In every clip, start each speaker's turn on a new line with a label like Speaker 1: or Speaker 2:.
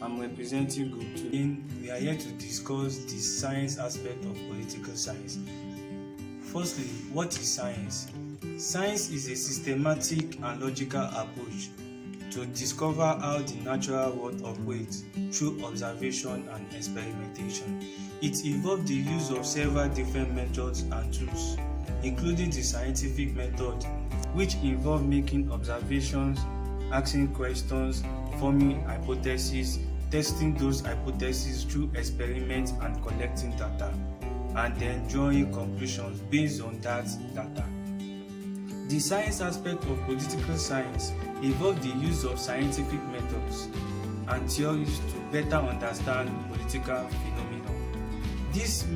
Speaker 1: I'm representing Group 2. We are here to discuss the science aspect of political science. Firstly, what is science? Science is a systematic and logical approach to discover how the natural world operates through observation and experimentation. It involves the use of several different methods and tools, including the scientific method, which involves making observations, asking questions, forming hypotheses, testing those hypotheses through experiments and collecting data, and then drawing conclusions based on that data. The science aspect of political science involves the use of scientific methods and theories to better understand political phenomena. This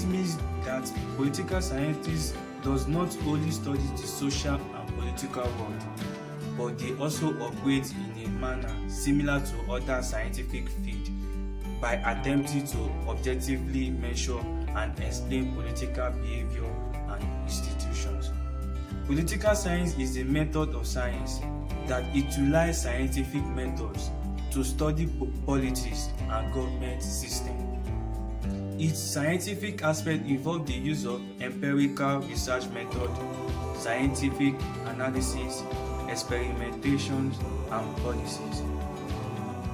Speaker 1: means that political scientists does not only study the social and political world, but they also operate in a manner similar to other scientific fields by attempting to objectively measure and explain political behavior and institutions. Political science is a method of science that utilizes scientific methods to study politics and government systems. Its scientific aspect involves the use of empirical research methods, scientific analysis, experimentations, and policies.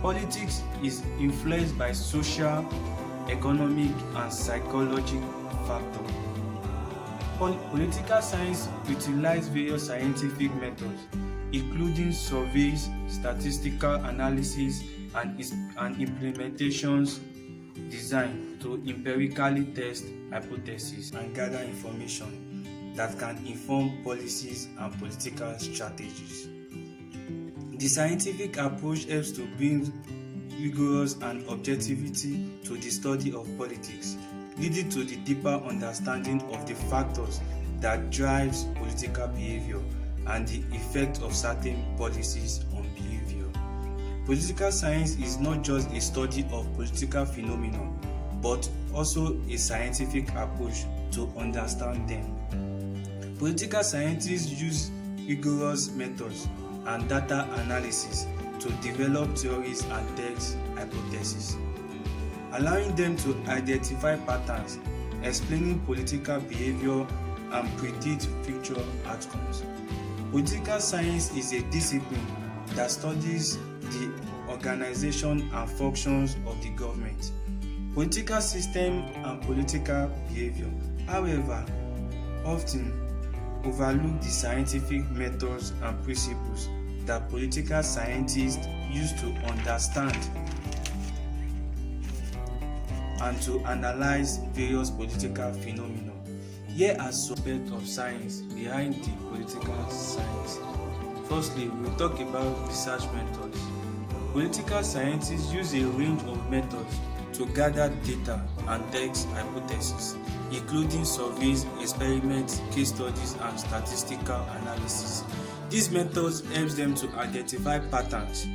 Speaker 1: Politics is influenced by social, economic, and psychological factors. Political science utilizes various scientific methods, including surveys, statistical analysis, and implementations designed to empirically test hypotheses and gather information that can inform policies and political strategies. The scientific approach helps to bring rigorous and objectivity to the study of politics, leading to the deeper understanding of the factors that drives political behavior and the effect of certain policies on behavior. Political science is not just a study of political phenomena, but also a scientific approach to understand them. Political scientists use rigorous methods and data analysis to develop theories and test hypotheses, allowing them to identify patterns, explaining political behavior, and predict future outcomes. Political science is a discipline that studies the organization and functions of the government, political system, and political behavior. However, often overlook the scientific methods and principles that political scientists use to understand and to analyze various political phenomena. Here are some aspects of science behind the political science. Firstly, we'll talk about research methods. Political scientists use a range of methods to gather data and test hypotheses, including surveys, experiments, case studies, and statistical analysis. These methods help them to identify patterns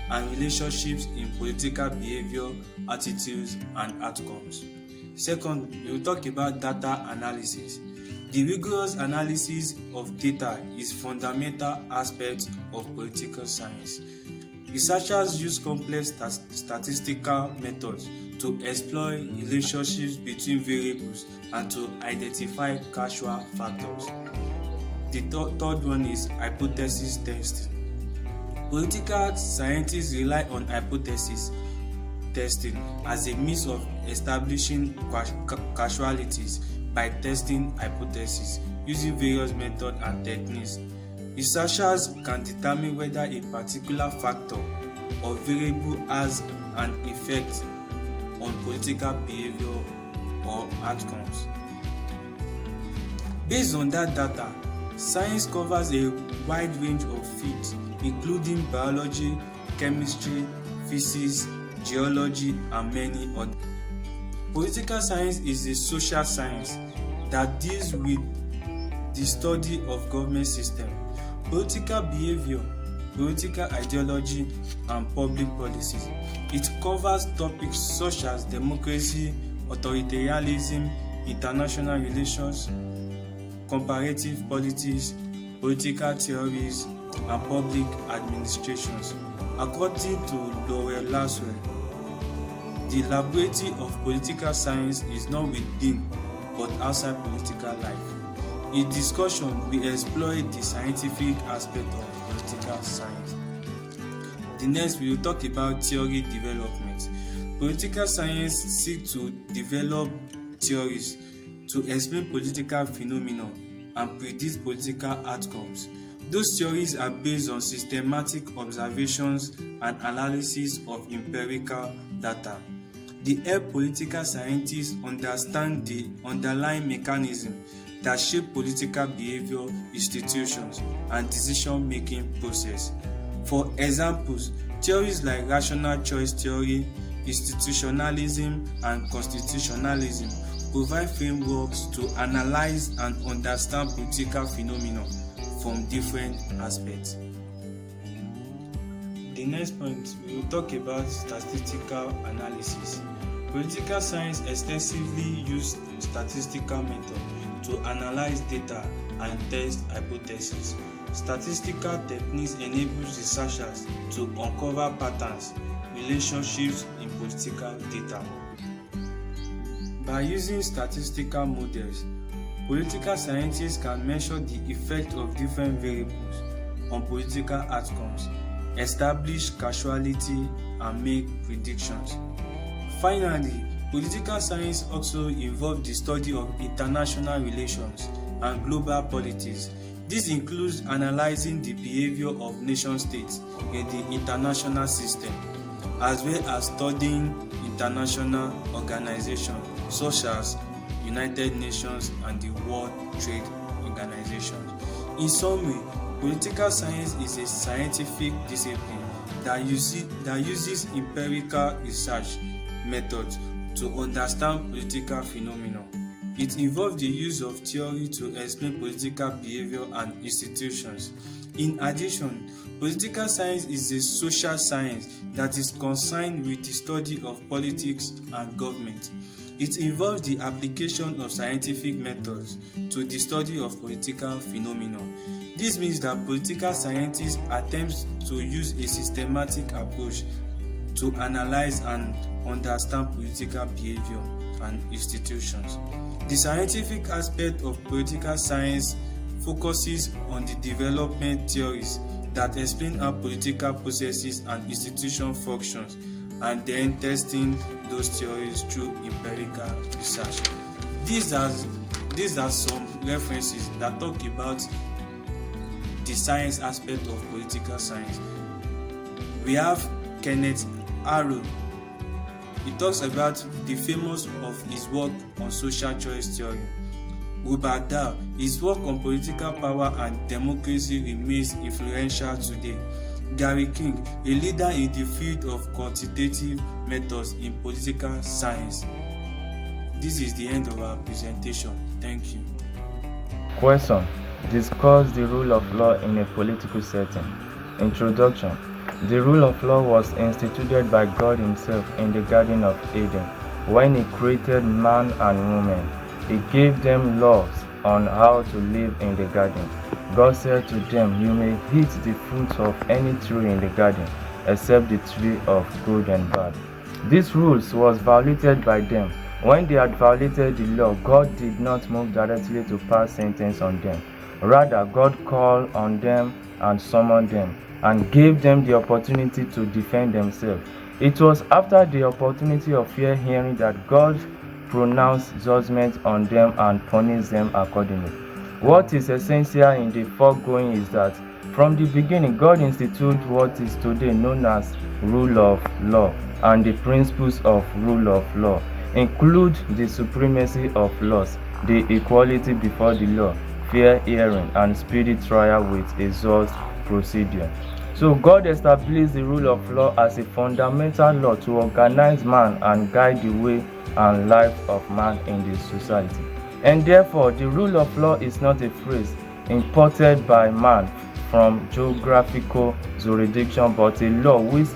Speaker 1: and relationships in political behavior, attitudes, and outcomes. Second, we will talk about data analysis. The rigorous analysis of data is a fundamental aspect of political science. Researchers use complex statistical methods to explore relationships between variables and to identify causal factors. The third one is hypothesis testing. Political scientists rely on hypothesis testing as a means of establishing causalities by testing hypotheses using various methods and techniques. Researchers can determine whether a particular factor or variable has an effect on political behavior or outcomes. Based on that data, science covers a wide range of fields, including biology, chemistry, physics, geology, and many others. Political science is a social science that deals with the study of government system, political behavior, political ideology, and public policies. It covers topics such as democracy, authoritarianism, international relations, comparative politics, political theories, and public administrations. According to Laurel Laswell, the laboratory of political science is not within but outside political life. In discussion, we explore the scientific aspect of political science. The next, we will talk about theory development. Political science seeks to develop theories to explain political phenomena and predict political outcomes. Those theories are based on systematic observations and analysis of empirical data. They help political scientists understand the underlying mechanisms that shape political behavior, institutions, and decision-making process. For examples, theories like rational choice theory, institutionalism, and constitutionalism provide frameworks to analyze and understand political phenomena from different aspects. The next point, we will talk about statistical analysis. Political science extensively uses statistical methods to analyze data and test hypotheses. Statistical techniques enable researchers to uncover patterns, relationships in political data. By using statistical models, political scientists can measure the effect of different variables on political outcomes, establish causality, and make predictions. Finally, political science also involves the study of international relations and global politics. This includes analyzing the behavior of nation-states in the international system, as well as studying international organizations such as United Nations and the World Trade Organization. In summary, political science is a scientific discipline that uses empirical research methods to understand political phenomena. It involves the use of theory to explain political behavior and institutions. In addition, political science is a social science that is concerned with the study of politics and government. It involves the application of scientific methods to the study of political phenomena. This means that political scientists attempt to use a systematic approach to analyze and understand political behavior and institutions. The scientific aspect of political science focuses on the development theories that explain how political processes and institutions function, and then testing those theories through empirical research. These are some references that talk about the science aspect of political science. We have Kenneth Arrow. He talks about the famous of his work on social choice theory. Robert Dahl, his work on political power and democracy remains influential today. Gary King, a leader in the field of quantitative methods in political science. This is the end of our presentation. Thank you.
Speaker 2: Question: discuss the rule of law in a political setting. Introduction. The rule of law was instituted by God Himself in the Garden of Eden when He created man and woman. He gave them laws on how to live in the garden. God said to them, "You may eat the fruit of any tree in the garden, except the tree of good and bad." These rules was violated by them. When they had violated the law, God did not move directly to pass sentence on them. Rather, God called on them and summoned them and gave them the opportunity to defend themselves. It was after the opportunity of fair hearing that God pronounce judgment on them and punish them accordingly. What is essential in the foregoing is that from the beginning, God instituted what is today known as rule of law, and the principles of rule of law include the supremacy of laws, the equality before the law, fair hearing, and speedy trial with a just procedure. So God established the rule of law as a fundamental law to organize man and guide the way and life of man in the society. And therefore, the rule of law is not a phrase imported by man from geographical jurisdiction, but a law which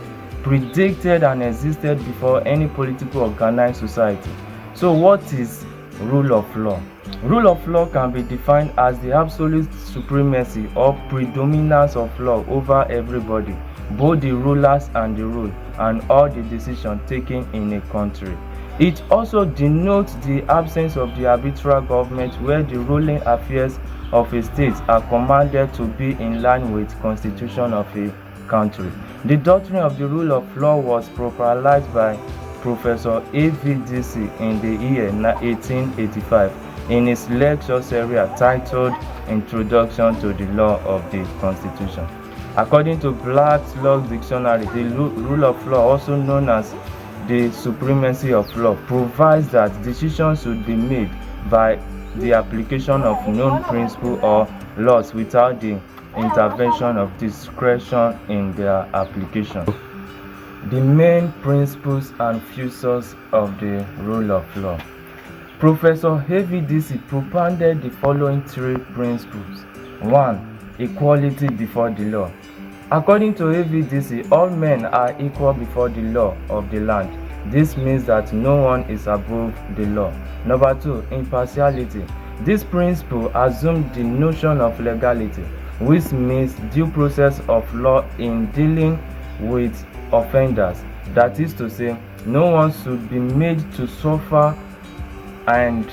Speaker 2: predicted and existed before any political organized society. So what is rule of law? Rule of law can be defined as the absolute supremacy or predominance of law over everybody, both the rulers and the ruled, and all the decisions taken in a country. It also denotes the absence of the arbitral government, where the ruling affairs of a state are commanded to be in line with the constitution of a country. The doctrine of the rule of law was popularized by Professor AVDC in the year 1885 in his lecture series titled Introduction to the Law of the Constitution. According to Black's Law Dictionary, the rule of law, also known as the supremacy of law, provides that decisions should be made by the application of known principles or laws without the intervention of discretion in their application. The main principles and features of the rule of law. Professor AVDC propounded the following three principles. 1. Equality before the law. According to AVDC, all men are equal before the law of the land. This means that no one is above the law. Number 2. Impartiality. This principle assumes the notion of legality, which means due process of law in dealing with offenders. That is to say, no one should be made to suffer and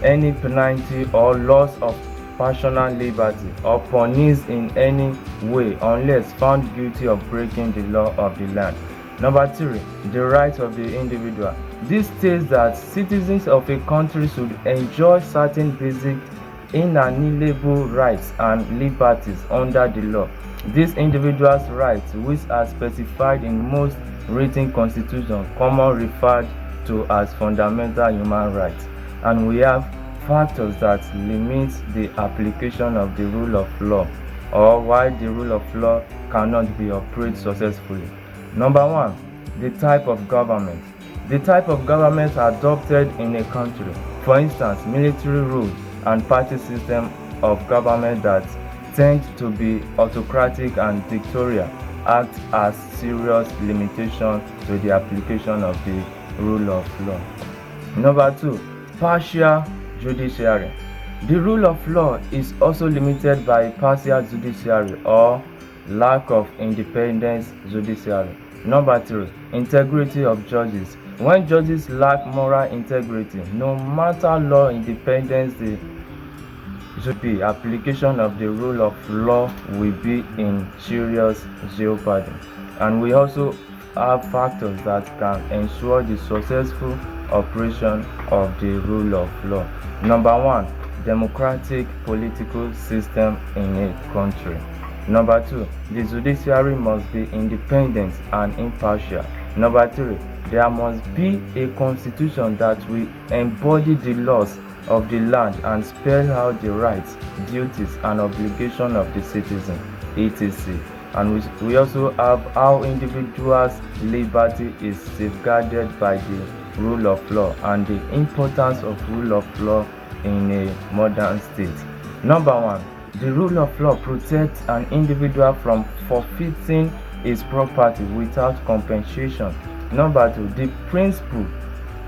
Speaker 2: any penalty or loss of personal liberty or punished in any way unless found guilty of breaking the law of the land. Number 3. The rights of the individual. This states that citizens of a country should enjoy certain basic inalienable rights and liberties under the law. These individuals' rights, which are specified in most written constitutions, commonly referred to as fundamental human rights. And we have factors that limit the application of the rule of law, or why the rule of law cannot be operated successfully. Number 1. The type of government. The type of government adopted in a country. For instance, military rule and party system of government that tend to be autocratic and dictatorial act as serious limitation to the application of the rule of law. Number 2. Partial judiciary. The rule of law is also limited by partial judiciary or lack of independent judiciary. Number 3. Integrity of judges. When judges lack moral integrity, no matter law independence, the application of the rule of law will be in serious jeopardy. And we also have factors that can ensure the successful operation of the rule of law. Number 1. Democratic political system in a country. Number 2. The judiciary must be independent and impartial. Number 3. There must be a constitution that will embody the laws of the land and spell out the rights, duties, and obligations of the citizen, etc. And we also have how individuals' liberty is safeguarded by the rule of law and the importance of rule of law in a modern state. Number 1. The rule of law protects an individual from forfeiting his property without compensation. Number 2. The principle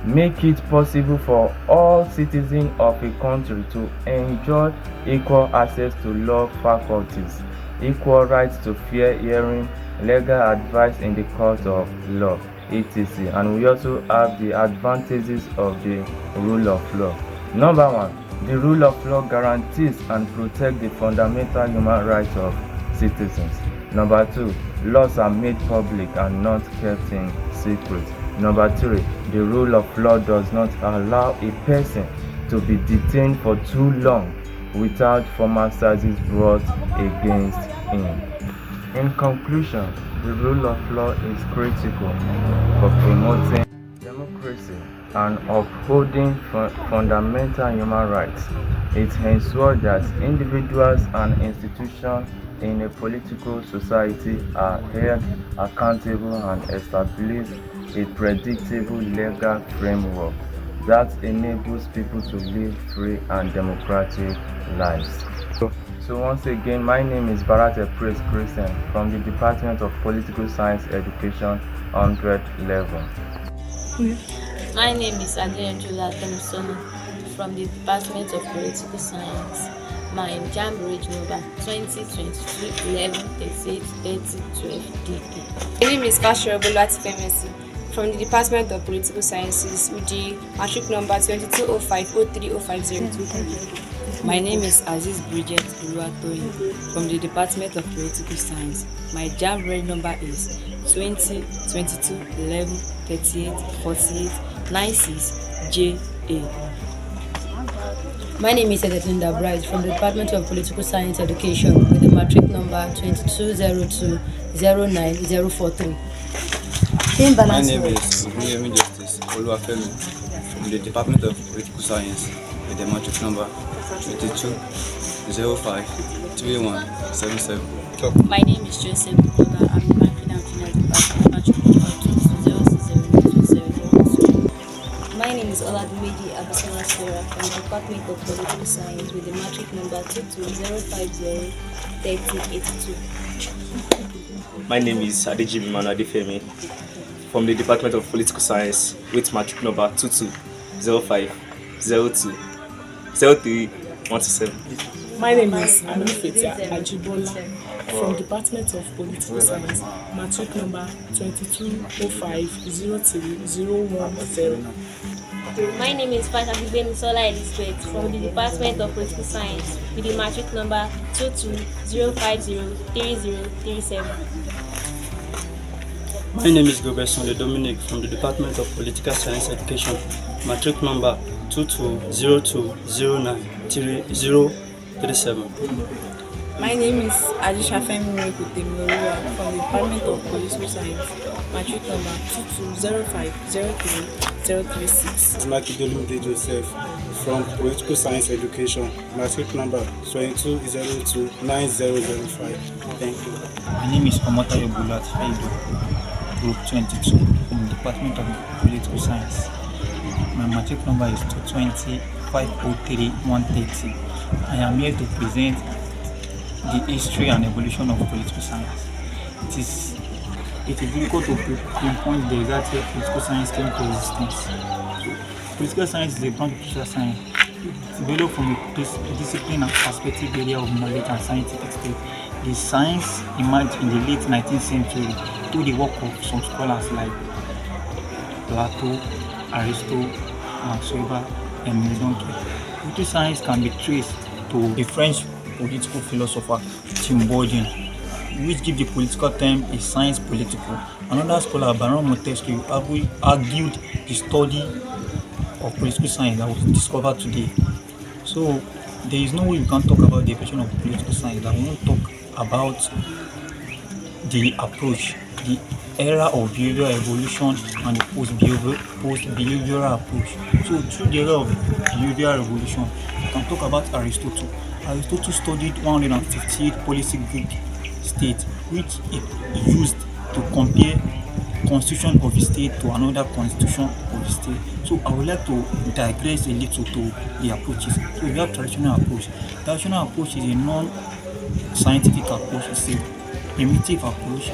Speaker 2: make it possible for all citizens of a country to enjoy equal access to law faculties, equal rights to fair hearing, legal advice in the court of law, etc. And we also have the advantages of the rule of law. Number 1. The rule of law guarantees and protects the fundamental human rights of citizens. Number 2. Laws are made public and not kept in secret. Number 3, the rule of law does not allow a person to be detained for too long without formal charges brought against him. In conclusion, the rule of law is critical for promoting democracy and upholding fundamental human rights. It ensures that individuals and institutions in a political society are held accountable and establish a predictable legal framework that enables people to live free and democratic lives. So once again, my name is Barate Praise Christian from the Department of Political Science Education 100 level.
Speaker 3: My name is AJASIN from the Department of Political Science. My JAMB Bridge number 2023 11 38 30 12 DA.
Speaker 4: My name is Kashira Boluwatifemisi from the Department of Political Sciences with the matric number 2205030502.
Speaker 5: My name is Aziz Bridget Uluwatoyin from the Department of Political Science. My JAMB Bridge number is 20 22 11 38 48 96 JA.
Speaker 6: My name is Edekunle Bright from the Department of Political Science Education with the matric number 2202090443.
Speaker 7: My name is Justice Oluwafemi from the Department of Political Science with the matric number 22053177.
Speaker 3: My name is Joseph Bukola. I'm the Banking and Finance Department, matric number 22060202.
Speaker 8: My name is Oladumedi Abisola Sarah from the Department of Political Science with the matric number 220503082.
Speaker 9: My name is Adeji Adefemi from the Department of Political Science with matric number 2205020317.
Speaker 10: My name is Anifetia Ajibola from Department of Political Science, matric number 2205030110.
Speaker 8: My name is Fatima Sola Elizabeth from the Department of Political Science with the matric number 2205030337.
Speaker 11: My name is Goberson Dominic from the Department of Political Science Education, matric number 2202093037.
Speaker 12: My name is Adisha Femi Murua from the Department of Political Science, matric number 220303036.
Speaker 13: Makidolu Joseph from Political Science Education, matric number 22029005. Thank you.
Speaker 14: My name is Omotayo Bulat Faido, Group 22 from the Department of Political Science. My matric number is 220503130. I am here to present the history and evolution of political science. It is difficult to pinpoint the exact year political science came to existence. Political science is a branch of social science. It developed from a discipline and perspective area of knowledge and scientific study. The science emerged in the late 19th century through the work of some scholars like Plato, Aristotle, Max Weber, and Milton. Political science can be traced to the French political philosopher Tim Bourdieu, which gives the political term a science political. Another scholar, Baron Montesquieu, argued the study of political science that was discovered today. So there is no way we can talk about the evolution of political science that we won't talk about the approach, the era of behavioral evolution and the post-behavioral approach. So through the era of behavioral evolution, we can talk about Aristotle. Aristotle studied 158 polysyllabic states, which he used to compare constitution of a state to another constitution of a state. So I would like to digress a little to the approaches. So we have traditional approach. Traditional approach is a non-scientific approach. It's a primitive approach.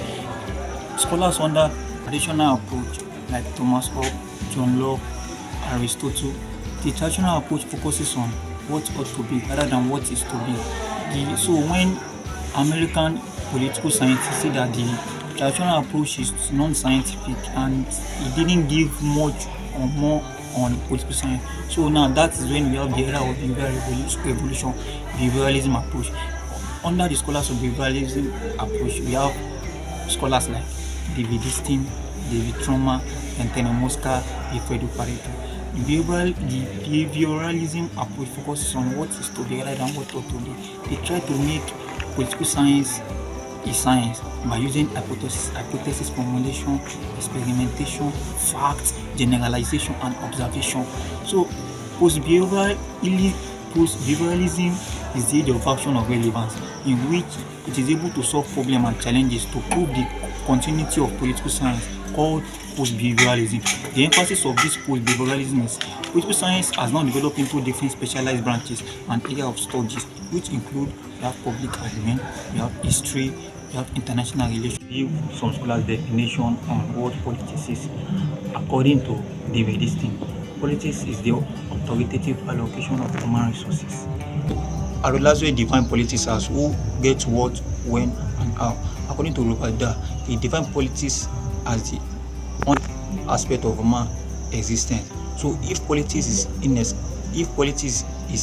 Speaker 14: Scholars under traditional approach like Thomas Hobbes, John Locke, Aristotle. The traditional approach focuses on what ought to be rather than what is to be. So when American political scientists say that the traditional approach is non-scientific and it didn't give much or more on political science. So now that is when we have the era of behavioral evolution, behavioralism approach. Under the scholars of behavioralism approach, we have scholars like David Easton, David Troma, and Tenemoska, Alfredo Pareto. The behavioralism approach focuses on what is to be rather than what ought to be. They try to make political science a science by using hypothesis formulation, experimentation, facts, generalization, and observation. So, post-behavioralism is the age of action of relevance, in which it is able to solve problems and challenges to prove the continuity of political science, called post-behavioralism. The emphasis of this post-behavioralism is political science has now developed into different specialized branches and areas of studies, which include we have public admin, we have history, we have international relations. Some scholars' definition on what politics is. According to David Distin, politics is the authoritative allocation of human resources. Arolazwe define politics as who gets what, when, and how. According to Robert Dahl, he defined politics as the one aspect of human existence. So if politics is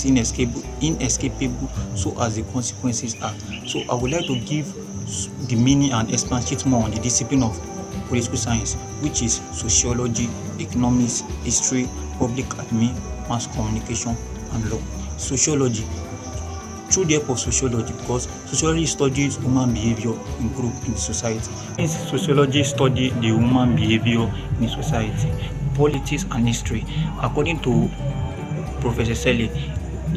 Speaker 14: inescapable, so as the consequences are. So I would like to give the meaning and expatiate more on the discipline of political science, which is sociology, economics, history, public admin, mass communication, and law. Sociology. Through the help of sociology, because sociology studies human behavior in group in society. Sociology studies the human behavior in society. Politics and history. According to Professor Selle,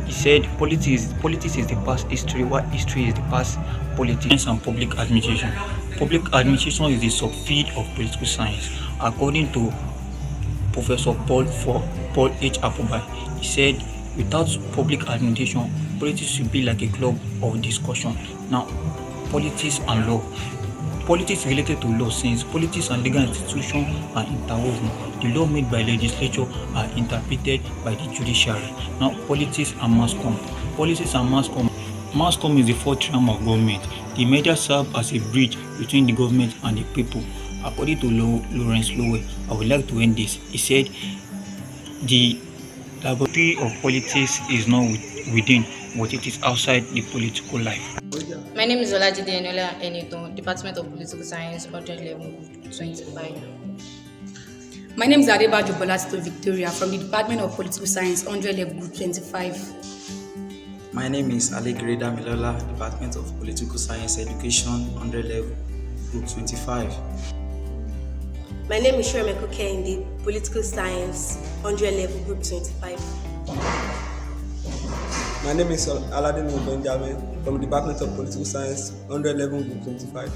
Speaker 14: he said politics is the past history, while history is the past politics. And public administration. Public administration is the subfield of political science. According to Professor Paul H. Apobai, he said, without public administration, politics should be like a club of discussion. Now, politics and law. Politics related to law, since politics and legal institutions are interwoven. The law made by legislature are interpreted by the judiciary. Now, politics and mass comm. Politics and mass comm. Mass comm is the fourth arm of government. The media serve as a bridge between the government and the people. According to Lawrence Lowe, I would like to end this. He said, the laboratory of politics is not within, but it is outside the political life.
Speaker 15: My name is Olajide Enola Eniton, Department of Political Science, 111-25.
Speaker 6: My name is Adebayo Bolatito Victoria from the Department of Political Science, 111 Group 25.
Speaker 7: My name is Alegreda Milola, Department of Political Science Education, 111 Group 25.
Speaker 16: My name is Shiremeko Kehinde, Political Science, 111 Group 25.
Speaker 17: My name is Aladin Benjamin from the Department of Political Science, 111 Group 25.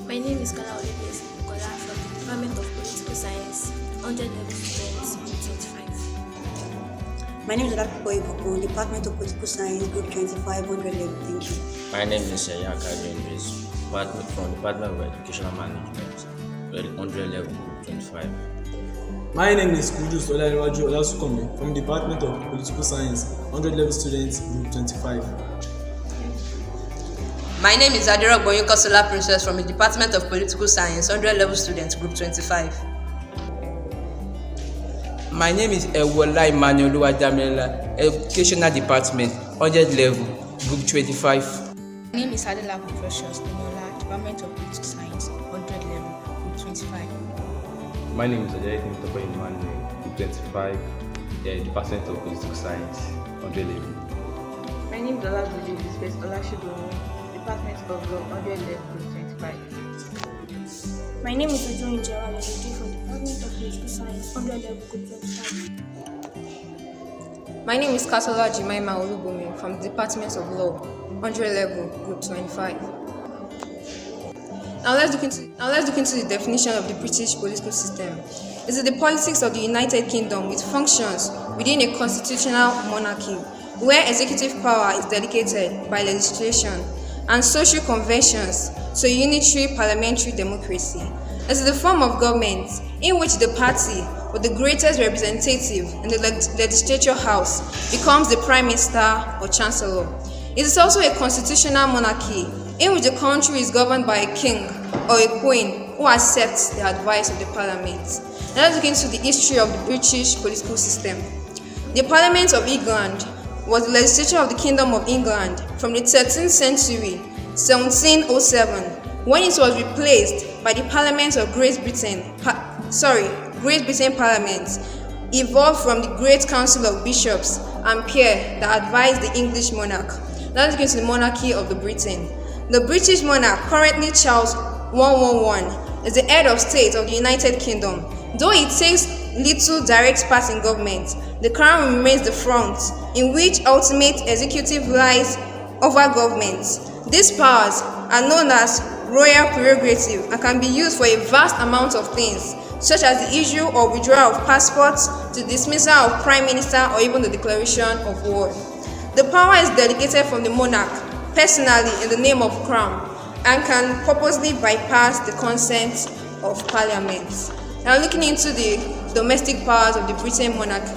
Speaker 8: My name is Kala Olebesi Bukola from the Department of Political Science, 111 students, Group 25.
Speaker 18: My name is Adakubo Ikoko, Department of Political Science, Group 25, 111. Thank you.
Speaker 19: My name is Yaka James, from the Department of Educational Management, 111 Group 25.
Speaker 20: My name is Kudus Olaniwaju Olasukome from the Department of Political Science, 111 students, Group 25.
Speaker 21: My name is Adira Boyinka Solar Princess from the Department of Political Science, 111 students, Group 25.
Speaker 22: My name is Ewola Emmanuel Oluwadamila, Educational Department, 111 Group 25.
Speaker 23: My name is Adela Precious Ninola, Department of Political Science, 111 Group 25.
Speaker 24: My name is Ajayasin Topo Emmanuel, Group 25, Department of Political Science, 111.
Speaker 12: My name is Olaguji Elizabeth Olashidomi, Department of Law, 111 Group 25.
Speaker 8: My name is Ojo Injera Melody from the Department of Political Science, 111 Group 25.
Speaker 4: My name is Kasola Jimaima Olubumi from the Department of Law, 111 Group 25. Now let's look into the definition of the British political system. It is the politics of the United Kingdom with functions within a constitutional monarchy, where executive power is delegated by legislation and social conventions to a unitary parliamentary democracy. It is the form of government in which the party with the greatest representative in the legislature house becomes the prime minister or chancellor. It is also a constitutional monarchy in which the country is governed by a king or a queen who accepts the advice of the parliament. Now let's look into the history of the British political system. The Parliament of England was the legislature of the Kingdom of England from the 13th century, 1707, when it was replaced by the Parliament of Great Britain, Great Britain Parliament, evolved from the Great Council of Bishops and Peers that advised the English monarch. Now let's go to the monarchy of the Britain. The British monarch, currently Charles 111, is the head of state of the United Kingdom. Though it takes little direct part in government, the crown remains the front, in which ultimate executive lies over government. These powers are known as royal prerogative and can be used for a vast amount of things, such as the issue or withdrawal of passports, to dismissal of prime minister, or even the declaration of war. The power is delegated from the monarch personally in the name of crown and can purposely bypass the consent of parliament. Now looking into the domestic powers of the Britain monarch.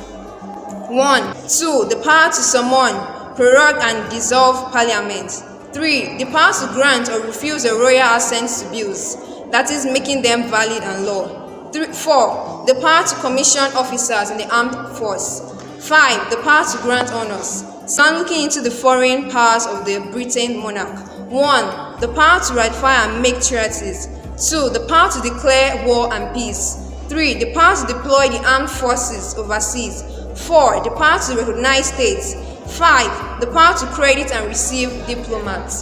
Speaker 4: 1. 2. The power to summon, prorogue and dissolve parliament. 3. The power to grant or refuse a royal assent to bills, that is, making them valid and law. 4. The power to commission officers in the armed force. 5. The power to grant honors. So I'm looking into the foreign powers of the Britain monarch. 1. The power to ratify and make treaties. 2. The power to declare war and peace. 3. The power to deploy the armed forces overseas. 4. The power to recognize states. 5. The power to credit and receive diplomats.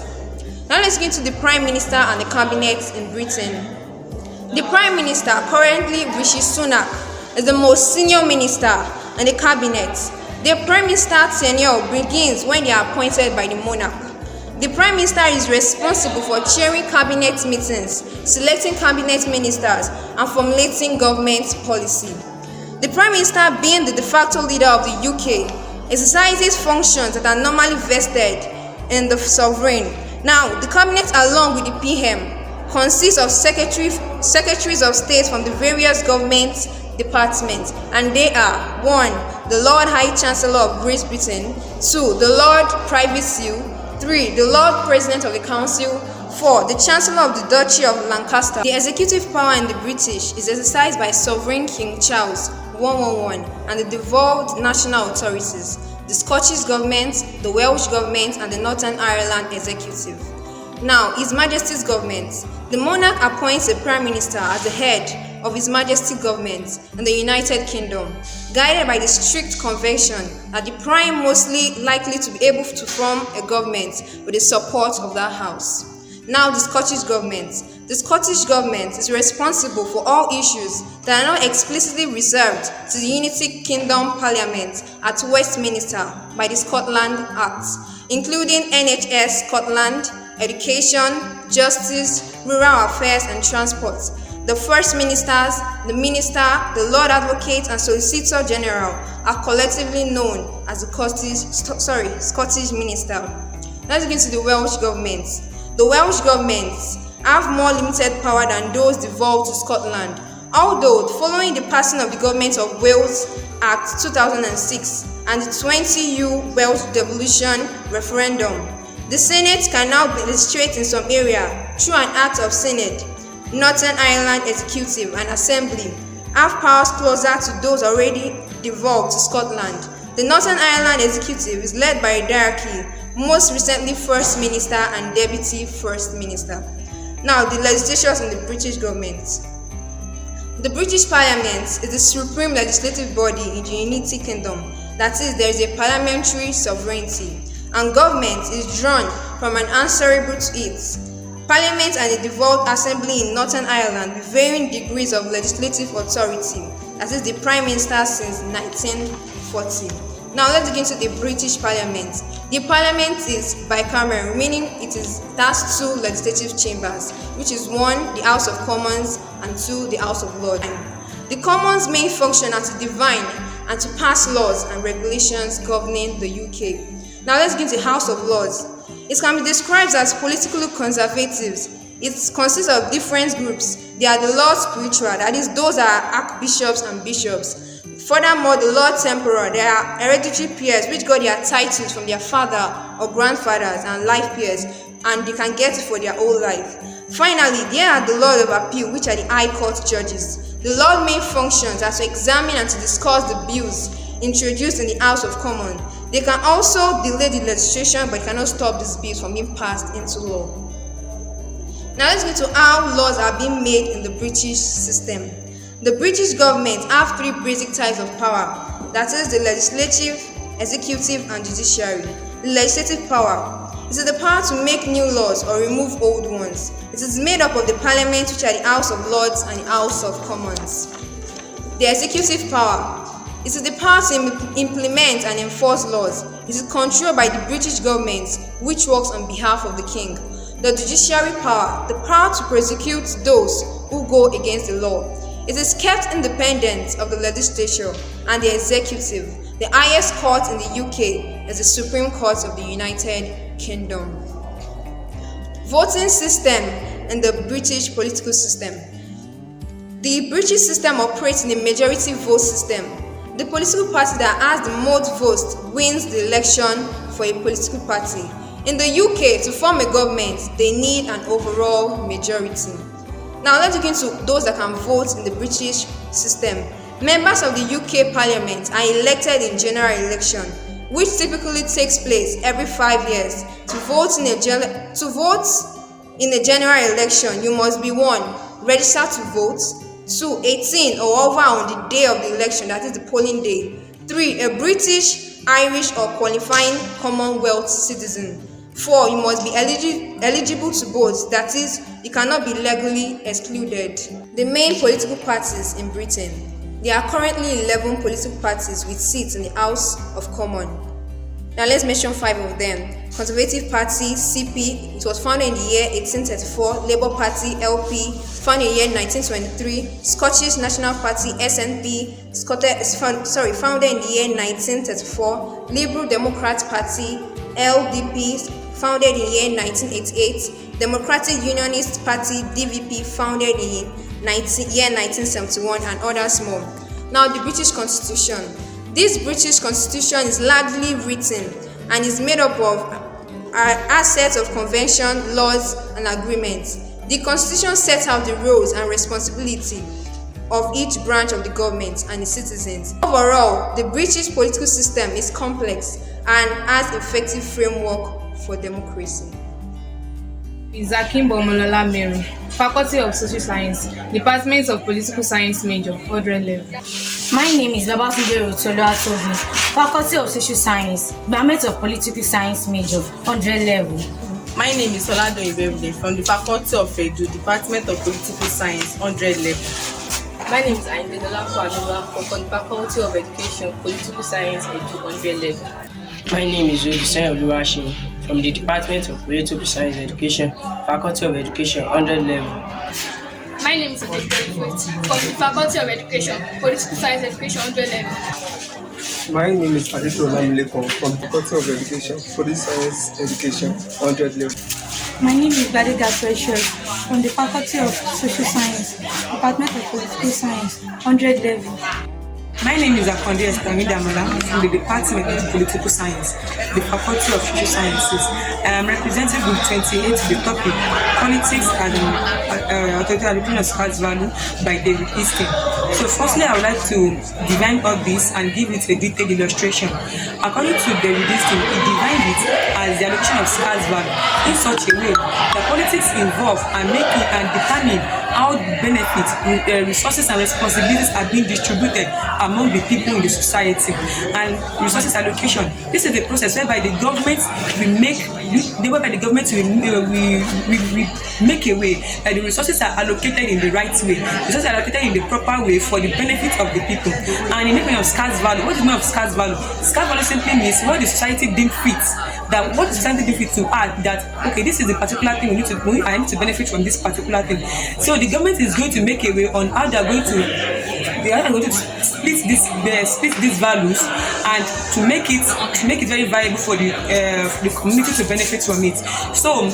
Speaker 4: Now let's get into the Prime Minister and the Cabinet in Britain. The Prime Minister, currently Rishi Sunak, is the most senior minister in the Cabinet. The Prime Minister tenure begins when they are appointed by the monarch. The Prime Minister is responsible for chairing cabinet meetings, selecting cabinet ministers, and formulating government policy. The Prime Minister, being the de facto leader of the UK, exercises functions that are normally vested in the sovereign. Now, the cabinet, along with the PM, consists of secretaries of state from the various government departments, and they are: 1. The Lord High Chancellor of Great Britain. 2. The Lord Privy Seal. 3. The Lord President of the Council. 4. The Chancellor of the Duchy of Lancaster. The executive power in the British is exercised by Sovereign King Charles 111 and the devolved national authorities, the Scottish Government, the Welsh Government, and the Northern Ireland Executive. Now, His Majesty's Government. The monarch appoints a Prime Minister as the head of His Majesty's Government in the United Kingdom, guided by the strict convention that the Prime mostly likely to be able to form a government with the support of that House. Now, the Scottish Government. The Scottish Government is responsible for all issues that are not explicitly reserved to the United Kingdom Parliament at Westminster by the Scotland Act, including NHS Scotland, education, justice, rural affairs, and transport. The First Ministers, the Minister, the Lord Advocate, and Solicitor General are collectively known as the Scottish Minister. Let's get to the Welsh Government. The Welsh Government have more limited power than those devolved to Scotland, although following the passing of the Government of Wales Act 2006 and the 20U Welsh Devolution referendum, the Senate can now legislate in some area through an Act of Senate. Northern Ireland Executive and Assembly have powers closer to those already devolved to Scotland. The Northern Ireland Executive is led by a diarchy, most recently First Minister and Deputy First Minister. Now, the legislatures in the British government. The British Parliament is the supreme legislative body in the United Kingdom. That is, there is a parliamentary sovereignty, and government is drawn from and answerable to it. Parliament and the devolved assembly in Northern Ireland with varying degrees of legislative authority, that is the Prime Minister since 1940. Now let's get into the British Parliament. The Parliament is bicameral, meaning has two legislative chambers, which is 1, the House of Commons, and 2, the House of Lords. The Commons' main function are to divine and to pass laws and regulations governing the UK. Now let's get into the House of Lords. It can be described as politically conservatives. It consists of different groups. They are the Lord Spiritual, that is, those are archbishops and bishops. Furthermore, the Lord Temporal, they are hereditary peers which got their titles from their father or grandfathers and life peers, and they can get it for their whole life. Finally, there are the Lord of Appeal, which are the High Court judges. The Lord's main functions are to examine and to discuss the bills introduced in the House of Commons. They can also delay the legislation, but cannot stop these bills from being passed into law. Now let's go to how laws are being made in the British system. The British government have three basic types of power, that is the legislative, executive, and judiciary. The legislative power. It is the power to make new laws or remove old ones. It is made up of the Parliament, which are the House of Lords and the House of Commons. The executive power. It is the power to implement and enforce laws. It is controlled by the British government, which works on behalf of the king. The judiciary power. The power to prosecute those who go against the law. It is kept independent of the legislature and the executive. The highest court in the UK is the Supreme Court of the United Kingdom. Voting system in the British political system. The British system operates in a majority vote system. The political party that has the most votes wins the election for a political party. In the UK, to form a government, they need an overall majority. Now let's look into those that can vote in the British system. Members of the UK Parliament are elected in general election, which typically takes place every 5 years. To vote in a general election, you must be 1. Registered to vote, 2. 18 or over on the day of the election, that is the polling day, 3. A British, Irish or qualifying Commonwealth citizen, 4. You must be eligible to vote, that is, you cannot be legally excluded. The main political parties in Britain. There are currently 11 political parties with seats in the House of Commons. Now let's mention 5 of them. Conservative Party, CP, it was founded in the year 1834. Labour Party, LP, founded in the year 1923. Scottish National Party, SNP, founded in the year 1934. Liberal Democrat Party, LDP, founded in the year 1988. Democratic Unionist Party, DVP, founded in year 1971, and others more. Now the British Constitution. This British Constitution is largely written and is made up of assets of convention, laws, and agreements. The Constitution sets out the roles and responsibility of each branch of the government and its citizens. Overall, the British political system is complex and has effective framework for democracy.
Speaker 23: Izakin Bomolola Mary, Faculty of Social Science, Department of Political Science major, 100 level.
Speaker 1: My name is Babatunde Rotolo Atovi, Faculty of Social Science, Department of Political Science major, 100 level.
Speaker 2: My name is Olado Ibevde from the Faculty of Edu, Department of Political Science, 100 level.
Speaker 3: My name is Aimbedola Kwadola from the Faculty of Education, Political Science, Edu, 100 level.
Speaker 5: My name is Odisen Oluwashim from the Department of Political Science Education, Faculty of Education, 100 level.
Speaker 25: My name is Adekunle from the Faculty of Education, Political Science Education, 100 level.
Speaker 26: My name is Adetola Milekon from the Faculty of Education, Political Science Education, 100 level.
Speaker 27: My name is Badiga Precious from the Faculty of Social Science, Department of Political Science, 100 level.
Speaker 28: My name is Akonde Estamidamola from the Department of Political Science, the Faculty of Social Sciences. I am representing Group 28 to the topic Politics and Authoritarian Scarce Value by David Easton. So firstly, I would like to define all this and give it a detailed illustration. According to David Easton, he defined it as the allocation of scarce value in such a way that politics involve and making and determine how benefits, resources and responsibilities are being distributed among the people in the society. And resources allocation, this is the process whereby the government will make a way that the resources are allocated in the right way, resources are allocated in the proper way for the benefit of the people. And in the meaning of scarce value, what is the meaning of scarce value? Scarce value simply means what the society deemed fit, that what the society deemed fit to add, that okay, this is the particular thing I need to benefit from this particular thing. So the government is going to make a way on how they are going to split these values and to make it very viable for the community to benefit from it. So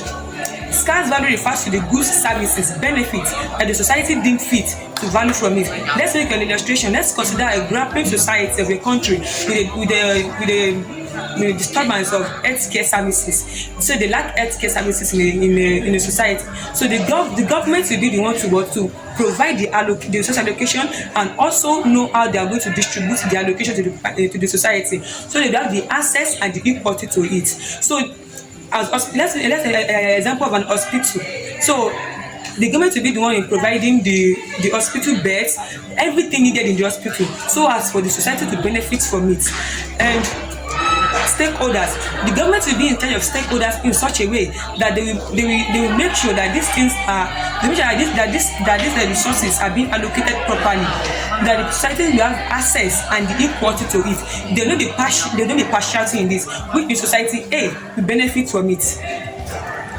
Speaker 28: scarce value refers to the goods, services, benefits that the society deemed fit to value from it. Let's make an illustration. Let's consider a grappling society of a country with a disturbance of healthcare services. So they lack healthcare services in a society. So the government will be the one to provide the resource allocation and also know how they are going to distribute the allocation to the society. So they have the access and the equity to it. So let's an example of an hospital. So the government will be the one in providing the hospital beds, everything needed in the hospital, so as for the society to benefit from it. And stakeholders, the government will be in charge of stakeholders in such a way that they will make sure that these things are, they make sure that these resources are being allocated properly, that the society will have access and the equality to it. They know the partiality in this, which means society A will benefit from it,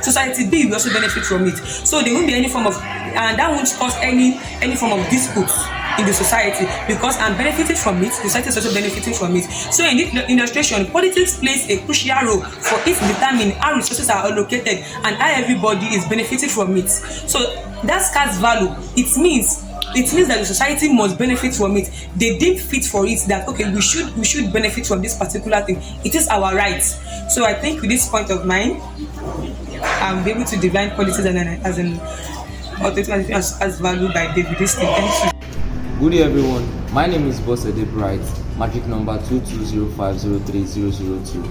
Speaker 28: society B will also benefit from it. So there won't be any form of, and that won't cause any form of disputes in the society, because I'm benefiting from it, the society is also benefiting from it. So in this illustration, politics plays a crucial role for it to determine how resources are allocated and how everybody is benefiting from it. So that scarce value, it means that the society must benefit from it. They deem fit for it that, okay, we should benefit from this particular thing. It is our right. So I think with this point of mine, I'm able to define politics as an authority as valued by David. Thank you.
Speaker 6: Good day everyone, my name is Bosede Bright, matric number 220503002,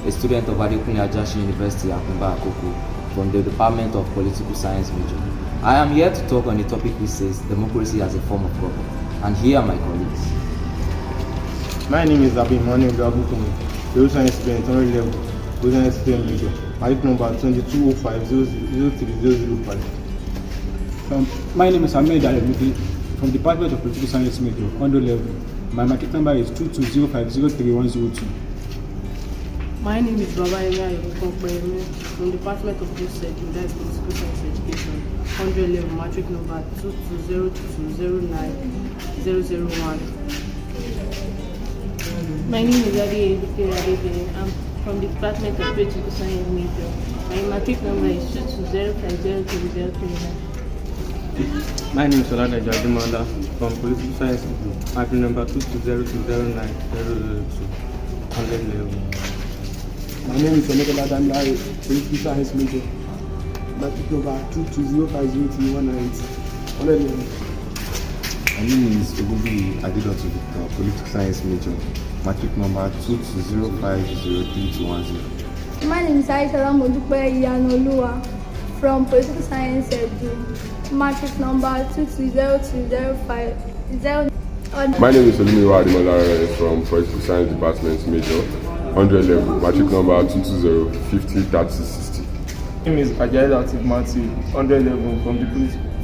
Speaker 6: a student of ADEKUNLE AJASIN University, Akumba Akoko, from the Department of Political Science major. I am here to talk on a topic which says democracy as a form of government, and here are my colleagues.
Speaker 7: My name is Abi Manuel Gabukume, Political Science student, 100 level, Political Science student major, matric number 220503005.
Speaker 9: My name is Ahmed Alemudi, from the Department of Political Science major, 100 level. My matric number is 220503102.
Speaker 10: My name is Baba Emi Ayobokwe from the Department of Political Science Education, 100 level, matric number 220209001.
Speaker 8: My name is Adi Adebe. I'm from the Department of Political Science major. My matric number is 220503039.
Speaker 7: My name is Solana Jadimanda from Political Science Group, matric number 220209002, 100 level.
Speaker 9: My name is Omekola Damilare, Political Science major, matric number 220503198, 100 level.
Speaker 11: My name is Ogubi Adedotu Victor, Political Science major, matric number 220503210.
Speaker 13: My name is Aisha Modupe Iyanoluwa from Political Science Group, matric number 2202050.
Speaker 14: My name is Olumi Adimola from Political Science Department major, 100 level, matric number 220503060.
Speaker 26: My name is Ajayi Latif Matthew, 100 level,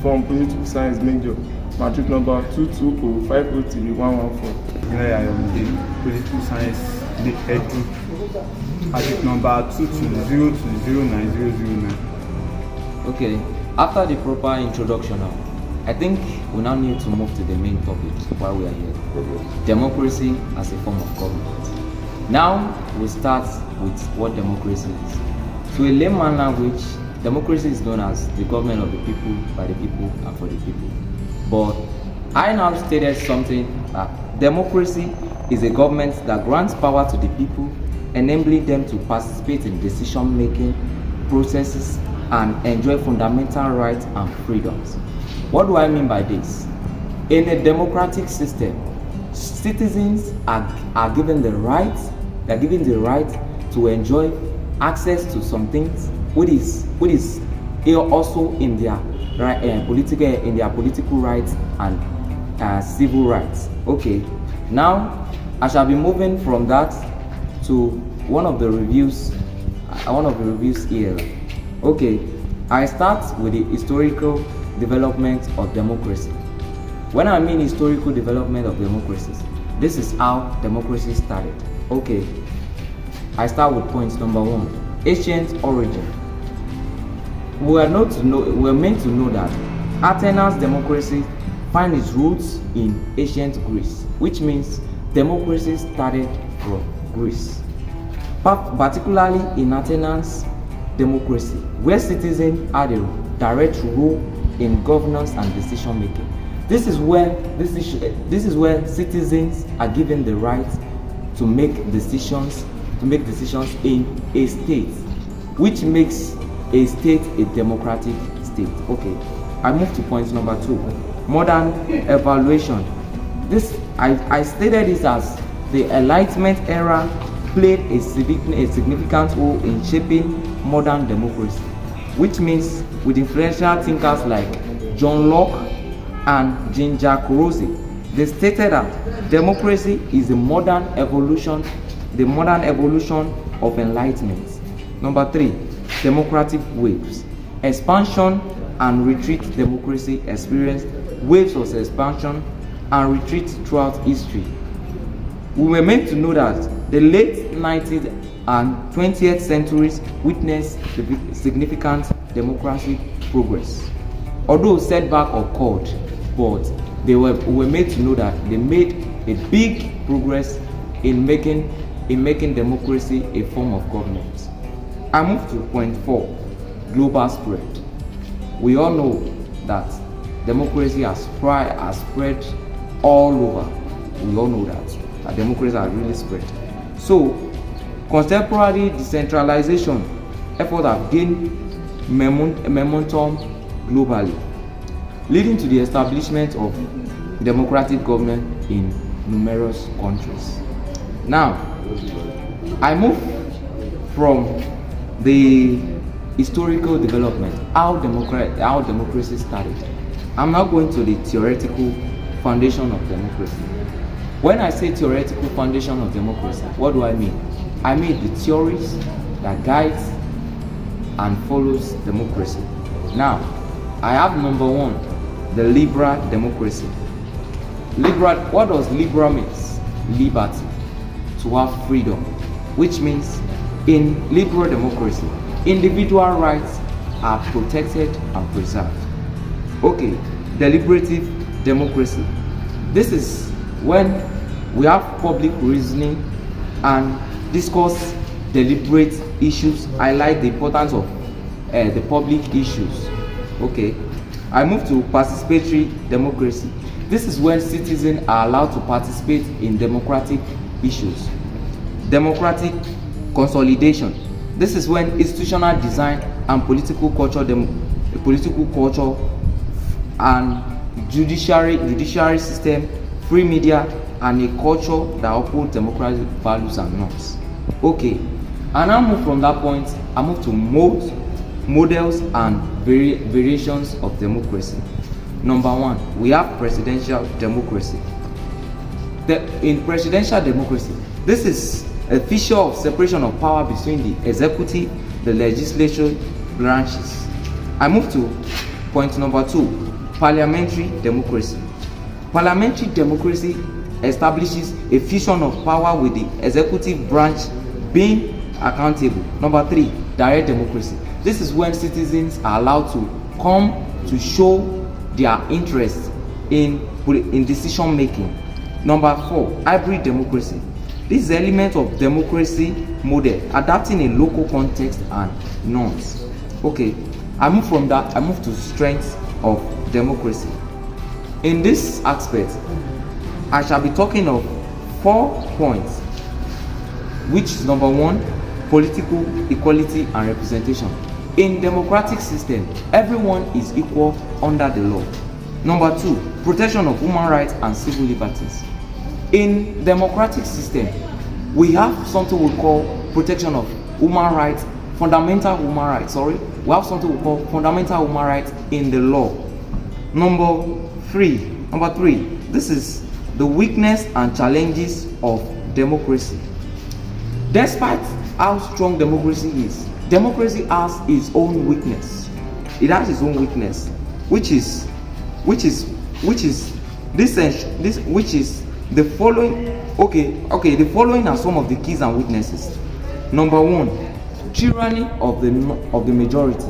Speaker 26: from Political Science major, matric number 220503114.
Speaker 15: Political Science Edu, matric number 220209009.
Speaker 6: Okay, after the proper introduction now, I think we now need to move to the main topic while we are here. Democracy as a form of government. Now we start with what democracy is. To a layman language, democracy is known as the government of the people, by the people, and for the people. But I now stated something that democracy is a government that grants power to the people, enabling them to participate in decision-making processes and enjoy fundamental rights and freedoms. What do I mean by this? In a democratic system, citizens are given the right, to enjoy access to some things which is also in their political rights and civil rights. Okay, now I shall be moving from that to one of the reviews here. Okay, I start with the historical development of democracy. When I mean historical development of democracies, this is how democracy started. Okay, I start with point number 1, ancient origin. We are meant to know that Athens democracy finds its roots in ancient Greece, which means democracy started from Greece, particularly in Athens democracy, where citizens had a direct role in governance and decision making. This is where citizens are given the right to make decisions in a state, which makes a state a democratic state. Okay, I move to point number 2, modern evaluation. This I stated this as the Enlightenment era played a significant role in shaping modern democracy. which means with influential thinkers like John Locke and Jean-Jacques Rousseau. They stated that democracy is the modern evolution of enlightenment. Number 3, democratic waves. Expansion and retreat. Democracy experienced waves of expansion and retreat throughout history. We were meant to know that the late 19th and 20th centuries witnessed significant democratic progress. Although setback occurred, but we were made to know that they made a big progress in making democracy a form of government. I move to point 4, global spread. We all know that democracy has spread all over. We all know that democracy has really spread. So, contemporary decentralization efforts have gained momentum globally, leading to the establishment of democratic government in numerous countries. Now, I move from the historical development, how democracy started. I'm now going to the theoretical foundation of democracy. When I say theoretical foundation of democracy, what do I mean? I mean the theories that guides and follows democracy. Now, I have number 1, the liberal democracy. What does liberal means? Liberty, to have freedom, which means in liberal democracy, individual rights are protected and preserved. Okay, deliberative democracy. This is when we have public reasoning and discuss deliberate issues, highlight the importance of the public issues. Okay, I move to participatory democracy. This is when citizens are allowed to participate in democratic issues. Democratic consolidation. This is when institutional design and political culture and judiciary system, free media, and a culture that upholds democratic values and norms. Okay, and I move from that point, I move to models and variations of democracy. Number 1, we have presidential democracy. In presidential democracy, this is a feature of separation of power between the executive, the legislative branches. I move to point number 2, parliamentary democracy. Parliamentary democracy establishes a fusion of power with the executive branch being accountable. Number 3, direct democracy. This is when citizens are allowed to come to show their interest in decision making. Number 4, hybrid democracy. This is an element of democracy model, adapting a local context and norms. Okay, I move from that, I move to strengths of democracy. In this aspect, I shall be talking of 4 points, which is number 1, political equality and representation. In democratic system, everyone is equal under the law. Number 2, protection of human rights and civil liberties. In democratic system, we have something we call protection of human rights, fundamental human rights, we have something we call fundamental human rights in the law. Number 3, this is the weakness and challenges of democracy. Despite how strong democracy is, democracy has its own weakness. It has its own weakness, which is the following. Okay, the following are some of the keys and weaknesses. Number 1, tyranny of the majority.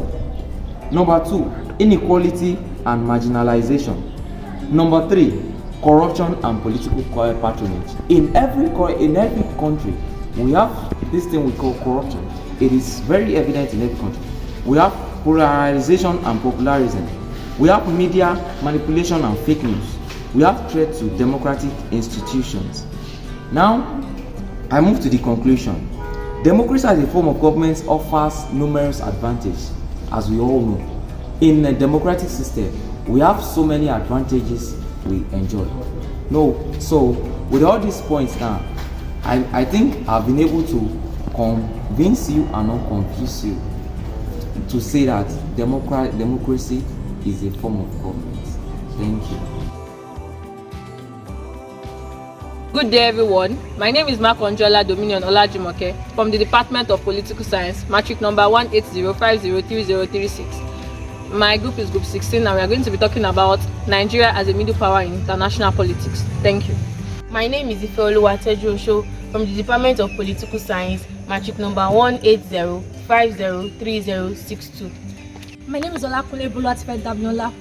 Speaker 6: Number 2, inequality and marginalization. Number 3, corruption and political patronage. In every country, we have this thing we call corruption. It is very evident in every country. We have polarization and popularism. We have media manipulation and fake news. We have threat to democratic institutions. Now, I move to the conclusion. Democracy as a form of government offers numerous advantages, as we all know. In a democratic system, we have so many advantages we enjoy. So with all these points now, I think I've been able to convince you and not confuse you. to say that democracy is a form of government. Thank you.
Speaker 16: Good day, everyone. My name is Mark Onjola Dominion Olajumoke from the Department of Political Science, matric number 180503036. My group is Group 16, and we are going to be talking about Nigeria as a middle power in international politics. Thank you.
Speaker 8: My name is Ifeoluwa Teju from the Department of Political Science, matric number 180503062.
Speaker 17: My name is Olakunle Boluwatife Daminola,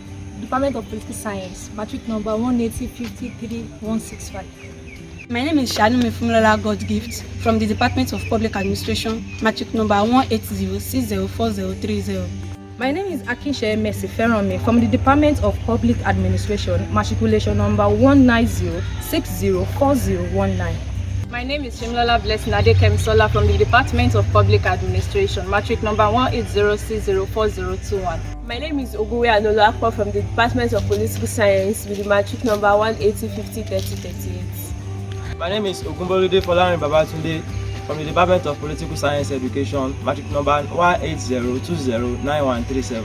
Speaker 17: Department of Political Science, matric number 180533165.
Speaker 18: My name is Shanumi Fumilola Godgift from the Department of Public Administration, matric number 180604030.
Speaker 19: My name is Akinshe Mercy Feromi from the Department of Public Administration, matriculation number 190604019.
Speaker 16: My name is Shimlola Blessing Adekemisola from the Department of Public Administration, matric number 180604021.
Speaker 8: My name is Oguwe Anolo Akpo from the Department of Political Science with the matric number 180503038.
Speaker 20: My name is Ogunbolude Folarin Babatunde from the Department of Political Science Education, matric number 180209137.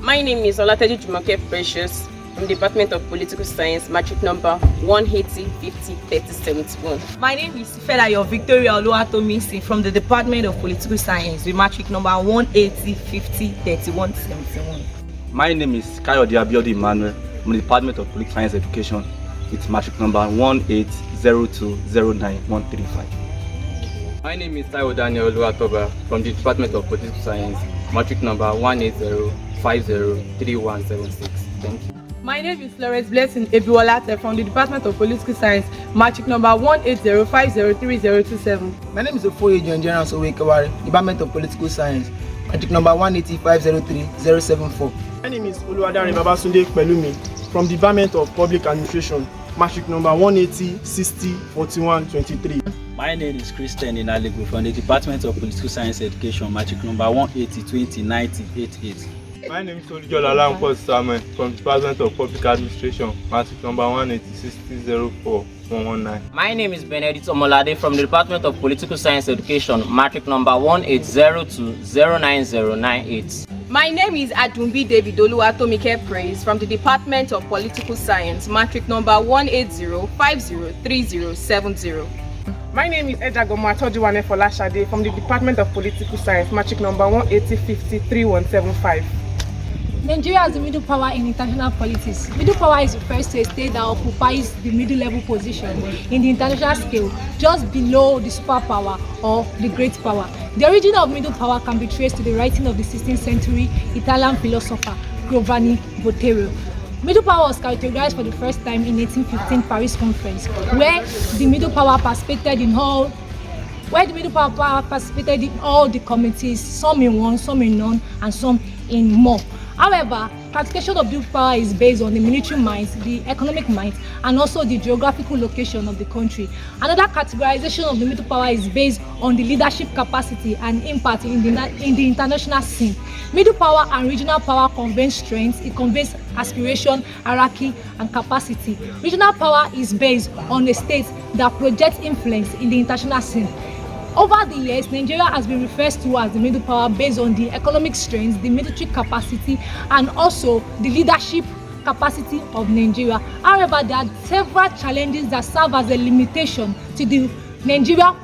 Speaker 16: My name is Olateju Jumoke Precious from the Department of Political Science, matric number 180503071.
Speaker 21: My name is Felayo Victoria Oluwatomisin from the Department of Political Science with matric number 180503171.
Speaker 22: My name is Kayode Abiodun Emmanuel from the Department of Political Science Education with matric number 180209135.
Speaker 24: My name is Taiwo Daniel Oluwatoba from the Department of Political Science, matric number 180503176. Thank you.
Speaker 23: My name is Florence Blessing Ebiwolate from the Department of Political Science, matric number 180503027.
Speaker 29: My name is Ofoye John General Sowekawari, Department of Political Science, matric number 180503074.
Speaker 30: My name is Oluwadare Babasunde Pelumi from the Department of Public Administration, matric number 180604123.
Speaker 31: My name is Christian Inaligu from the Department of Political Science Education, matric number 180209088.
Speaker 32: My name is Olujola Lampos Samuel from the Department of Public Administration, matric number 180604119.
Speaker 33: My name is Benedict Omolade from the Department of Political Science Education, matric number 180209098.
Speaker 16: My name is Adumbi David Oluwatomike Praise from the Department of Political Science, matric number 180503070.
Speaker 23: My name is Edagomo Atojuwane Folashade from the Department of Political Science, matric number 180503175.
Speaker 17: Nigeria is the middle power in international politics. Middle power is refers to a state that occupies the middle level position in the international scale, just below the superpower or the great power. The origin of middle power can be traced to the writing of the 16th century Italian philosopher Giovanni Botero. Middle power was characterized for the first time in 1815 Paris Conference, where the middle power participated in all the committees, some in one, some in none, and some in more. However, classification of middle power is based on the military might, the economic might, and also the geographical location of the country. Another categorization of the middle power is based on the leadership capacity and impact in the international scene. Middle power and regional power conveys strength, it conveys aspiration, hierarchy, and capacity. Regional power is based on a state that projects influence in the international scene. Over the years, Nigeria has been referred to as the middle power based on the economic strength, the military capacity, and also the leadership capacity of Nigeria. However, there are several challenges that serve as a limitation to the Nigeria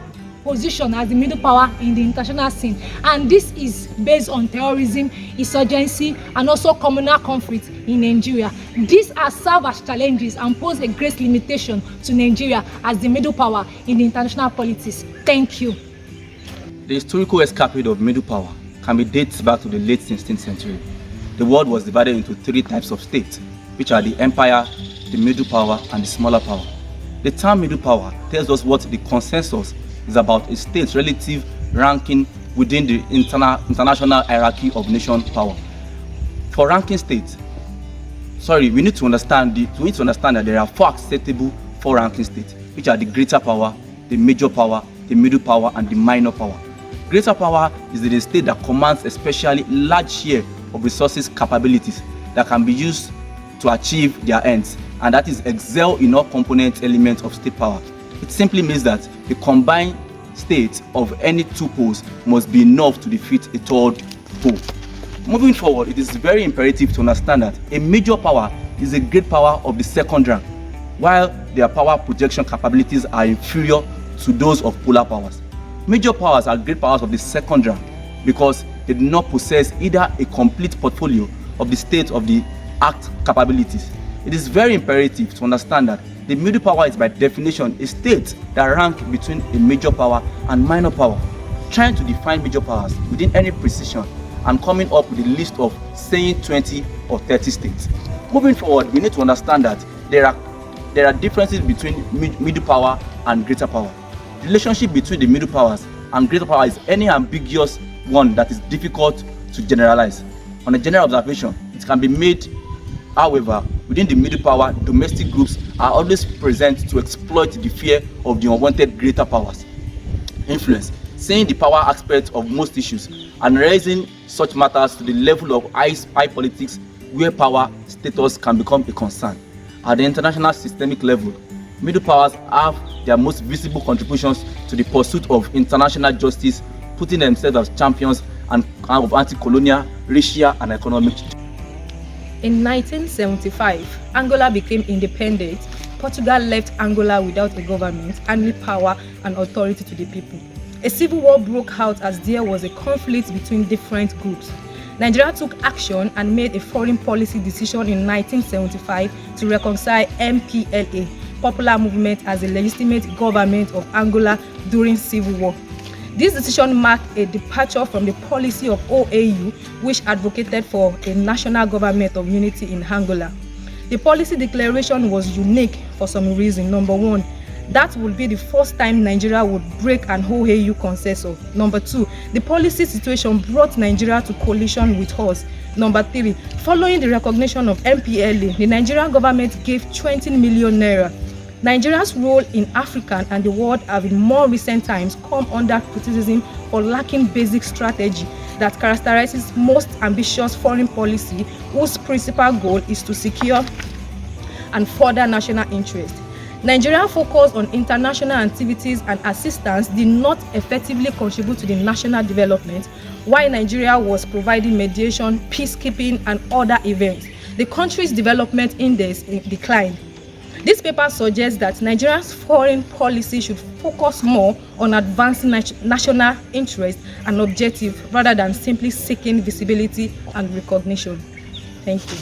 Speaker 17: position as the middle power in the international scene, and this is based on terrorism, insurgency, and also communal conflict in Nigeria. These are served as challenges and pose a great limitation to Nigeria as the middle power in the international politics. Thank you.
Speaker 22: The historical escapade of middle power can be dated back to the late 16th century. The world was divided into three types of states, which are the empire, the middle power, and the smaller power. The term middle power tells us what the consensus is about a state's relative ranking within the international hierarchy of nation power. For ranking states, we need to understand that there are four acceptable ranking states, which are the greater power, the major power, the middle power, and the minor power. Greater power is the state that commands especially large share of resources capabilities that can be used to achieve their ends, and that is excel in all component elements of state power. It simply means that the combined state of any two poles must be enough to defeat a third pole. Moving forward, it is very imperative to understand that a major power is a great power of the second rank, while their power projection capabilities are inferior to those of polar powers. Major powers are great powers of the second rank because they do not possess either a complete portfolio of the state of the act capabilities. It is very imperative to understand that the middle power is by definition a state that ranks between a major power and minor power. Trying to define major powers within any precision and coming up with a list of saying 20 or 30 states. Moving forward, we need to understand that there are differences between middle power and greater power. The relationship between the middle powers and greater power is any ambiguous one that is difficult to generalize. On a general observation, it can be made, however, within the middle power, domestic groups are always present to exploit the fear of the unwanted greater powers' influence, seeing the power aspect of most issues and raising such matters to the level of high politics where power status can become a concern. At the international systemic level, middle powers have their most visible contributions to the pursuit of international justice, putting themselves as champions of anti-colonial, racial and economic.
Speaker 19: In 1975, Angola became independent. Portugal left Angola without a government, only power and authority to the people. A civil war broke out as there was a conflict between different groups. Nigeria took action and made a foreign policy decision in 1975 to reconcile MPLA, Popular Movement, as a legitimate government of Angola during civil war. This decision marked a departure from the policy of OAU, which advocated for a national government of unity in Angola. The policy declaration was unique for some reason. Number one, that would be the first time Nigeria would break an OAU consensus. Number two, the policy situation brought Nigeria to coalition with us. Number three, following the recognition of MPLA, the Nigerian government gave 20 million naira. Nigeria's role in Africa and the world have in more recent times come under criticism for lacking basic strategy that characterizes most ambitious foreign policy whose principal goal is to secure and further national interest. Nigeria's focus on international activities and assistance did not effectively contribute to the national development, while Nigeria was providing mediation, peacekeeping, and other events. The country's development index declined. This paper suggests that Nigeria's foreign policy should focus more on advancing national interest and objective rather than simply seeking visibility and recognition. Thank you.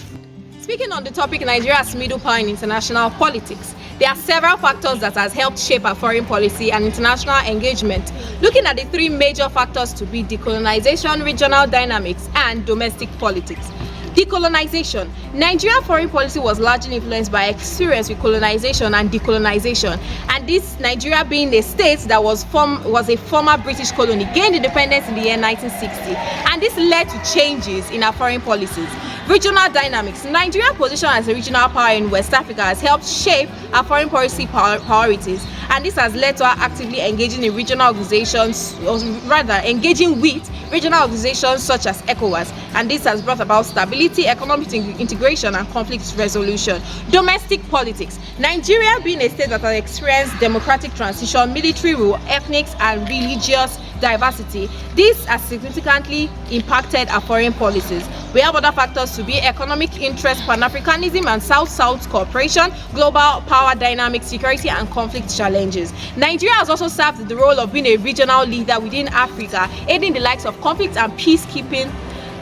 Speaker 16: Speaking on the topic Nigeria's middle power in international politics, there are several factors that has helped shape our foreign policy and international engagement. Looking at the three major factors to be decolonization, regional dynamics, and domestic politics. Decolonization. Nigerian foreign policy was largely influenced by experience with colonization and decolonization, and this Nigeria being a state that was a former British colony, gained independence in the year 1960, and this led to changes in our foreign policies. Regional dynamics. Nigeria's position as a regional power in West Africa has helped shape our foreign policy priorities, and this has led to our actively engaging in regional organizations, or rather engaging with regional organizations such as ECOWAS, and this has brought about stability, economic integration, and conflict resolution. Domestic politics. Nigeria being a state that has experienced democratic transition, military rule, ethnic and religious diversity, this has significantly impacted our foreign policies. We have other factors to be economic interest, Pan-Africanism and South-South cooperation, global power dynamics, security and conflict challenges. Nigeria has also served the role of being a regional leader within Africa, aiding the likes of conflict and peacekeeping,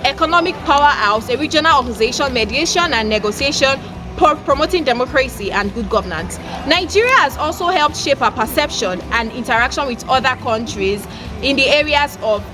Speaker 16: economic powerhouse, a regional organization, mediation and negotiation, promoting democracy and good governance. Nigeria has also helped shape our perception and interaction with other countries in the areas of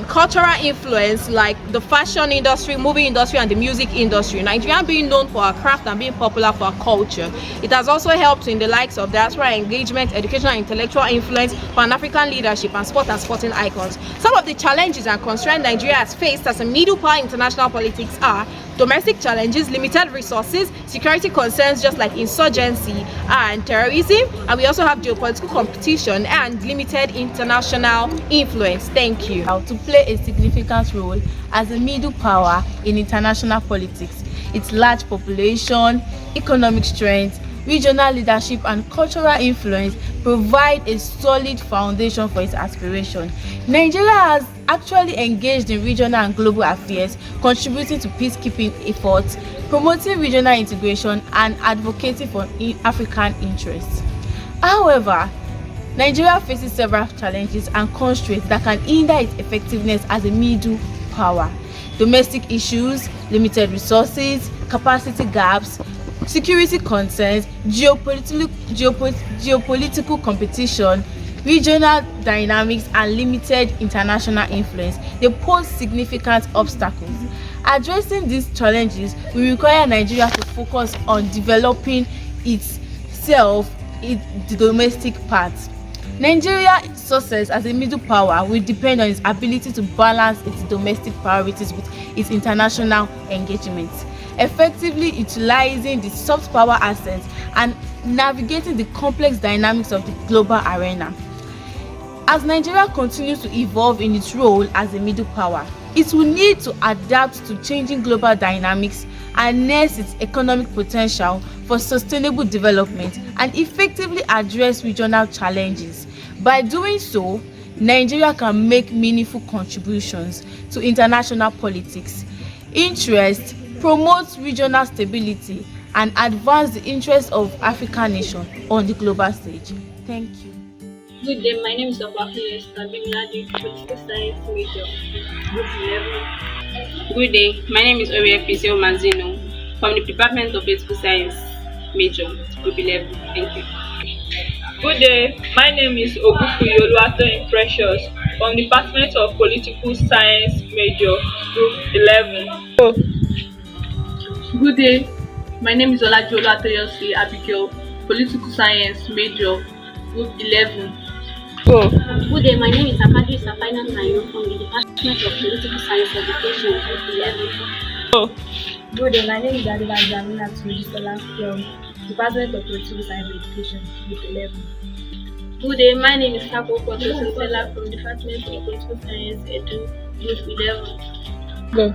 Speaker 16: cultural influence, like the fashion industry, movie industry, and the music industry. Nigeria being known for our craft and being popular for our culture. It has also helped in the likes of diaspora engagement, educational and intellectual influence, Pan-African leadership, and sport and sporting icons. Some of the challenges and constraints Nigeria has faced as a middle power in international politics are domestic challenges, limited resources, security concerns just like insurgency and terrorism, and we also have geopolitical competition and limited international influence. Thank you.
Speaker 1: To play a significant role as a middle power in international politics. Its large population, economic strength, regional leadership, and cultural influence provide a solid foundation for its aspiration. Nigeria has actually engaged in regional and global affairs, contributing to peacekeeping efforts, promoting regional integration, and advocating for African interests. However, Nigeria faces several challenges and constraints that can hinder its effectiveness as a middle power. Domestic issues, limited resources, capacity gaps, security concerns, geopolitical competition, regional dynamics, and limited international influence, they pose significant obstacles. Addressing these challenges will require Nigeria to focus on developing itself in the domestic part. Nigeria's success as a middle power will depend on its ability to balance its domestic priorities with its international engagements, effectively utilizing the soft power assets and navigating the complex dynamics of the global arena. As Nigeria continues to evolve in its role as a middle power, it will need to adapt to changing global dynamics, harness its economic potential for sustainable development, and effectively address regional challenges. By doing so, Nigeria can make meaningful contributions to international politics, promote regional stability, and advance the interests of African nations on the global stage. Thank you.
Speaker 2: Good day, my name is Obafemi Stabimiladi, Political Science major, Group 11. Good day, my name is Oriel Fisio Manzino from the Department of Political Science major, Group 11. Thank you.
Speaker 3: Good day, my name is Ogufuyi Oluwatoyin Precious from the Department of Political Science major, Group 11.
Speaker 4: Good day, my name is Olaji Oluwatoyosi Abigail, Political Science major, Group 11.
Speaker 5: Good day, my name is Akadu Safaina Tayo from the Department of Political Science Education, Group 11.
Speaker 7: Good day, my name is Adela Jamina Tujisola from Department of Political Science Education, Group 11.
Speaker 5: Good day, my name is Kako Koto Sintela from Department of Political Science Edu, Group 11.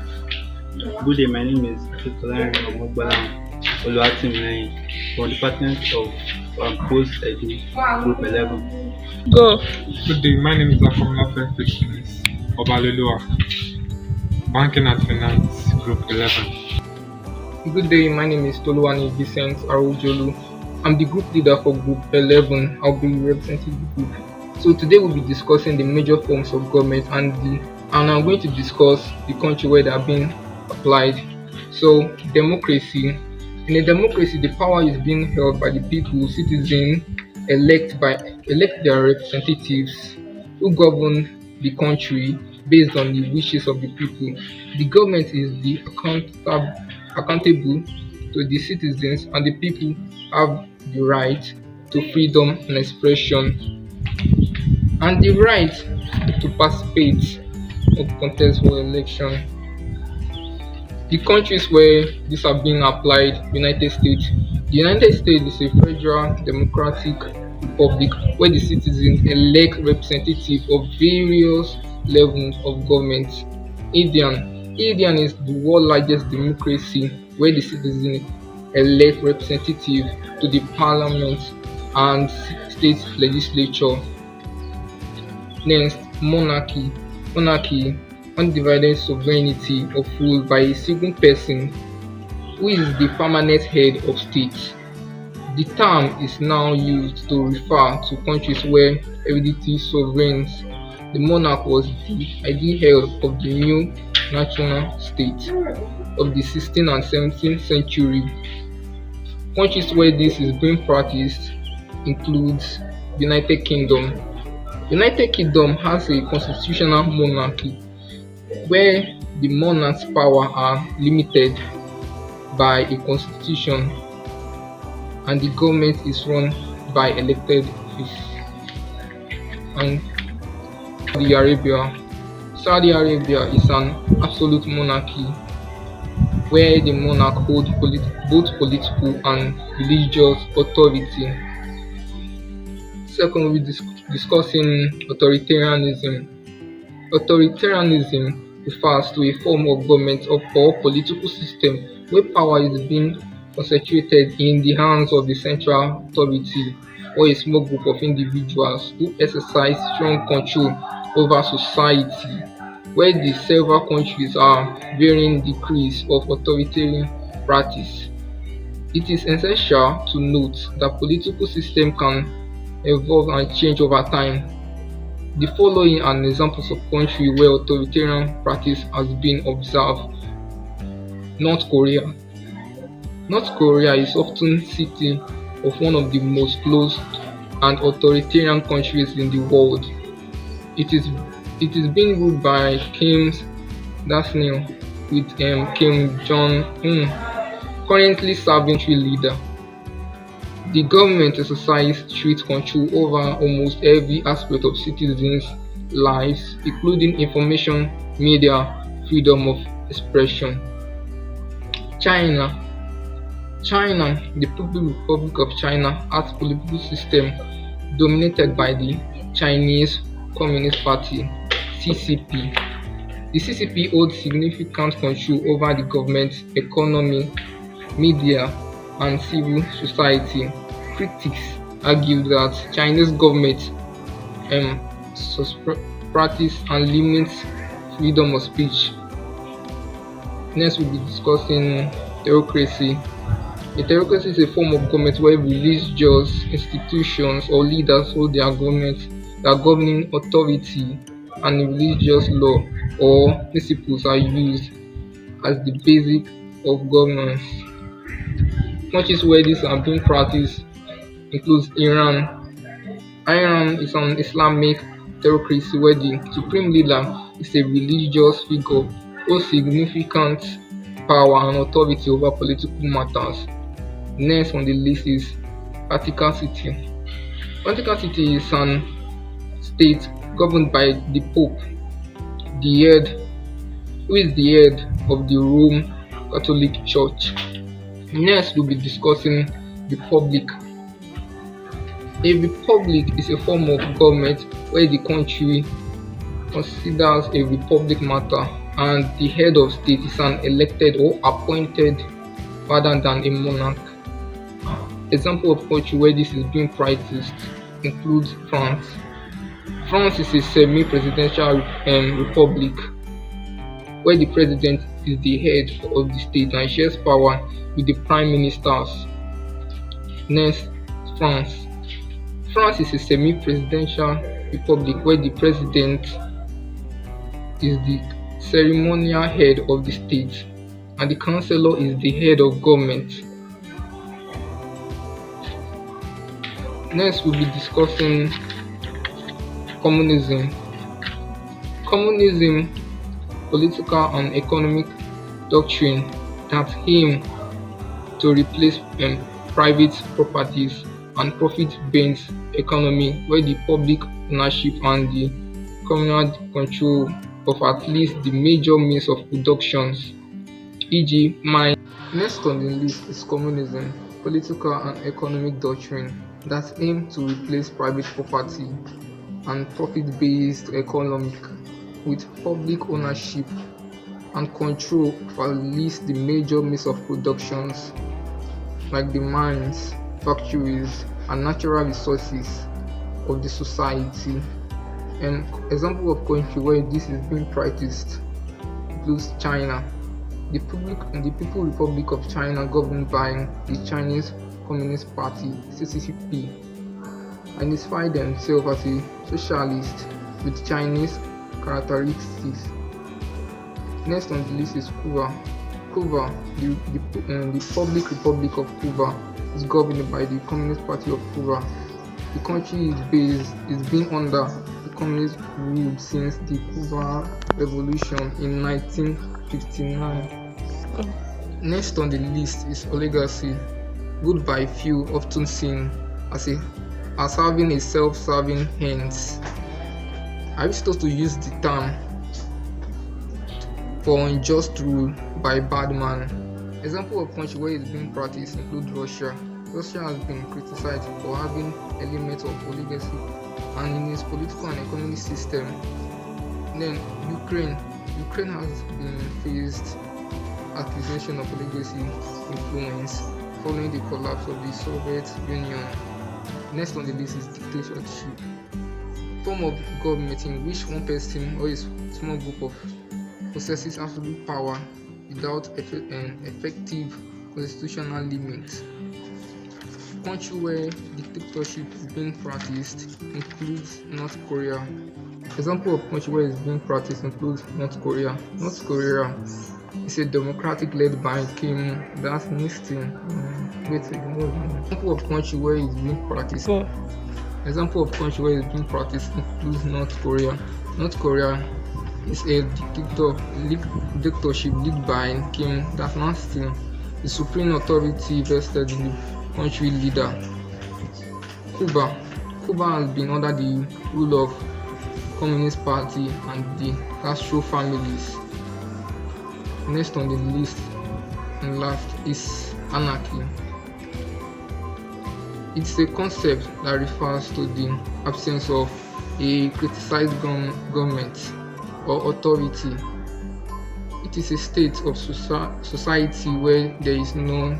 Speaker 31: Good day, my name is Akitolari Omogbala Oluwatimileyin from Department of Post Edu, Group 11.
Speaker 9: Good day, my name is Akomlafe Fitness Obalolua, Banking and Finance, Group 11.
Speaker 26: Good day, my name is Toluwani Vincent Arujolu. I'm the group leader for Group 11. I'll be representing the group. So today we'll be discussing the major forms of government and I'm going to discuss the country where they are being applied. So democracy. In a democracy, the power is being held by the people. Citizens elect their representatives who govern the country based on the wishes of the people. The government is accountable to the citizens, and the people have the right to freedom and expression and the right to participate or contest for election. The countries where these are being applied: United States. The United States is a federal democratic republic where the citizens elect representatives of various levels of government. Indian is the world's largest democracy where the citizens elect representatives to the parliament and state legislature. Next, monarchy. Monarchy, undivided sovereignty of rule by a single person who is the permanent head of state. The term is now used to refer to countries where hereditary sovereigns, the monarch was the ideal head of the new national state of the 16th and 17th century. Countries where this is being practiced includes United Kingdom. United Kingdom has a constitutional monarchy where the monarch's power are limited by a constitution and the government is run by elected officials. And Saudi Arabia is an absolute monarchy where the monarch holds both political and religious authority. Second, we'll be discussing authoritarianism. Authoritarianism refers to a form of government or political system where power is being concentrated in the hands of the central authority or a small group of individuals who exercise strong control over society. where the several countries are varying degrees of authoritarian practice. It is essential to note that political system can evolve and change over time. The following are examples of countries where authoritarian practice has been observed. North Korea. North Korea is often cited as one of the most closed and authoritarian countries in the world. It is being ruled by Kim Jong-il with Kim Jong-un currently serving as leader. The government exercises strict control over almost every aspect of citizens' lives, including information, media, freedom of expression. China. China, the People's Republic of China, has a political system dominated by the Chinese Communist Party (CCP). The CCP holds significant control over the government, economy, media, and civil society. Critics argue that Chinese government practice and limits freedom of speech. Next, we'll be discussing theocracy. A theocracy is a form of government where religious institutions or leaders hold their governing authority, and religious law or principles are used as the basis of governance. Countries where these are being practiced includes Iran. Iran is an Islamic theocracy where the supreme leader is a religious figure who holds significant power and authority over political matters. Next on the list is Vatican City. Vatican City is an state governed by the Pope, who is the head of the Roman Catholic Church. Next, we'll be discussing republic. A republic is a form of government where the country considers a republic matter and the head of state is an elected or appointed rather than a monarch. Example of country where this is being practiced includes France. France is a semi-presidential republic where the president is the head of the state and shares power with the prime ministers. Next, France. France is a semi-presidential republic where the president is the ceremonial head of the state and the chancellor is the head of government. Next, we'll be discussing communism. Communism, political and economic doctrine that aim to replace private properties and profit-based economy where the public ownership and the communal control of at least the major means of productions, e.g. mine. Next on the list is communism, political and economic doctrine that aim to replace private property and profit-based economic with public ownership and control of at least the major means of productions like the mines, factories, and natural resources of the society. An example of country where this is being practiced includes China. The People's Republic of China, governed by the Chinese Communist Party (CCP), identify themselves as a socialist with Chinese characteristics. Next on the list is Cuba. Cuba, the Public Republic of Cuba, is governed by the Communist Party of Cuba. The country is being under the communist rule since the Cuban Revolution in 1959. Next on the list is oligarchy, ruled by few, often seen as having a self-serving ends. Aristotle used the term for unjust rule by bad man. Example of country where it's being practiced include Russia. Russia has been criticized for having elements of oligarchy and in its political and economic system. Then Ukraine has been faced accusation of oligarchy influence following the collapse of the Soviet Union. Next on the list is dictatorship. form of government in which one person or a small group of possesses absolute power without effective constitutional limits. Country where dictatorship is being practiced includes North Korea. Example of country where it's being practiced includes North Korea. North Korea is a democratic led by Kim. That's Nistin. Example of country where it's being practiced. Example of country where it's being practiced includes North Korea. North Korea is a dictatorship led by Kim. That's Nistin. The supreme authority vested in the country leader. Cuba has been under the rule of Communist Party and the Castro families. Next on the list and last is anarchy. It's a concept that refers to the absence of a criticized government or authority. It is a state of society where there is no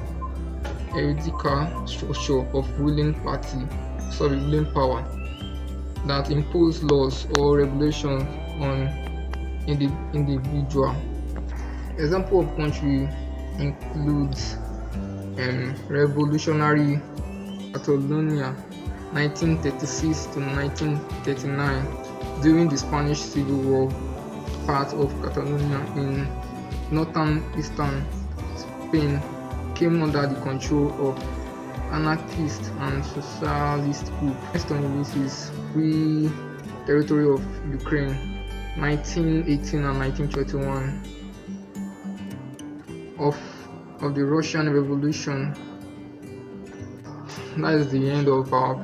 Speaker 26: hierarchical structure of ruling power that impose laws or regulations on individual. Example of country includes revolutionary Catalonia 1936 to 1939. During the Spanish Civil War, part of Catalonia in northern eastern Spain came under the control of anarchist and socialist group. Next on the list is Free Territory of Ukraine 1918 and 1921 of the Russian Revolution. That is the end of our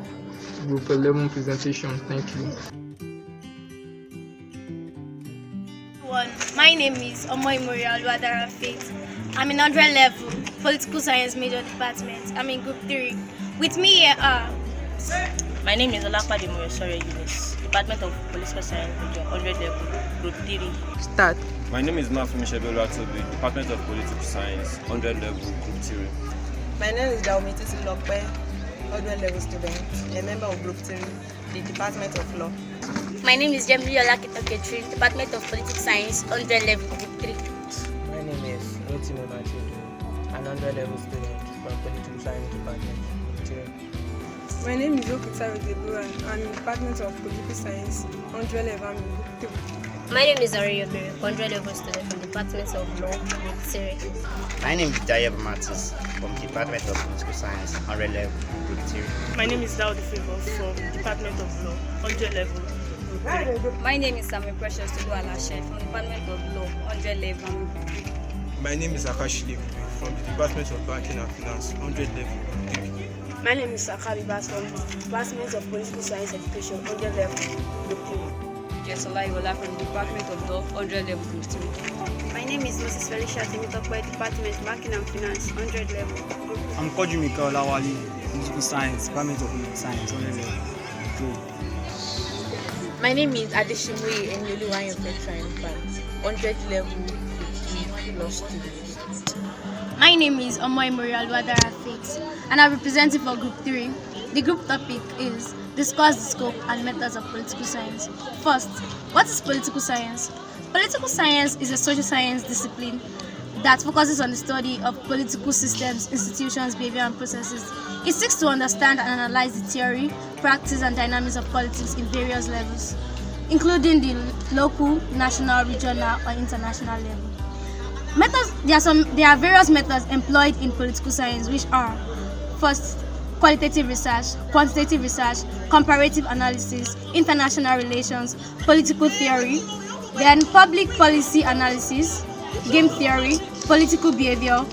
Speaker 26: Group 11 presentation. Thank you.
Speaker 6: My name is Omoimori Alwadara Faith. I'm in 100 level Political Science Major Department. I'm in Group 3. With me here are...
Speaker 8: My name is Olakpade Moresore Eunice, Department of Political Science Major, 100 level, Group 3.
Speaker 10: Start. My name is Mafumi Shebelo Atobi, Department of Political Science, 100 level, Group 3.
Speaker 11: My name is Daumiti Silokpe, 100 level student, a member of Group 3, the Department of Law.
Speaker 6: My name is Jemri Olakitoketri, Department of Political Science, 100 level, Group 3.
Speaker 12: My name is Rotimo Machidu, an 100 level student from Political Science Department, Group 3.
Speaker 13: My name is Okutaro Debura, I'm in Department of Political Science, 100 level, Group 3.
Speaker 6: My name is Ari Yobere, 100 level student from Department of Law, Group 3.
Speaker 14: My name is Dayeb Matis from Department of Political Science, 100 level, Group 3.
Speaker 15: My name is Daudi Favor from Department of Law, 100 level, Group 3.
Speaker 18: My name is Samuel Precious Tolu Alashe from Department of Law, 100 level, Group 3.
Speaker 20: My name is Akash Levi from the Department of Banking and Finance, 100 level, Group 3.
Speaker 15: My name is Sakari Bas from the Department of Political Science Education, 100 level, Group 3.
Speaker 18: Jesola Iwola from the Department of Law, 100 level, Group 3.
Speaker 15: My name is Mrs. Felicia Timitokwe, Department Banking and Finance, 100 level, Group 3.
Speaker 25: I'm Kojumika Olawale, Political Science, Department of Political Science, 100 level, Group 3.
Speaker 27: My name is Adeshimwe Enyoluwayo Petra Infant, 100 level, Group 3, law students.
Speaker 6: My name is Omoimori Alwadara Faith, and I'm representing for Group 3. The group topic is discuss the scope and methods of political science. First, what is political science? Political science is a social science discipline that focuses on the study of political systems, institutions, behavior, and processes. It seeks to understand and analyze the theory, practice, and dynamics of politics in various levels, including the local, national, regional, or international level. Methods. There are various methods employed in political science, which are: first, qualitative research, quantitative research, comparative analysis, international relations, political theory, then public policy analysis, game theory, political behavior,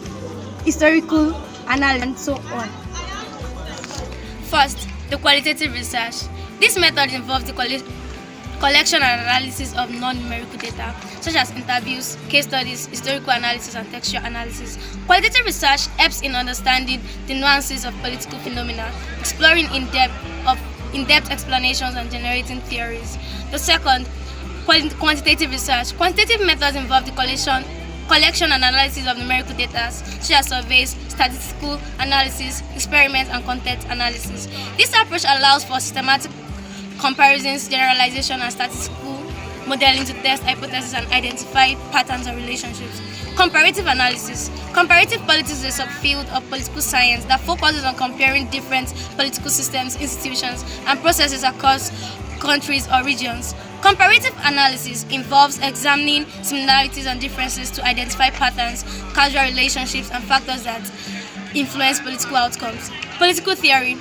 Speaker 6: historical analysis, and so on. First, the qualitative research. This method involves the collection and analysis of non-numerical data, such as interviews, case studies, historical analysis, and textual analysis. Qualitative research helps in understanding the nuances of political phenomena, exploring in-depth explanations, and generating theories. The second, quantitative research. Quantitative methods involve the collection and analysis of numerical data, such as surveys, statistical analysis, experiments, and content analysis. This approach allows for systematic comparisons, generalization, and statistical modeling to test hypotheses and identify patterns and relationships. Comparative analysis. Comparative politics is a subfield of political science that focuses on comparing different political systems, institutions, and processes across countries or regions. Comparative analysis involves examining similarities and differences to identify patterns, causal relationships, and factors that influence political outcomes. Political theory.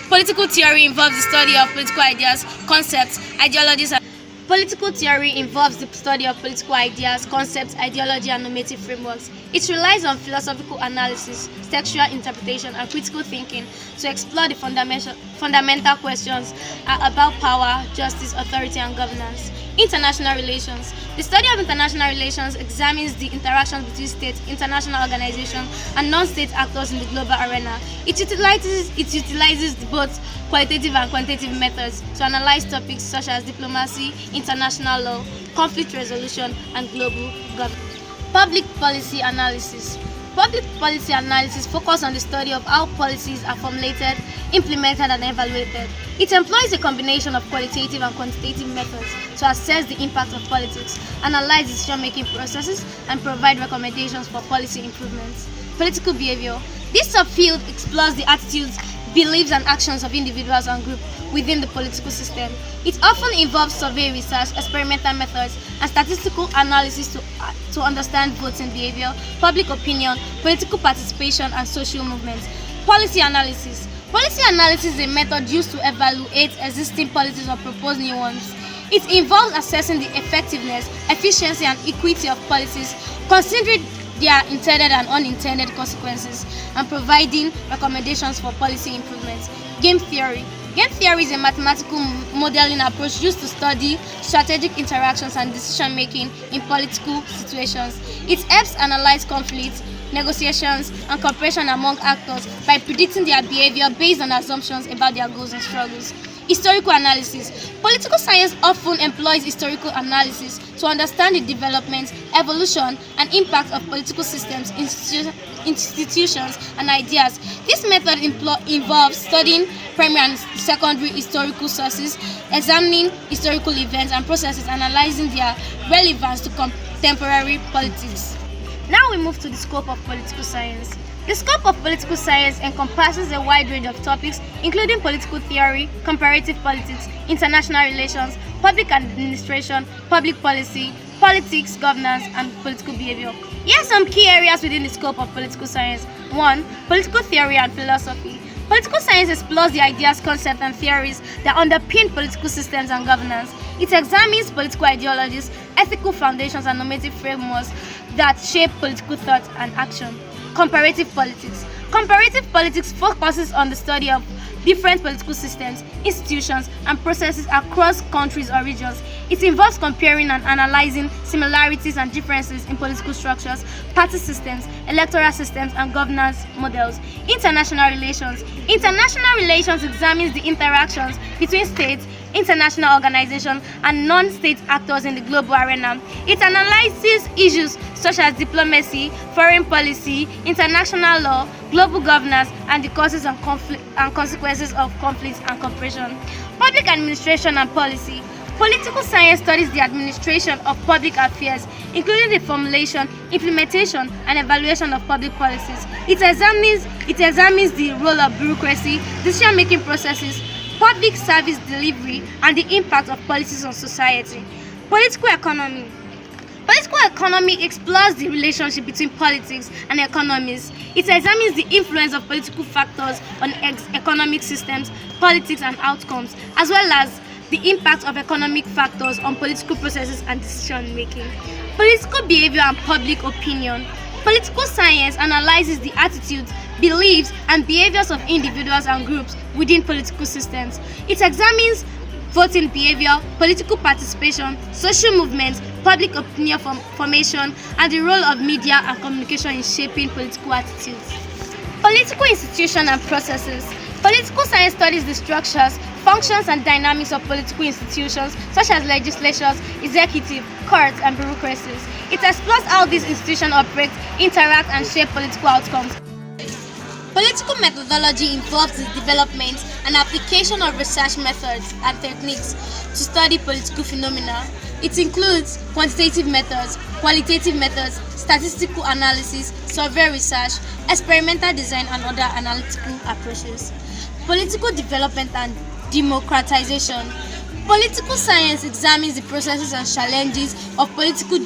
Speaker 6: Political theory involves the study of political ideas, concepts, ideologies, and political theory involves the study of political ideas, concepts, ideology, and normative frameworks. It relies on philosophical analysis, textual interpretation, and critical thinking to explore the fundamental questions about power, justice, authority, and governance. International relations. The study of international relations examines the interactions between states, international organizations, and non-state actors in the global arena. It utilizes both qualitative and quantitative methods to analyze topics such as diplomacy, international law, conflict resolution, and global governance. Public policy analysis. Public policy analysis focuses on the study of how policies are formulated, implemented, and evaluated. It employs a combination of qualitative and quantitative methods to assess the impact of politics, analyze decision-making processes, and provide recommendations for policy improvements. Political behavior. This subfield explores the attitudes, beliefs, and actions of individuals and groups within the political system. It often involves survey research, experimental methods, and statistical analysis to understand voting behavior, public opinion, political participation, and social movements. Policy analysis. Policy analysis is a method used to evaluate existing policies or propose new ones. It involves assessing the effectiveness, efficiency, and equity of policies, considering their intended and unintended consequences, and providing recommendations for policy improvements. Game theory. Game theory is a mathematical modeling approach used to study strategic interactions and decision-making in political situations. It helps analyze conflicts, negotiations, and cooperation among actors by predicting their behavior based on assumptions about their goals and struggles. Historical analysis. Political science often employs historical analysis to understand the development, evolution, and impact of political systems, institutions, and ideas. This method involves studying primary and secondary historical sources, examining historical events and processes, analyzing their relevance to contemporary politics. Now we move to the scope of political science. The scope of political science encompasses a wide range of topics, including political theory, comparative politics, international relations, public administration, public policy, politics, governance, and political behavior. Here are some key areas within the scope of political science. 1. Political theory and philosophy. Political science explores the ideas, concepts, and theories that underpin political systems and governance. It examines political ideologies, ethical foundations, and normative frameworks that shape political thought and action. Comparative politics. Comparative politics focuses on the study of different political systems, institutions, and processes across countries or regions. It involves comparing and analyzing similarities and differences in political structures, party systems, electoral systems, and governance models. International relations. International relations examines the interactions between states, international organizations, and non-state actors in the global arena. It analyzes issues such as diplomacy, foreign policy, international law, global governance, and the causes and consequences of conflicts and cooperation. Public administration and policy. Political science studies the administration of public affairs, including the formulation, implementation, and evaluation of public policies. It examines the role of bureaucracy, decision-making processes, public service delivery, and the impact of policies on society. Political economy. Political economy explores the relationship between politics and economies. It examines the influence of political factors on economic systems, politics, and outcomes, as well as the impact of economic factors on political processes and decision-making. Political behavior and public opinion. Political science analyzes the attitudes, beliefs, and behaviors of individuals and groups within political systems. It examines voting behavior, political participation, social movements, public opinion formation, and the role of media and communication in shaping political attitudes. Political institutions and processes. Political science studies the structures, functions, and dynamics of political institutions such as legislatures, executive, courts, and bureaucracies. It explores how these institutions operate, interact, and shape political outcomes. Political methodology involves the development and application of research methods and techniques to study political phenomena. It includes quantitative methods, qualitative methods, statistical analysis, survey research, experimental design, and other analytical approaches. Political development and democratization. Political science examines the processes and challenges of political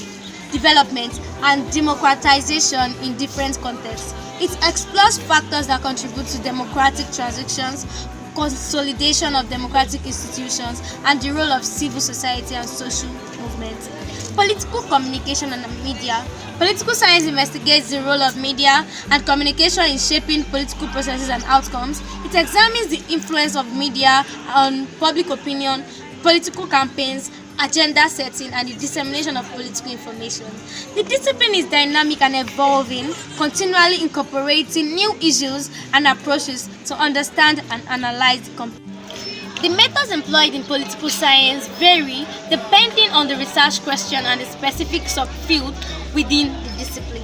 Speaker 6: development and democratization in different contexts. It explores factors that contribute to democratic transactions, consolidation of democratic institutions, and the role of civil society and social movements. Political communication and media. Political science investigates the role of media and communication in shaping political processes and outcomes. It examines the influence of media on public opinion, political campaigns, agenda setting, and the dissemination of political information. The discipline is dynamic and evolving, continually incorporating new issues and approaches to understand and analyze the methods employed in political science vary depending on the research question and the specific subfield within the discipline.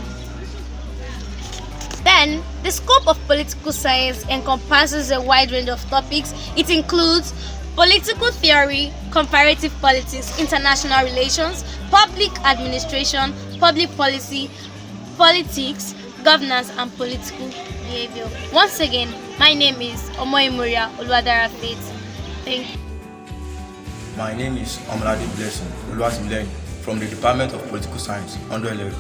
Speaker 6: Then, the scope of political science encompasses a wide range of topics. It includes political theory, comparative politics, international relations, public administration, public policy, politics, governance, and political behavior. Once again, my name is Omoimuria Oluwadara Faith. Thank you.
Speaker 1: My name is Omladi Blessing Oluwatimileni from the Department of Political Science, 100 level.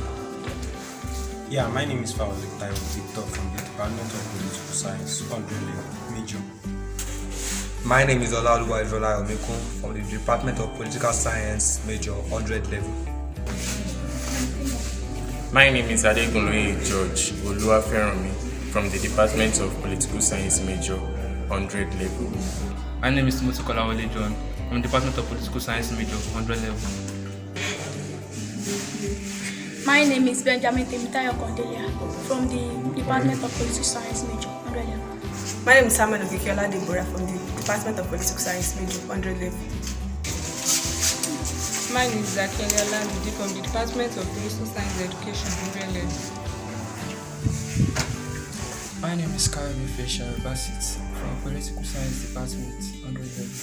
Speaker 20: Yeah, my name is Fawzi Victor from the Department of Political Science, 100 level, major.
Speaker 16: My name is Olaoluwa Ijola Omekun from the Department of Political Science, major, 100 level.
Speaker 17: My name is ADEKUNLE George Oluwaferanmi from the Department of Political Science, major, 100 level.
Speaker 19: My name is Mutukola Wale John from the Department of Political Science, major, 100 level.
Speaker 21: My name is Benjamin Temitayo Condelia from the Department of Political Science, major, 100 level.
Speaker 11: My name is Samuel Okikiola Deborah from the Department of Political Science, major, 100 level.
Speaker 22: My name is Akenya Landidi from the Department of Political Science Education, 100 level.
Speaker 23: My name is Karami Fisher Basit from Political Science Department, 100 level.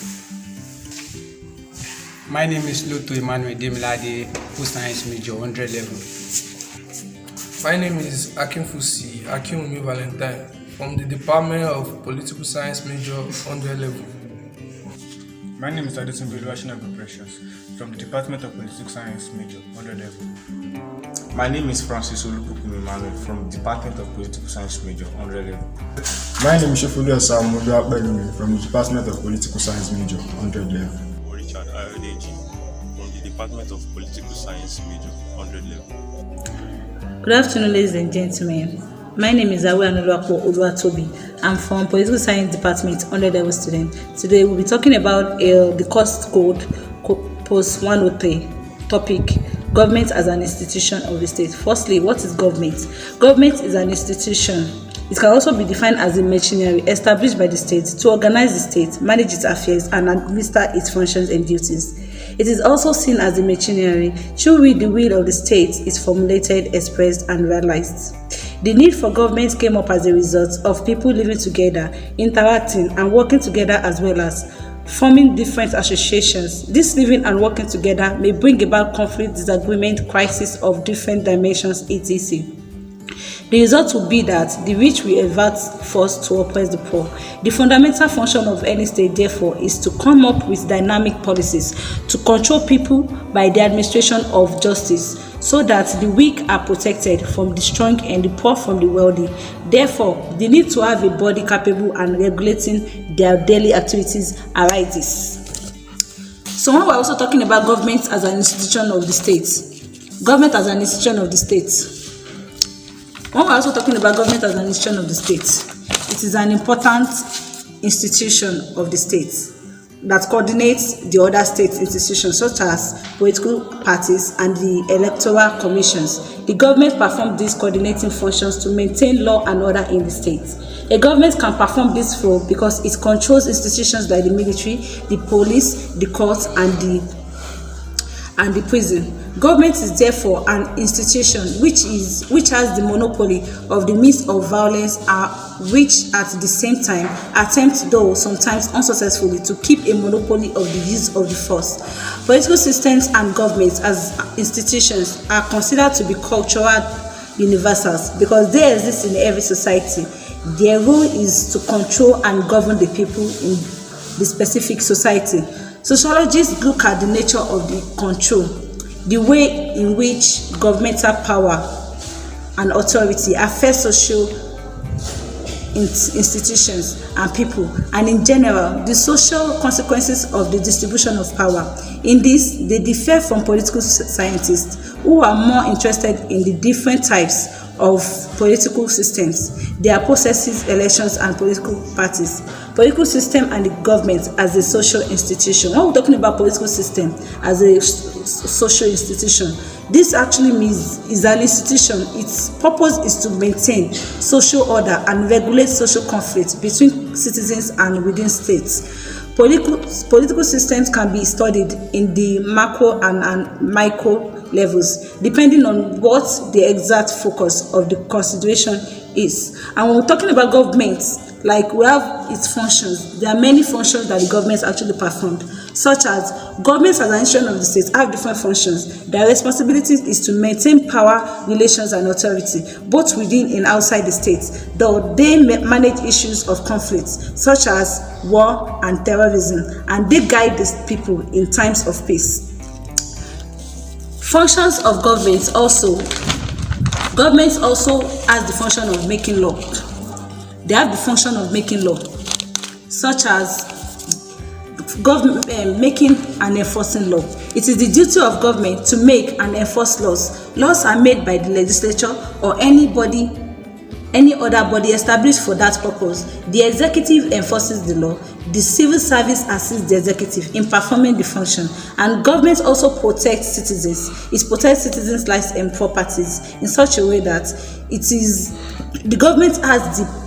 Speaker 25: My name is Luto Emmanuel Demilade, Post Science major, 100 level.
Speaker 24: My name is Akinfusi Akinwumi Valentine from the Department of Political Science, major, 100 level.
Speaker 28: My name is Adetunde Oluwashinago Precious from the Department of Political Science, major, 100 level.
Speaker 29: My name is Francis Olubukumi Emmanuel from the Department of Political Science, major, 100 level.
Speaker 30: My name is Shefulu Asamodu Akpelumi from the Department of Political Science, major, 100 level.
Speaker 10: Richard Ayodeji from the Department of Political Science, major, 100 level.
Speaker 32: Good afternoon, ladies and gentlemen. My name is Awe Anulwakpo Oluwatobi. I'm from Political Science Department, 100 level student. Today we'll be talking about the cost code post 103 topic, government as an institution of the state. Firstly, what is government? Government is an institution. It can also be defined as a machinery established by the state to organize the state, manage its affairs, and administer its functions and duties. It is also seen as a machinery through which the will of the state is formulated, expressed, and realized. The need for government came up as a result of people living together, interacting, and working together, as well as forming different associations. This living and working together may bring about conflict, disagreement, crisis of different dimensions, etc. The result will be that the rich will avert force to oppress the poor. The fundamental function of any state, therefore, is to come up with dynamic policies to control people by the administration of justice, so that the weak are protected from the strong and the poor from the wealthy. Therefore, the need to have a body capable and regulating their daily activities arises. So when we're also talking about government as an institution of the state, government as an institution of the state, when we're also talking about government as an institution of the state, it is an important institution of the state that coordinates the other state institutions such as political parties and the electoral commissions. The government performs these coordinating functions to maintain law and order in the state. A government can perform this role because it controls institutions like the military, the police, the courts, and and the prison. Government is therefore an institution which has the monopoly of the means of violence, which at the same time attempts, though sometimes unsuccessfully, to keep a monopoly of the use of the force. Political systems and governments as institutions are considered to be cultural universals because they exist in every society. Their role is to control and govern the people in the specific society. Sociologists look at the nature of the control, the way in which governmental power and authority affect social institutions and people, and in general, the social consequences of the distribution of power. In this, they differ from political scientists who are more interested in the different types of political systems, their processes, elections, and political parties. Political system and the government as a social institution. When we're talking about political system as a social institution, this actually means is an institution. Its purpose is to maintain social order and regulate social conflict between citizens and within states. Political systems can be studied in the macro and micro levels, depending on what the exact focus of the consideration is. And when we're talking about governments, like we have its functions, there are many functions that the government actually performed, such as governments as an institution of the state have different functions. Their responsibility is to maintain power, relations, and authority, both within and outside the state, though they manage issues of conflicts, such as war and terrorism, and they guide the people in times of peace. Functions of governments also has the function of making law. They have the function of making law, such as making and enforcing law. It is the duty of government to make and enforce laws. Laws are made by the legislature or any other body established for that purpose. The executive enforces the law. The civil service assists the executive in performing the function, and government also protects citizens. It protects citizens' lives and properties in such a way that the government has the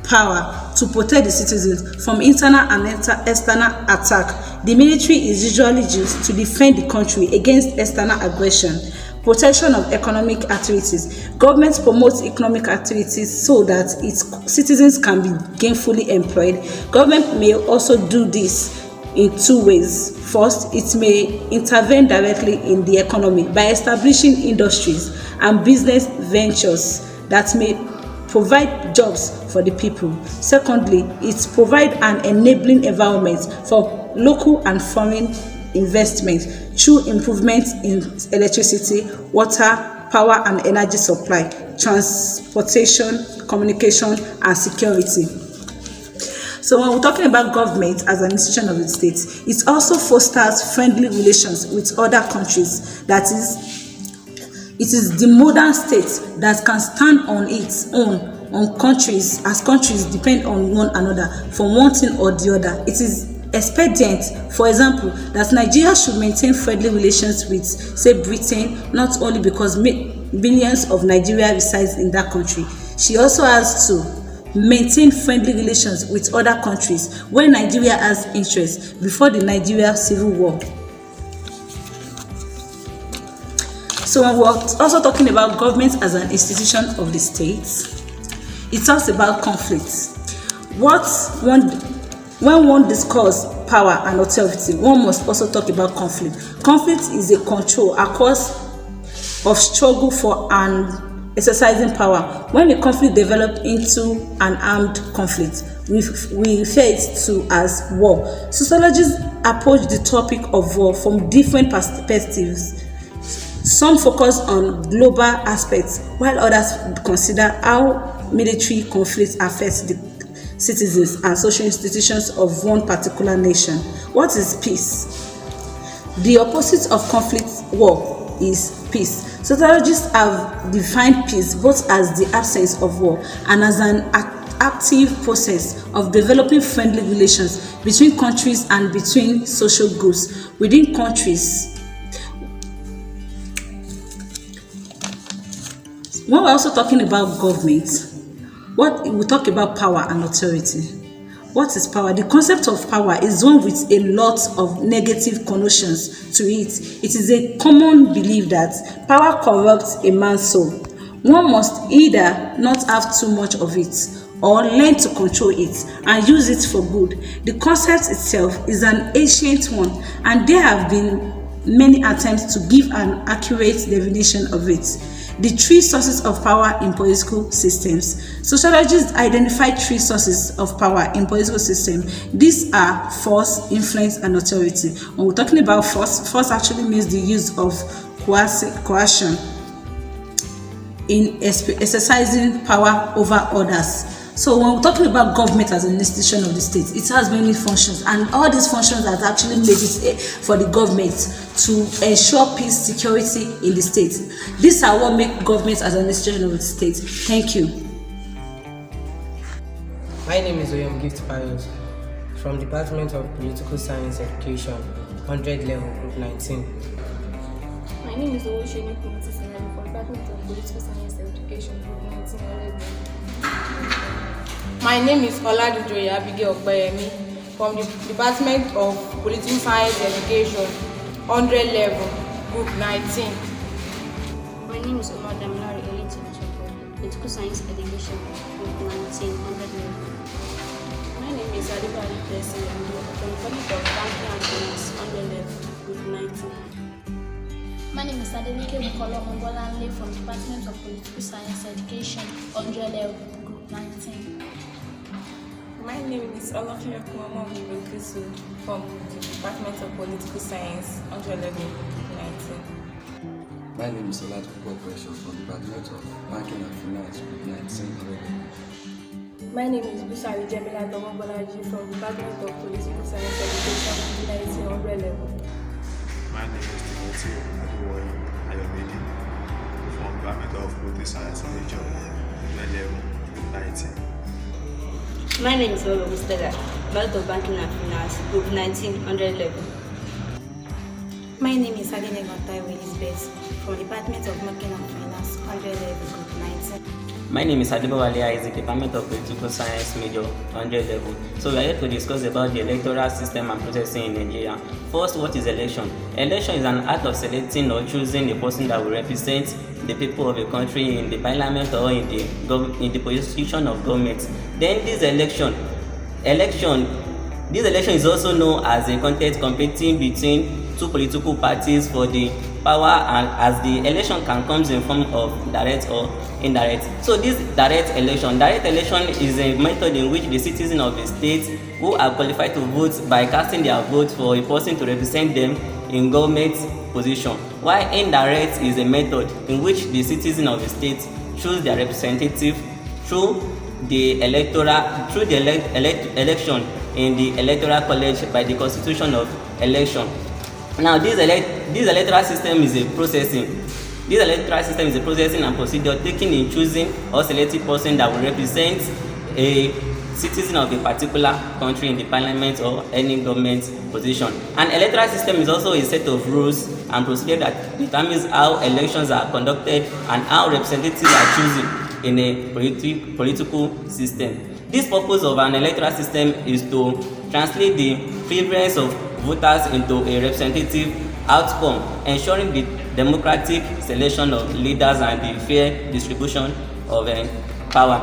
Speaker 32: power to protect the citizens from internal and external attack. The military is usually used to defend the country against external aggression. Protection of economic activities. Government promotes economic activities so that its citizens can be gainfully employed. Government may also do this in two ways. First, it may intervene directly in the economy by establishing industries and business ventures that may provide jobs for the people. Secondly, it provides an enabling environment for local and foreign investment through improvements in electricity, water, power and energy supply, transportation, communication, and security. So when we're talking about government as an institution of the state, it also fosters friendly relations with other countries. That is, it is the modern state that can stand on its own on countries, as countries depend on one another for one thing or the other. It is expedient, for example, that Nigeria should maintain friendly relations with, say, Britain, not only because millions of Nigeria resides in that country. She also has to maintain friendly relations with other countries where Nigeria has interest before the Nigeria Civil War. So when we're also talking about government as an institution of the state, it talks about conflicts. When one discusses power and authority, one must also talk about conflict. Conflict is a control, a cause of struggle for an exercising power. When a conflict develops into an armed conflict, we refer it to as war. Sociologists approach the topic of war from different perspectives. Some focus on global aspects, while others consider how military conflicts affect the citizens and social institutions of one particular nation. What is peace? The opposite of conflict, war, is peace. Sociologists have defined peace both as the absence of war and as an active process of developing friendly relations between countries and between social groups within countries. When we're also talking about government, we talk about power and authority. What is power? The concept of power is one with a lot of negative connotations to it. It is a common belief that power corrupts a man's soul. One must either not have too much of it or learn to control it and use it for good. The concept itself is an ancient one, and there have been many attempts to give an accurate definition of it. The three sources of power in political systems. Sociologists identify three sources of power in political systems. These are force, influence, and authority. When we're talking about force actually means the use of coercion in exercising power over others. So when we're talking about government as an institution of the state, it has many functions, and all these functions have actually made it for the government to ensure peace, security in the state. These are what make government as an institution of the state. Thank you.
Speaker 2: My name is Oyem Gift Pius from Department of Political Science Education, 100 level, Group 19.
Speaker 21: My name is Owoseni Komiti Sinani from Department of Political Science Education, Group 19, 100 level.
Speaker 3: My name is Oladujoye Abigail Okpeyemi from the Department of Political Science Education, 100 level, Group 19.
Speaker 4: My name is Omar Damilari Elitin from Political Science Education, Group 19, 100 level.
Speaker 15: My name is Adibali Blessing from the Department of Banking and Finance, 100 level, Group 19.
Speaker 6: My name is Adenike Bukolo Mbolanle from Department of Political Science Education, 100 level, Group 19.
Speaker 5: My name is Olafia Kumama Mwibekisu from the Department of Political Science, 100 level, Group 19.
Speaker 7: My name is Olatupo Precious from the Department of Banking and Finance, Group 19.
Speaker 21: My name is Busari Jemila Domobolaji from the Department of Political Science Education, 100 level.
Speaker 8: My name is Timothy Adewoye Ayomide from the Department of Political Science Major, 100 level, Group 19.
Speaker 4: My name is Olo Mustela, Department of Banking and Finance, Group 19, 100 level.
Speaker 9: My name is Adine Gontai Elizabeth from the Department of Banking and Finance, 100 level, Group 19.
Speaker 12: My name is Adebowale Isaac, Department of Political Science Major, 100 level. So we are here to discuss about the electoral system and processing in Nigeria. First, what is election? Election is an act of selecting or choosing a person that will represent the people of a country in the parliament or in the position of government. Then this election is also known as a contest competing between two political parties for the power, and as the election can come in form of direct or indirect. So this direct election is a method in which the citizens of the state who are qualified to vote by casting their vote for a person to represent them in government position, while indirect is a method in which the citizens of the state choose their representative through the election in the electoral college by the constitution of election. Now this electoral system is a processing and procedure taken in choosing or selecting person that will represent a citizen of a particular country in the parliament or any government position. An electoral system is also a set of rules and procedure that determines how elections are conducted and how representatives are chosen in a political system. This purpose of an electoral system is to translate the preference of voters into a representative outcome, ensuring the democratic selection of leaders and the fair distribution of power.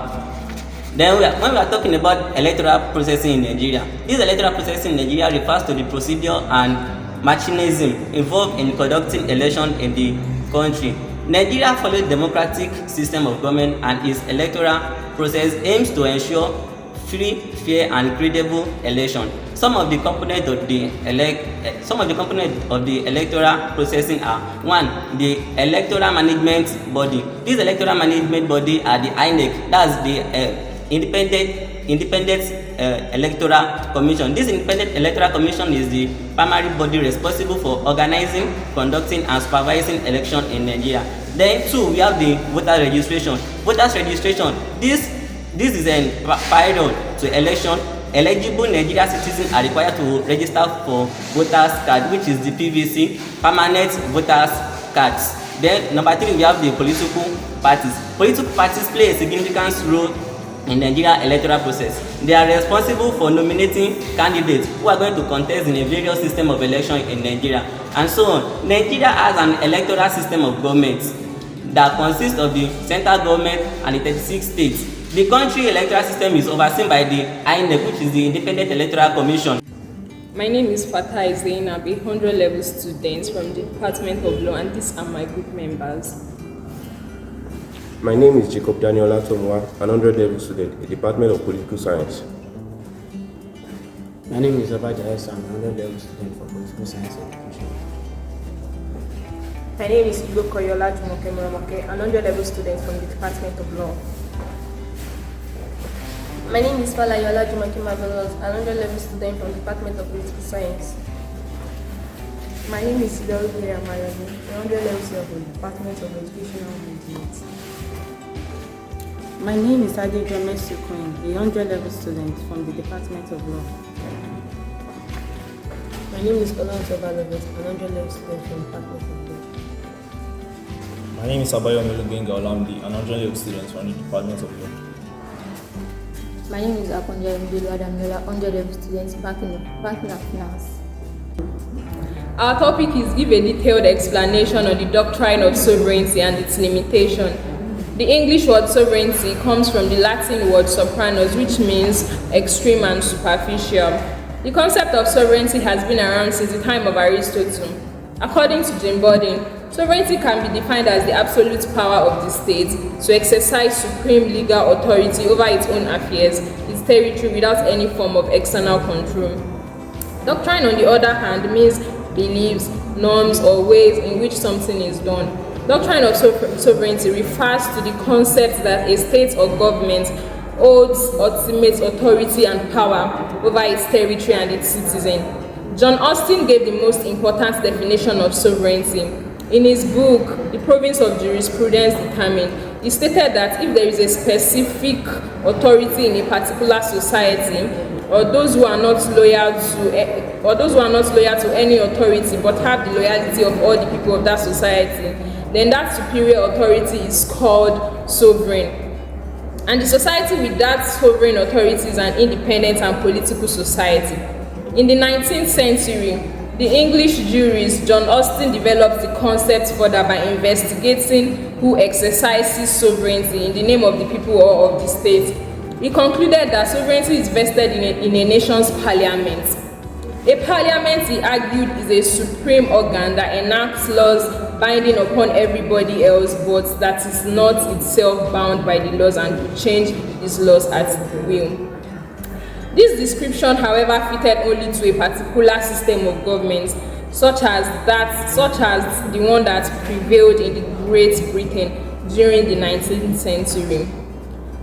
Speaker 12: Then when we are talking about electoral processing in Nigeria, this electoral processing in Nigeria refers to the procedure and mechanism involved in conducting election in the country. Nigeria follows the democratic system of government, and its electoral process aims to ensure free, fair, and credible election. Some of the components of the electoral processing are: 1. The electoral management body. This electoral management body are the INEC, that's the Independent Electoral Commission. This Independent Electoral Commission is the primary body responsible for organizing, conducting, and supervising election in Nigeria. Then 2, we have the voter registration. Voters registration. This is a prior to election. Eligible Nigerian citizens are required to register for voters card, which is the PVC, permanent voters cards. Then number 3, we have the political parties. Political parties play a significant role in Nigeria electoral process. They are responsible for nominating candidates who are going to contest in a various system of election in Nigeria and so on. Nigeria has an electoral system of government that consists of the central government and the 36 states. The country electoral system is overseen by the INEC, which is the Independent Electoral Commission.
Speaker 1: My name is Fatai Zainab, a 100-level student from the Department of Law, and these are my group members.
Speaker 11: My name is Jacob Daniel Atomwa, an 100-level student, a Department of Political Science.
Speaker 13: My name is AJASIN, I'm a 100-level student for Political Science Education.
Speaker 3: My name is Igo Koyola Jumoke Muramoke, an 100-level student from the Department of Law.
Speaker 14: My name is Falayola Jumoke Marvelous, an 100-level student from the Department of Political Science.
Speaker 3: My name is Sidori Amayoni, an 100-level student from the Department of Educational Management.
Speaker 16: My name is Adejome Sukwin, a 100-level student from the Department of Law.
Speaker 14: My name is Olan Sobalovet, an 100-level student from the Department of Law.
Speaker 17: My name is Abayomi Lubenga Olamdi, an 100-level student from the Department of Law.
Speaker 14: My name is Akonja Mbilu Adamiola, 100-level student, Banking and Finance.
Speaker 3: Our topic is give a detailed explanation on the doctrine of sovereignty and its limitation. The English word sovereignty comes from the Latin word sopranos, which means extreme and superficial. The concept of sovereignty has been around since the time of Aristotle. According to Jim Borden, sovereignty can be defined as the absolute power of the state to exercise supreme legal authority over its own affairs, its territory, without any form of external control. Doctrine, on the other hand, means beliefs, norms, or ways in which something is done. Doctrine of sovereignty refers to the concept that a state or government holds ultimate authority and power over its territory and its citizens. John Austin gave the most important definition of sovereignty. In his book, The Province of Jurisprudence Determined, he stated that if there is a specific authority in a particular society, or those who are not loyal to any authority but have the loyalty of all the people of that society, then that superior authority is called sovereign. And the society with that sovereign authority is an independent and political society. In the 19th century, the English jurist John Austin developed the concept further by investigating who exercises sovereignty in the name of the people or of the state. He concluded that sovereignty is vested in a nation's parliament. A parliament, he argued, is a supreme organ that enacts laws binding upon everybody else, but that is not itself bound by the laws and will change these laws at will. This description, however, fitted only to a particular system of government, such as the one that prevailed in Great Britain during the 19th century.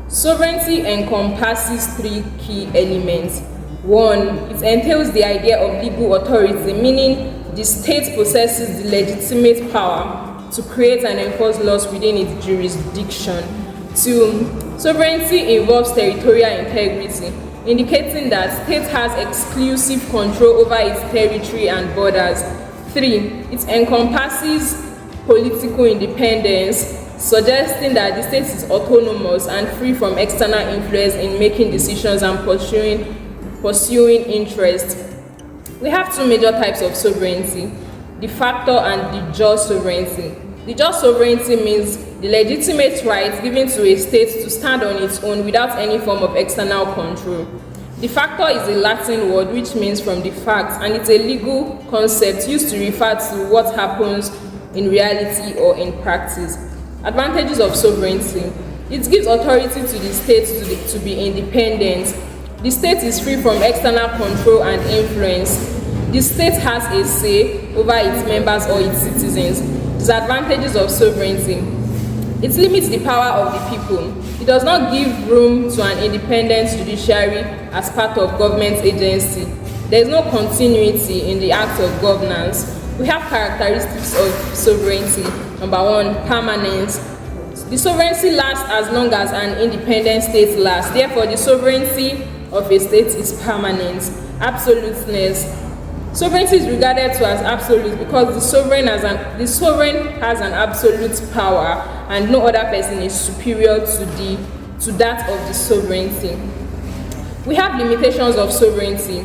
Speaker 3: Sovereignty encompasses three key elements. One, it entails the idea of legal authority, meaning the state possesses the legitimate power to create and enforce laws within its jurisdiction. Two, sovereignty involves territorial integrity, indicating that state has exclusive control over its territory and borders. Three, it encompasses political independence, suggesting that the state is autonomous and free from external influence in making decisions and pursuing interests. We have two major types of sovereignty: de facto and de jure sovereignty. De jure sovereignty means the legitimate right given to a state to stand on its own without any form of external control. De facto is a Latin word which means from the fact, and it's a legal concept used to refer to what happens in reality or in practice. Advantages of sovereignty: it gives authority to the state to be independent. The state is free from external control and influence. The state has a say over its members or its citizens. Disadvantages of sovereignty: it limits the power of the people. It does not give room to an independent judiciary as part of government agency. There is no continuity in the act of governance. We have characteristics of sovereignty. Number one, permanence. The sovereignty lasts as long as an independent state lasts. Therefore, the sovereignty of a state is permanent. Absoluteness. Sovereignty is regarded to as absolute because the sovereign has an absolute power and no other person is superior to the to that of the sovereignty. We have limitations of sovereignty.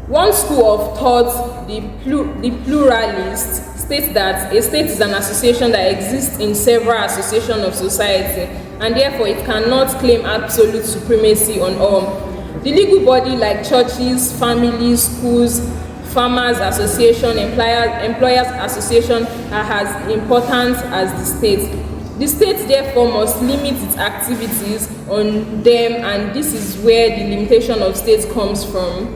Speaker 3: One school of thought, the pluralist, states that a state is an association that exists in several associations of society, and therefore it cannot claim absolute supremacy on all. The legal body, like churches, families, schools, farmers association, employers association, are as important as the state. The state therefore must limit its activities on them, and this is where the limitation of states comes from.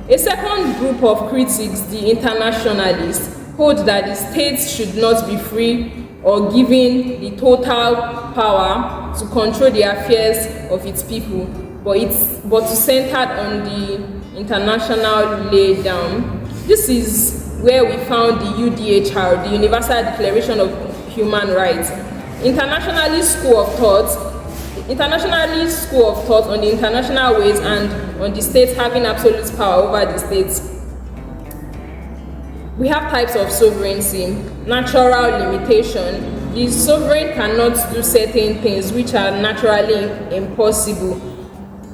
Speaker 3: A second group of critics, the internationalists, hold that the states should not be free or given the total power to control the affairs of its people, but to center on the international laydown. This is where we found the UDHR, the Universal Declaration of Human Rights. Internationalist school of thought on the international ways and on the states having absolute power over the states. We have types of sovereignty. Natural limitation. The sovereign cannot do certain things which are naturally impossible.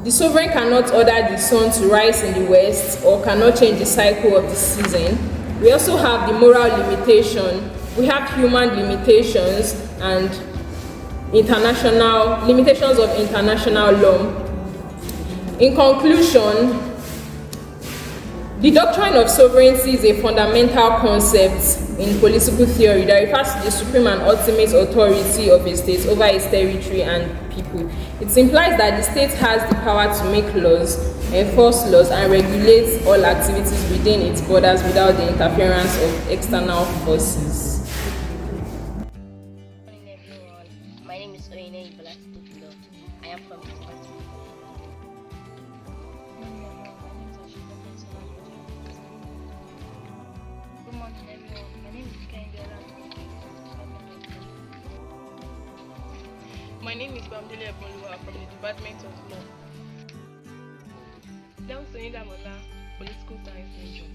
Speaker 3: The sovereign cannot order the sun to rise in the west or cannot change the cycle of the season. We also have the moral limitation. We have human limitations and international limitations of international law. In conclusion, the doctrine of sovereignty is a fundamental concept in political theory that refers to the supreme and ultimate authority of a state over its territory and people. It implies that the state has the power to make laws, enforce laws, and regulate all activities within its borders without the interference of external forces.
Speaker 18: My name is Oyene Ibalatutulo. I am from Good morning, everyone. My name is Kendela.
Speaker 19: My name is Bamdele Eboluwa from the Department of Law. Damsonida Mola, Political Science major.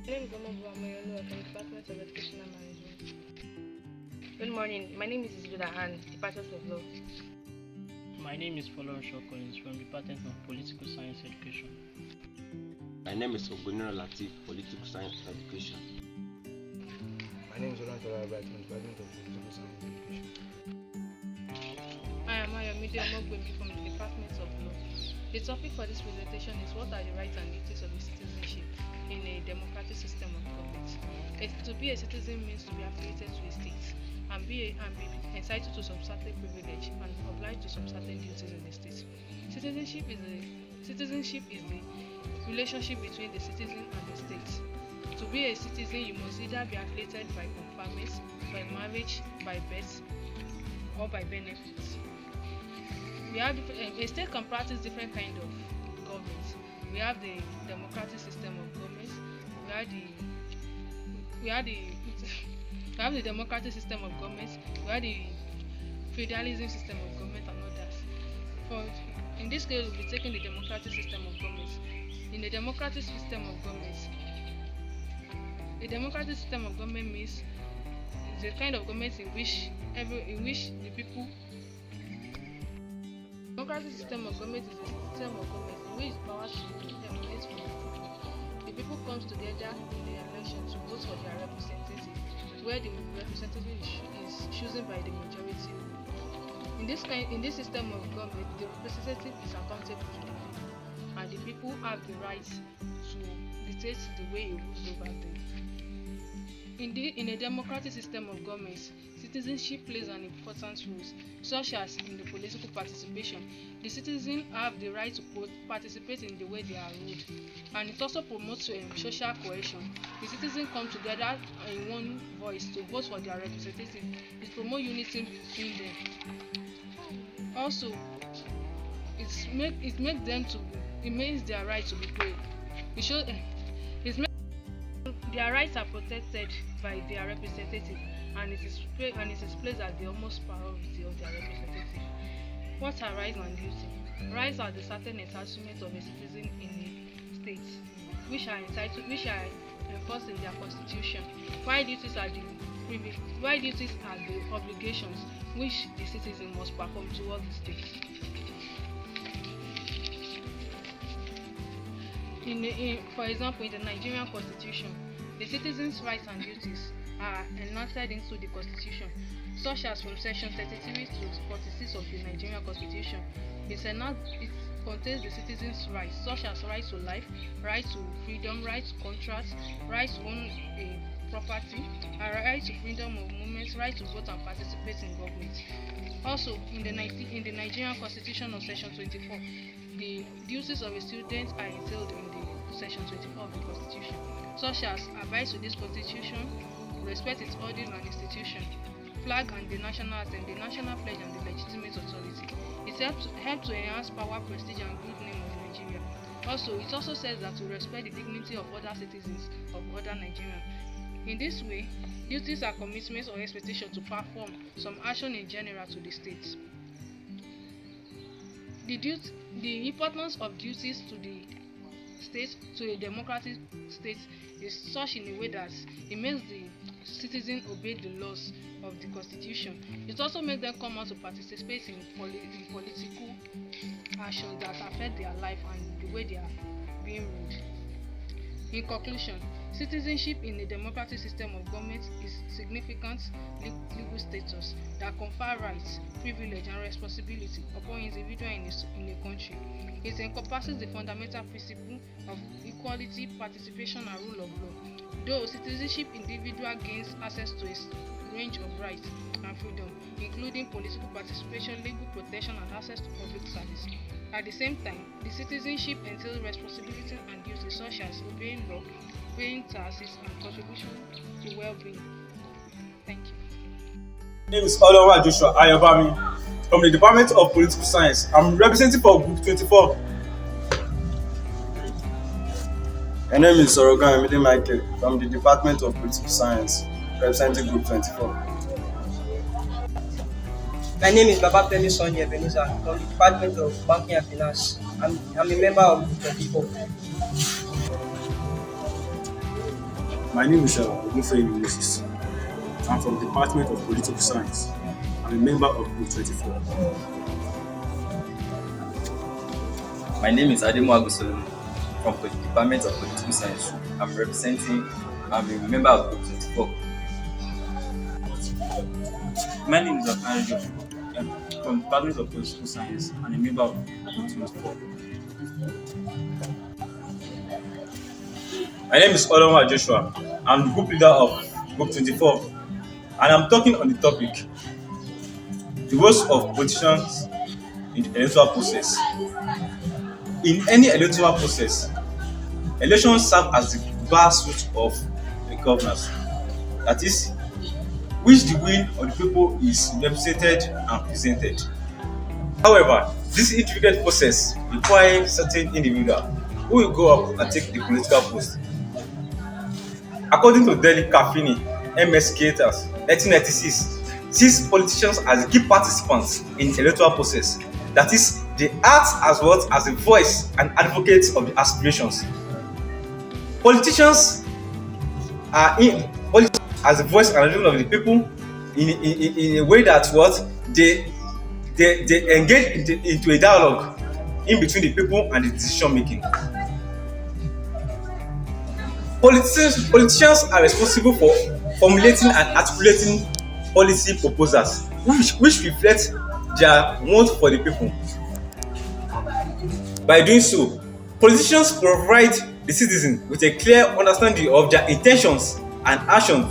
Speaker 19: My name is Omobu Amoyolo from the Department of Educational Management. Good morning. My name is Isabella Han, Department of Law.
Speaker 20: My name is Follow Collins from the Department of Political Science Education.
Speaker 22: My name is Oguniro Latif, Political Science Education.
Speaker 13: My name is Olantola Bright from the Department of Political Science Education.
Speaker 19: I am Ayomide Omogbemi from the Department of Law. The topic for this presentation is what are the rights and duties of a citizenship in a democratic system of government. To be a citizen means to be affiliated to a state and be entitled to some certain privilege and obliged to some certain duties in the state. Citizenship is the relationship between the citizen and the state. To be a citizen, you must either be affiliated by confarmage, by marriage, by birth, or by benefits. We have a state can practice different kind of government. We have the democratic system of government. We have the democratic system of government. We have the feudalism system of government and others. In this case, we'll be taking the democratic system of government. In the democratic system of government, a democratic system of government means it's a kind of government in which the people. Democratic system of government is a system of government in which power should emanate from the people. The people comes together in the election to vote for their representative, where the representative is chosen by the majority. In this system of government, the representative is accountable to the people, and the people have the right to dictate the way it rules over them. In a democratic system of government, citizenship plays an important role, such as in the political participation. The citizens have the right to participate in the way they are ruled, and it also promotes social cohesion. The citizens come together in one voice to vote for their representative. It promotes unity between them. Also, it makes their right to be paid. Their rights are protected by their representative, and it is placed as the utmost priority of their representative. What are rights and duties? Rights are the certain entitlements of a citizen in a state, which are enforced in their constitution, while duties are the while duties are the obligations which the citizen must perform towards the state. For example, in the Nigerian Constitution, the citizens' rights and duties are enacted into the Constitution, such as from Section 33 to 46 of the Nigerian Constitution. It contains the citizens' rights, such as right to life, right to freedom, right to contract, right to own a property, and right to freedom of movement, right to vote and participate in government. Also, in the Nigerian Constitution of Section 24, the duties of a student are entailed in the Section 24 of the Constitution, such as abide to this Constitution, respect its order and institution, flag and the national anthem, the national pledge and the legitimate authority. It helps to enhance power, prestige and good name of Nigeria. Also, it also says that to respect the dignity of other citizens of other Nigerians. In this way, duties are commitments or expectation to perform some action in general to the state. The importance of duties to the state, to a democratic state, is such in a way that it makes the citizen obey the laws of the constitution. It also makes them come out to participate in political actions that affect their life and the way they are being ruled. In conclusion, citizenship in a democratic system of government is significant legal status that confer rights, privilege and responsibility upon individual in a country. It encompasses the fundamental principle of equality, participation and rule of law. Though citizenship individual gains access to a range of rights and freedom, including political participation, legal protection and access to public service. At the same time, the citizenship entails responsibilities and duties such as obeying law, paying taxes and contribution to well-being. Thank you.
Speaker 2: My name is Olawa Joshua Ayobami from the Department of Political Science. I'm representing for Group 24.
Speaker 10: My name is Sorogan Emide Michael from the Department of Political Science, representing Group 24.
Speaker 23: My name is Baba Femi Sonny Ebenezer from the Department of Banking and Finance. I'm a member of Group 24.
Speaker 24: My name is Ogunfemi Moses. I'm from the Department of Political Science. I'm a member of Group 24.
Speaker 25: My name is Ademo Agusolu from the Department of Political Science. I'm a member of Group 24.
Speaker 26: My name is Akari Joshua. I'm from the Department of Political Science and a member of Group 24.
Speaker 2: My name is Olawa Joshua. I'm the group leader of Group 24, and I'm talking on the topic the roles of politicians in the electoral process. In any electoral process, elections serve as the grassroots of the governance. That is, which the will of the people is represented and presented. However, this intricate process requires certain individuals who will go up and take the political post. According to Delhi Kafini, MS Creators, 1996, sees politicians as key participants in the electoral process. That is, they act as what as a voice and advocate of the aspirations. Politicians are as a voice and advocate of the people in a way that what they engage into a dialogue in between the people and the decision making. Politicians are responsible for formulating and articulating policy proposals which reflect their want for the people. By doing so, politicians provide the citizen with a clear understanding of their intentions and actions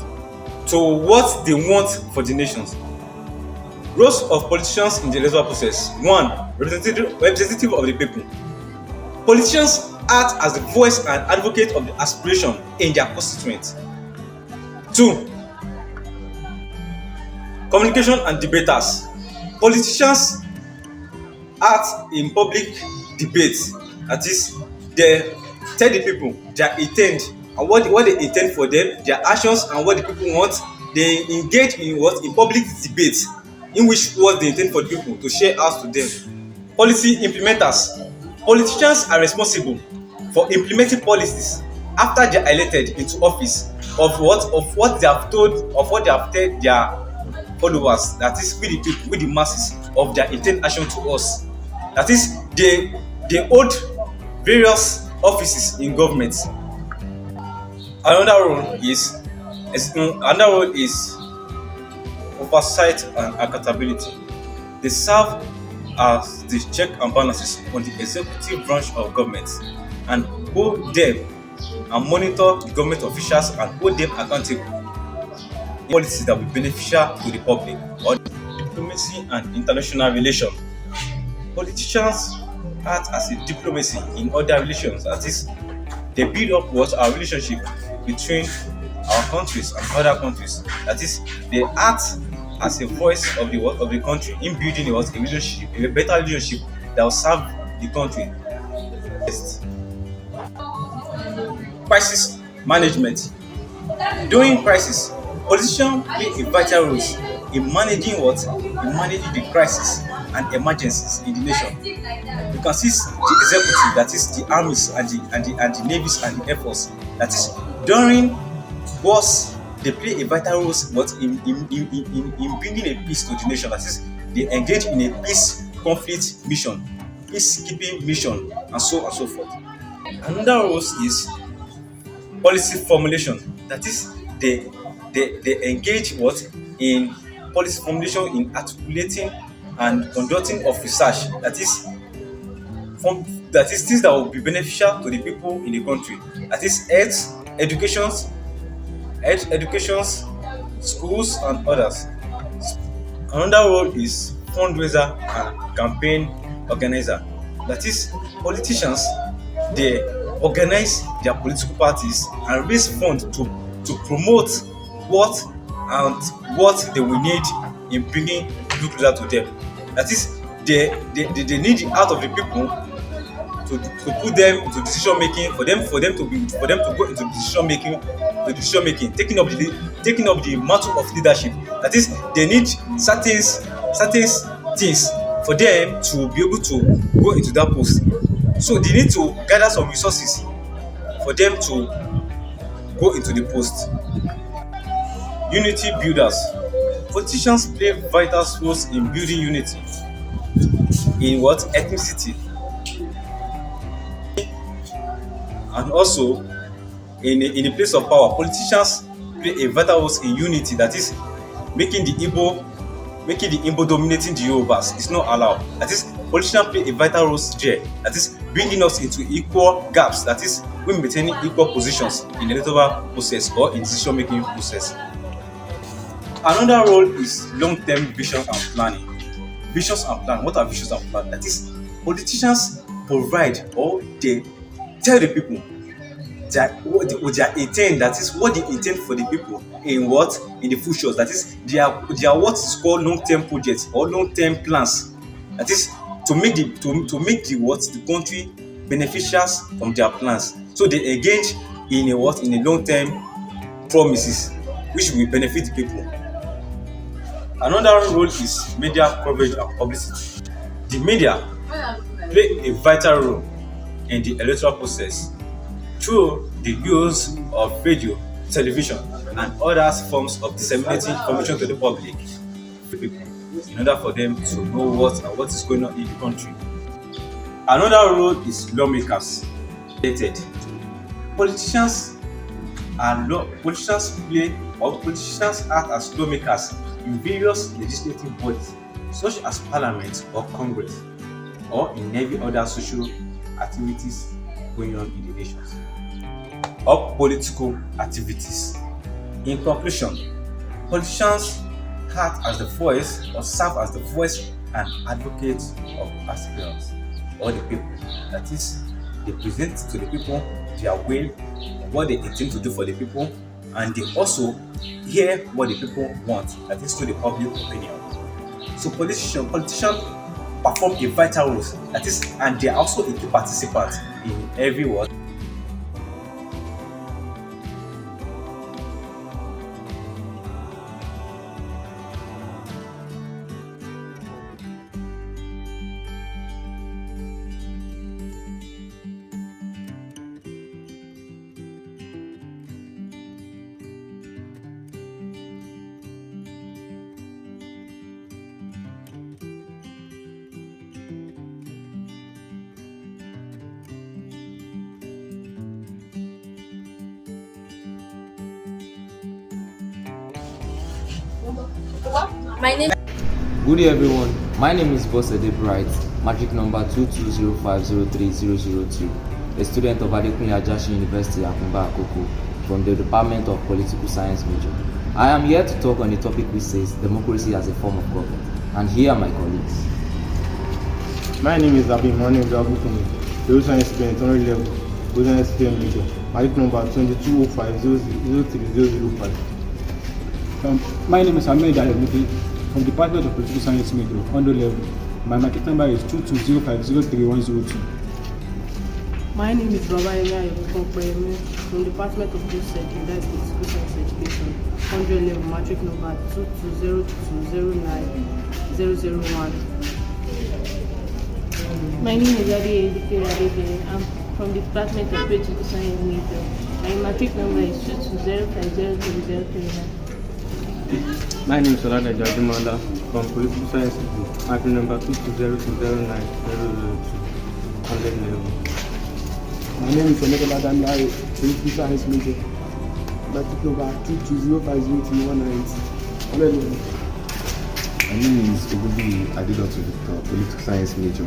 Speaker 2: to what they want for the nations. Roles of politicians in the electoral process. 1. Representative of the people. Politicians act as the voice and advocate of the aspiration in their constituents. 2. Communication and debaters. Politicians act in public debate. That is, they tell the people their intent and what they intend for them, their actions and what the people want. They engage in public debate in which what they intend for the people to share out to them. Policy implementers. Politicians are responsible for implementing policies after they are elected into office of what they have told of what they have told their followers, that is we the people, we the masses, of their intent action to us. That is they hold various offices in government. Another role is oversight and accountability. They serve as the check and balances on the executive branch of government and hold them and monitor the government officials and hold them accountable in policies that will be beneficial to the public. Or diplomacy and international relations. Politicians act as a diplomacy in other relations. That is, they build up what our relationship between our countries and other countries. That is, they act as a voice of the country in building a relationship, a better relationship that will serve the country best. Crisis management. During crisis, politicians play a vital role in managing the crisis and emergencies in the nation. You can see the executive, that is the armies and the navies and the air force. That is, during wars, they play a vital role, but in bringing a peace to the nation. That is, they engage in a peace conflict mission, peacekeeping mission, and so on and so forth. Another role is policy formulation. That is, they engage in policy formulation, in articulating and conducting of research. That is things that will be beneficial to the people in the country. That is educations, schools, and others. Another role is fundraiser and campaign organizer. That is, politicians, they organize their political parties and raise funds to promote what what they will need in bringing people closer to them. That is, they need the heart of the people to put them into decision making, for them to go into decision making, taking up the mantle of leadership. That is, they need certain things for them to be able to go into that post. So they need to gather some resources for them to go into the post. Unity builders. Politicians play vital roles in building unity in ethnicity, and also in a place of power. Politicians play a vital role in unity. That is, making the Igbo dominating the Yorubas is not allowed. That is, politicians play a vital role there. That is, bringing us into equal gaps. That is, we maintaining equal positions in the electoral process or in decision making process. Another role is long-term vision and planning. Visions and plan. What are visions and plan? That is, politicians provide, or they tell the people what their intent. That is, what they intend for the people in the future. That is, their what is called long-term projects or long-term plans. That is, to make the country beneficial from their plans. So they engage in a long-term promises which will benefit the people. Another role is media coverage and publicity. The media play a vital role in the electoral process through the use of radio, television, and other forms of disseminating information to the public, in order for them to know what is going on in the country. Another role is lawmakers. Politicians act as lawmakers in various legislative bodies, such as Parliament or Congress, or in every other social activities going on in the nations, or political activities. In conclusion, politicians act as the voice or serve as the voice and advocate of aspirants or the people. That is, they present to the people their will, what they intend to do for the people, and they also hear what the people want, that is, to the public opinion. So politicians perform a vital role, that is, and they are also a key participant in every world.
Speaker 5: My name.
Speaker 6: Good day everyone, my name is Bosede Bright, matric number 2205030002, a student of ADEKUNLE AJASIN University, Akumba Akoko, from the Department of Political Science major. I am here to talk on a topic which says democracy as a form of government, and here are my colleagues.
Speaker 7: My name is Abi Manuel Abukumi, the science student on level, Golden SPM major, matric number 2205030005.
Speaker 8: My name is Ahmed Ayomide from the Department of Political Science major, 100 level. My matric number is 2205033102.
Speaker 16: My name is Baba Emi from the Department of Political Science Education, 100 level, matric number 220209001.
Speaker 15: My name is Adebere. I'm from the Department of Political Science major. My matric number is 220503039.
Speaker 7: My name is Solana Jadimanda from Political Science degree, matric number 220209002, 100 level.
Speaker 8: My name is Omedola Damilare, Political Science major, matric number 220503190, 100 level.
Speaker 11: My name is Ogubi Adedotu Victor, Political Science major,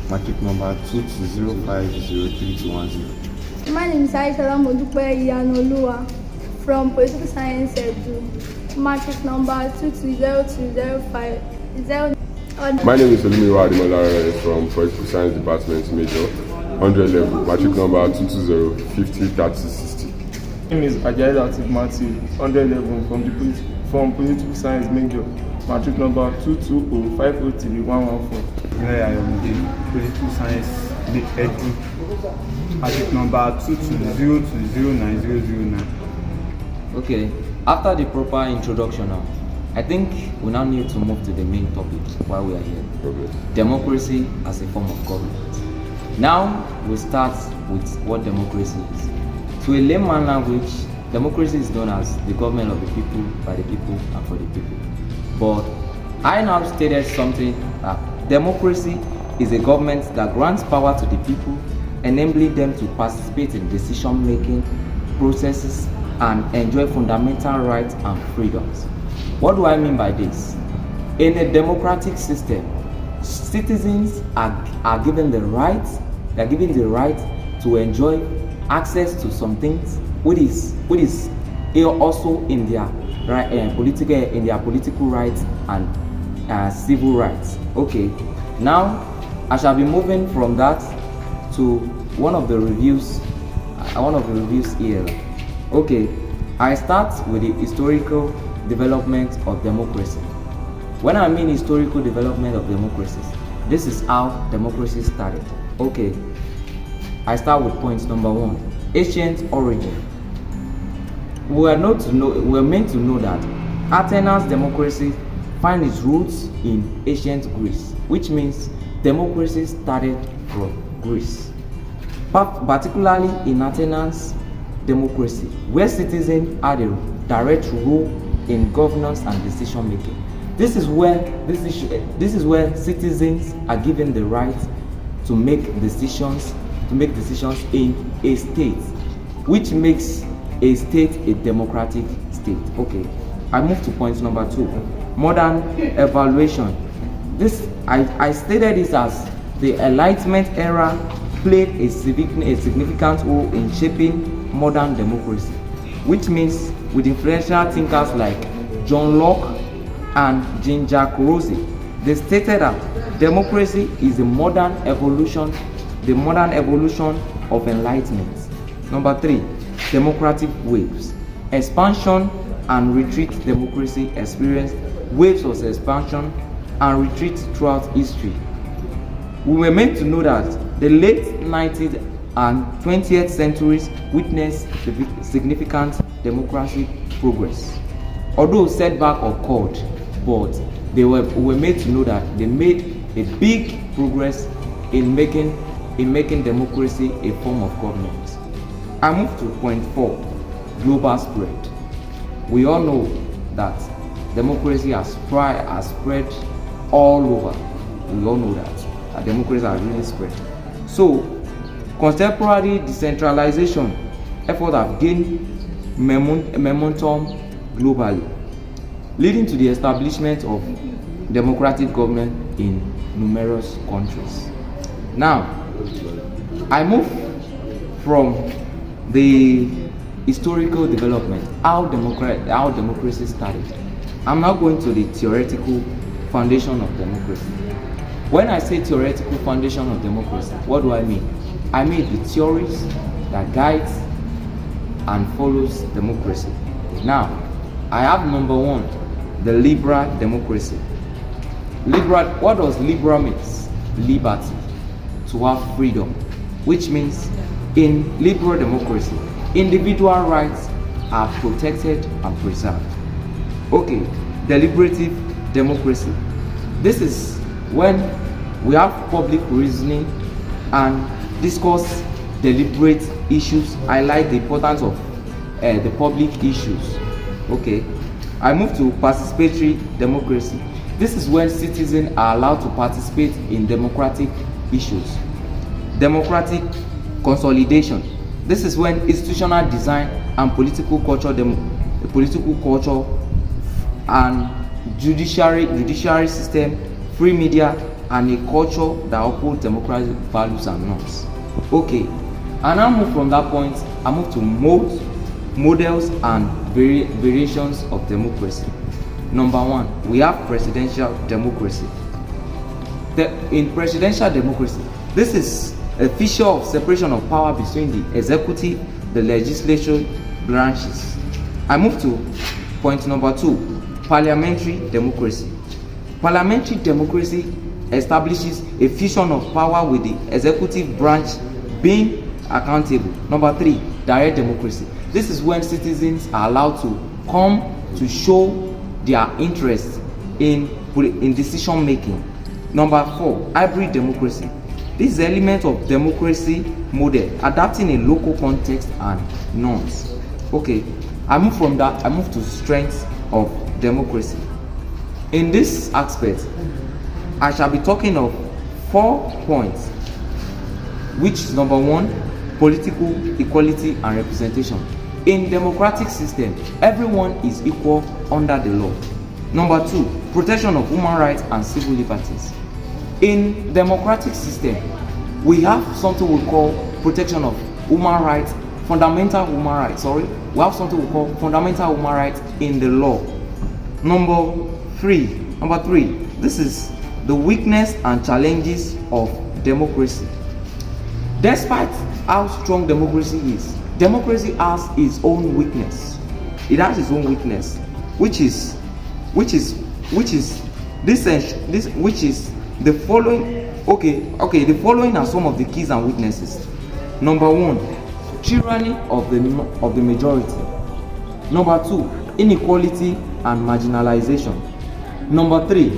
Speaker 11: matric number 220503210.
Speaker 5: My name is Aisha Modupe Iyanoluwa from Political Science Edu, matric number 220205.
Speaker 21: My name is Olumiro Ademola from Political Science Department major, 100 level, matric number 220503060.
Speaker 7: My name is Ajayi Latif Matthew, 100 level from Political Science major, matric number 220503114.
Speaker 8: Political Science Edu, matric number 220209009.
Speaker 6: Okay, after the proper introduction now, I think we now need to move to the main topic while we are here.
Speaker 21: Okay.
Speaker 6: Democracy as a form of government. Now we start with what democracy is. To a layman language, democracy is known as the government of the people, by the people, and for the people. But I now stated something that democracy is a government that grants power to the people, enabling them to participate in decision-making processes and enjoy fundamental rights and freedoms. What do I mean by this? In a democratic system, citizens are given the right to enjoy access to some things which is also in their political rights and civil rights. Okay, now I shall be moving from that to one of the reviews here. Okay, I start with the historical development of democracy. When I mean historical development of democracies, this is how democracy started. Okay, I start with point number 1, ancient origin. We are meant to know that Athens democracy finds its roots in ancient Greece, which means democracy started from Greece, particularly in Athens democracy, where citizens had a direct role in governance and decision making. This is where citizens are given the right to make decisions in a state, which makes a state a democratic state. Okay, I move to point number 2, modern evaluation. I stated this as the Enlightenment era played a significant role in shaping modern democracy, which means with influential thinkers like John Locke and Jean-Jacques Rousseau, they stated that democracy is the modern evolution of enlightenment. Number 3, democratic waves. Expansion and retreat. Democracy experienced waves of expansion and retreat throughout history. We were meant to know that the late 19th and 20th centuries witnessed significant democratic progress. Although setback occurred, but we were made to know that they made a big progress in making democracy a form of government. I move to point 4, global spread. We all know that democracy has spread all over. We all know that democracy has really spread. So, contemporary decentralization efforts have gained momentum globally. leading to the establishment of democratic government in numerous countries. Now, I move from the historical development, how democracy started. I'm now going to the theoretical foundation of democracy. When I say theoretical foundation of democracy, what do I mean? I mean the theories that guides and follows democracy. Now, I have number one, the liberal democracy. Liberal, what does liberal mean? Liberty, to have freedom, which means in liberal democracy, individual rights are protected and preserved. Okay, deliberative democracy. This is when we have public reasoning and discuss deliberate issues, highlight the importance of the public issues. Okay, I move to participatory democracy. This is when citizens are allowed to participate in democratic issues. Democratic consolidation. This is when institutional design and political culture and judiciary system, free media, and a culture that upholds democratic values and norms. Okay, and I move from that point, I move to models and variations of democracy. Number one, we have presidential democracy. In presidential democracy, this is a feature of separation of power between the executive, the legislature branches. I move to point number two, parliamentary democracy. Parliamentary democracy establishes a fusion of power with the executive branch being accountable. Number three, direct democracy. This is when citizens are allowed to come to show their interest in decision making. Number four, hybrid democracy. This is an element of democracy model, adapting a local context and norms. Okay, I move from that, I move to strengths of democracy. In this aspect, I shall be talking of 4 points, which is number one, political equality and representation. In democratic system, everyone is equal under the law. Number two, protection of human rights and civil liberties. In democratic system, we have something we call protection of human rights, fundamental human rights, we have something we call fundamental human rights in the law. Number three, this is the weakness and challenges of democracy. Despite how strong democracy is, democracy has its own weakness. It has its own weakness, which is the following. Okay, the following are some of the keys and weaknesses. Number one, tyranny of the majority. Number two, inequality and marginalization. Number three,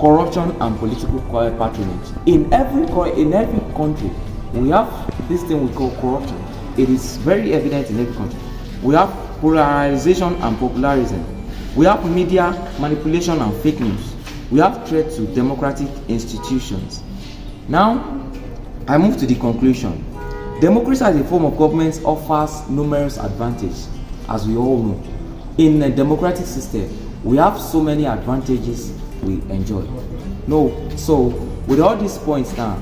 Speaker 6: corruption and political patronage. In every country, we have this thing we call corruption. It is very evident in every country. We have polarization and popularism. We have media manipulation and fake news. We have threat to democratic institutions. Now, I move to the conclusion. Democracy as a form of government offers numerous advantages, as we all know. In a democratic system, we have so many advantages we enjoy. So with all these points now,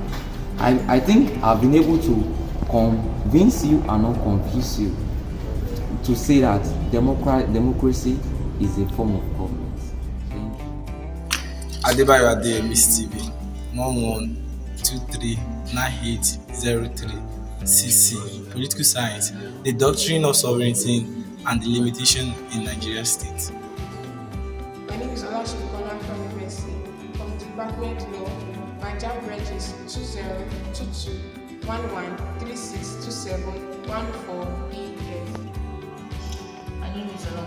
Speaker 6: I think I've been able to convince you and not confuse you to say that democracy is a form of government. Thank you.
Speaker 1: Adebayo Ade, Miss TV, 11239803 CC, Political Science, the Doctrine of Sovereignty and the Limitation in Nigeria State.
Speaker 4: My name is Olashikona from MSc, from the Department Law. My job branch is 202211362714BF.
Speaker 9: My name is from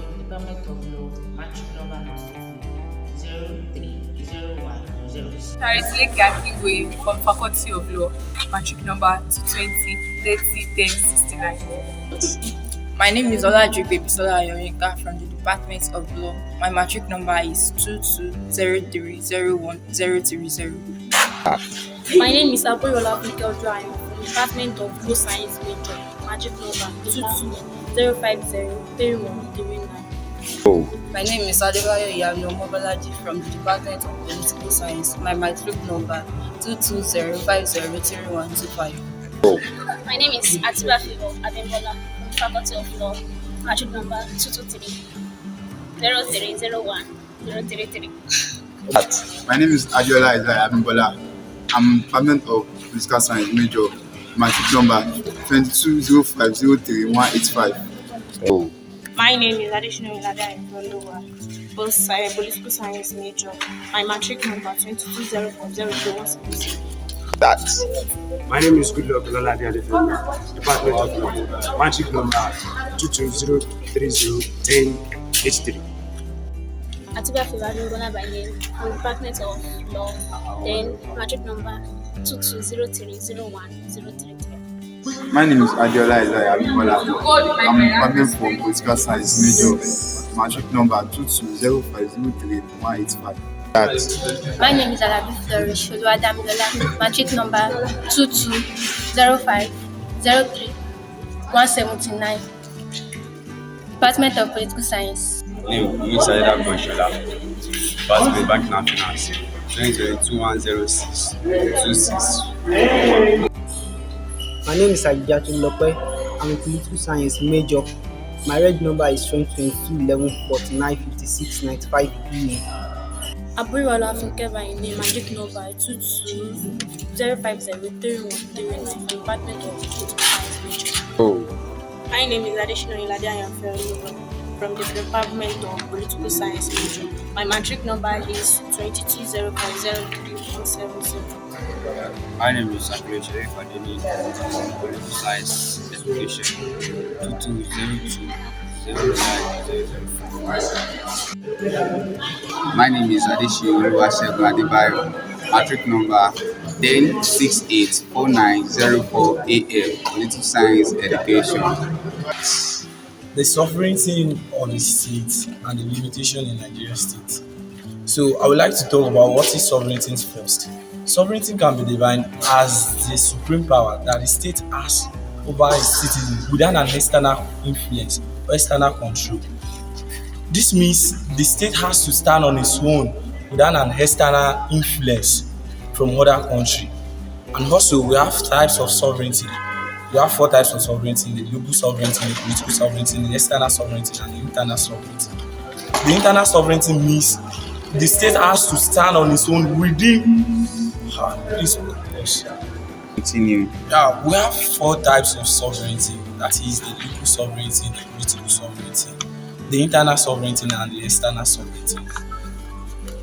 Speaker 9: the Department of Law, matric number 0301010.
Speaker 12: Charizleke Akingwe from Faculty of Law, matric number 220301069.
Speaker 14: My name is Olajupe Bisola Ayoyinka from the Department of Law. My matric number is 2203010330.
Speaker 17: My name is Aboyola Mikel Dwyer from the Department of Law Science Major, matric number
Speaker 11: Oh.
Speaker 3: My name is Adebayo Iyano Mobalaji from the Department of Political Science. My matric number 220503125.
Speaker 11: Oh.
Speaker 17: My name is Atiba Fivo Abimbola from the Faculty of Law. Matric number 223 0301033.
Speaker 13: My name is Adiola Isaiah Abimbola. I'm Department of Political Science major. Matric number 2205031185.
Speaker 11: Oh.
Speaker 18: My name is Additional Ilada Ifeoluwa, both political science major. My matric number 22040317.
Speaker 24: My name is Goodluck Ololade Adefemi, Department of Law, matric number 220301083.
Speaker 17: Atiba Fivo Abimbola by name from the Department of Law. Then matric number 220301033.
Speaker 13: My name is Adiola Isaiah Abimbola. I'm Department for Political Science major. Matric number 2205031185.
Speaker 17: My name is Alabi Flourish Oluwadamilola. Matric number 2205031179. Department of Political Science.
Speaker 19: Name Musa Eda Konshola. Department Banking and Finance. 2022-106-26.
Speaker 23: My name is Ajatun Lope. I'm a political science major. My reg number is 2022-11-49-56-95
Speaker 18: Aburiwala Funke by name, matric number 220503139 from the Department of Political Science major.
Speaker 11: Oh.
Speaker 18: My name is Additional Ilada Ifeoluwa from the Department of Political Science major. My matric number is 22050317.
Speaker 19: My name is Sakure Sharif Adeni, Political Science Education, 2202-09-004.
Speaker 20: My name is Adeshi Oluwasegun Adebayo, matric number 10684904AL, Political Science Education.
Speaker 1: The sovereignty of the state and the limitation in Nigeria state. So I would like to talk about what is sovereignty first. Sovereignty can be defined as the supreme power that the state has over its citizens without an external influence or external control. This means the state has to stand on its own without an external influence from other country. And also we have types of sovereignty. We have 4 types of sovereignty: the local sovereignty, the political sovereignty, the external sovereignty, and the internal sovereignty. The internal sovereignty means the state has to stand on its own within.
Speaker 20: Continue.
Speaker 1: Yeah, we have 4 types of sovereignty. That is the local sovereignty, the political sovereignty, the internal sovereignty, and the external sovereignty.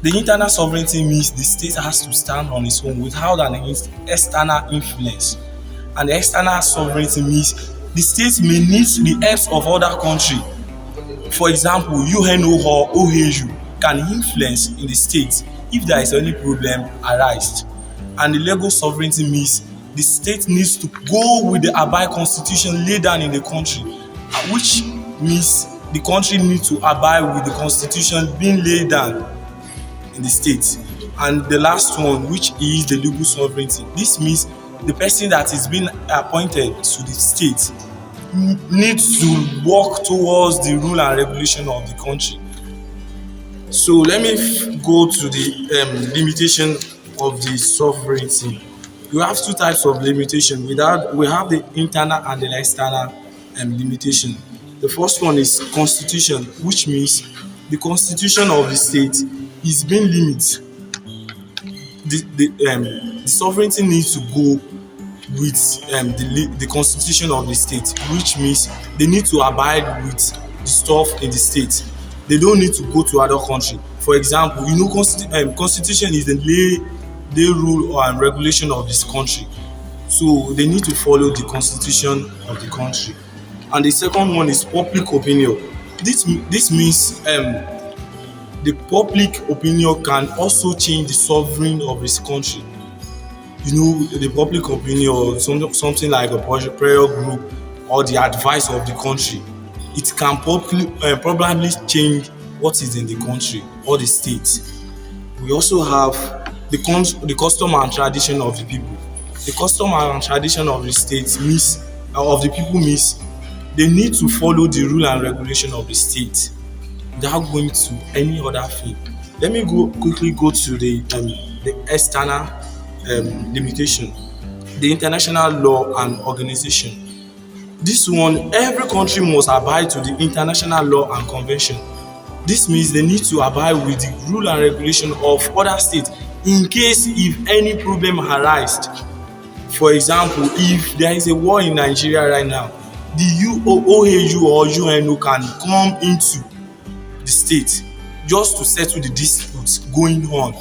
Speaker 1: The internal sovereignty means the state has to stand on its own without an external influence. And the external sovereignty means the state may need the help of other country. For example, UNO or OAU can influence in the state if there is any problem arise. And the legal sovereignty means the state needs to go with the abide constitution laid down in the country, which means the country needs to abide with the constitution being laid down in the state. And the last one, which is the legal sovereignty. This means the person that is being appointed to the state needs to work towards the rule and regulation of the country. So let me go to the limitation of the sovereignty. We have 2 types of limitation. We have the internal and the external limitation. The first one is constitution, which means the constitution of the state is being limited. The sovereignty needs to go with the constitution of the state, which means they need to abide with the stuff in the state. They don't need to go to other country. For example, constitution is the lay rule and regulation of this country, so they need to follow the constitution of the country. And the second one is public opinion. This means the public opinion can also change the sovereign of this country. The public opinion, something like a prayer group or the advice of the country, it can probably change what is in the country or the state. We also have the custom and tradition of the people. The custom and tradition of the state of the people means They need to follow the rule and regulation of the state without going to any other thing. Let me quickly go to the external limitation, the international law and organization. This one, every country must abide to the international law and convention. This means they need to abide with the rule and regulation of other states in case if any problem arises. For example, if there is a war in Nigeria right now, the OAU or UNO can come into the state just to settle the disputes going on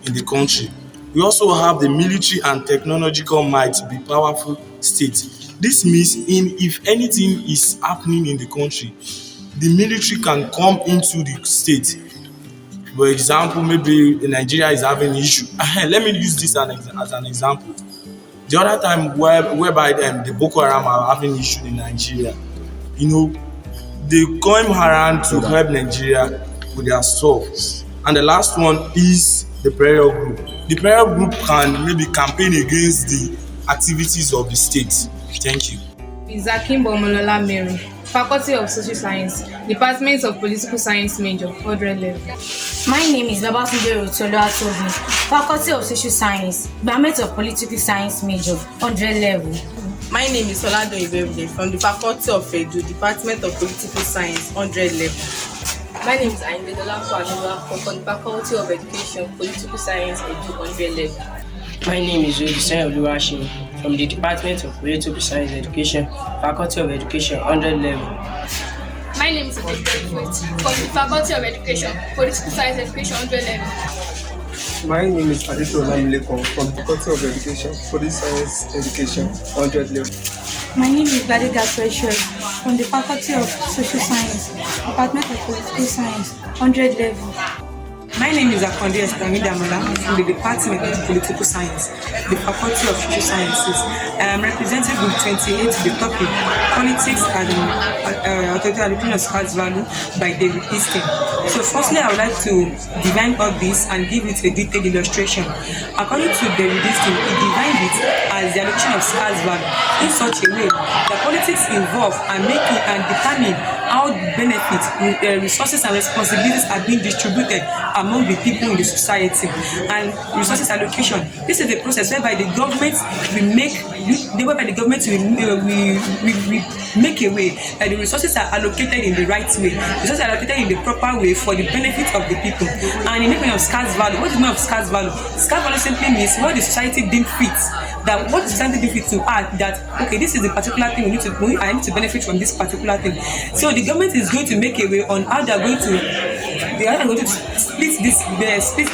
Speaker 1: in the country. We also have the military and technological might to be powerful states. This means if anything is happening in the country, the military can come into the state. For example, maybe Nigeria is having an issue. Let me use this as an example. The other time whereby the Boko Haram are having issue in Nigeria, they come around to help Nigeria with their stuff. And the last one is the prayer group. The prayer group can maybe campaign against the activities of the state. Thank you.
Speaker 12: Izakim Bomolola Mary, Faculty of Social Science, Department of Political Science major, 100 level.
Speaker 2: My name is Babatunde Rotolo, Faculty of Social Science, Department of Political Science major, 100 level.
Speaker 10: My name is Olado Ibebide from the Faculty of Edu, Department of Political Science, 100 level.
Speaker 16: My name is Aindedola Fanuwa from the Faculty of Education, Political Science, Edu, 100 level.
Speaker 23: My name is Odisei Oluwaseun from the Department of Political Science Education, Faculty of Education, 100 level.
Speaker 5: My name is Odisei from the Faculty of Education, Political Science Education, 100 level.
Speaker 22: My name is Adito Olamilekon from the Faculty of Education, Political Science Education, 100 level.
Speaker 25: My name is Gladiga Pressure from the Faculty of Social Science, Department of Political Science, 100 level.
Speaker 26: My name is Akonde Estamidamala from the Department of Political Science, the Faculty of Social Sciences. I am representing Group 28 the topic Politics and Authoritarian of Scarce Value by David Easton. So firstly, I would like to define all this and give it a detailed illustration. According to David Easton, he defined it as the allocation of scarce value in such a way that politics involve and determine how benefits, resources and responsibilities are being distributed among the people in the society. And resources allocation, this is the process whereby the government will make a way that the resources are allocated in the right way, resources are allocated in the proper way for the benefit of the people. And in the meaning of scarce value, what is the meaning of scarce value? Scarce value simply means what the society deems fit, that what the society deems fit to add, that okay, this is the particular thing I need to benefit from this particular thing. So the government is going to make a way on how they are going to split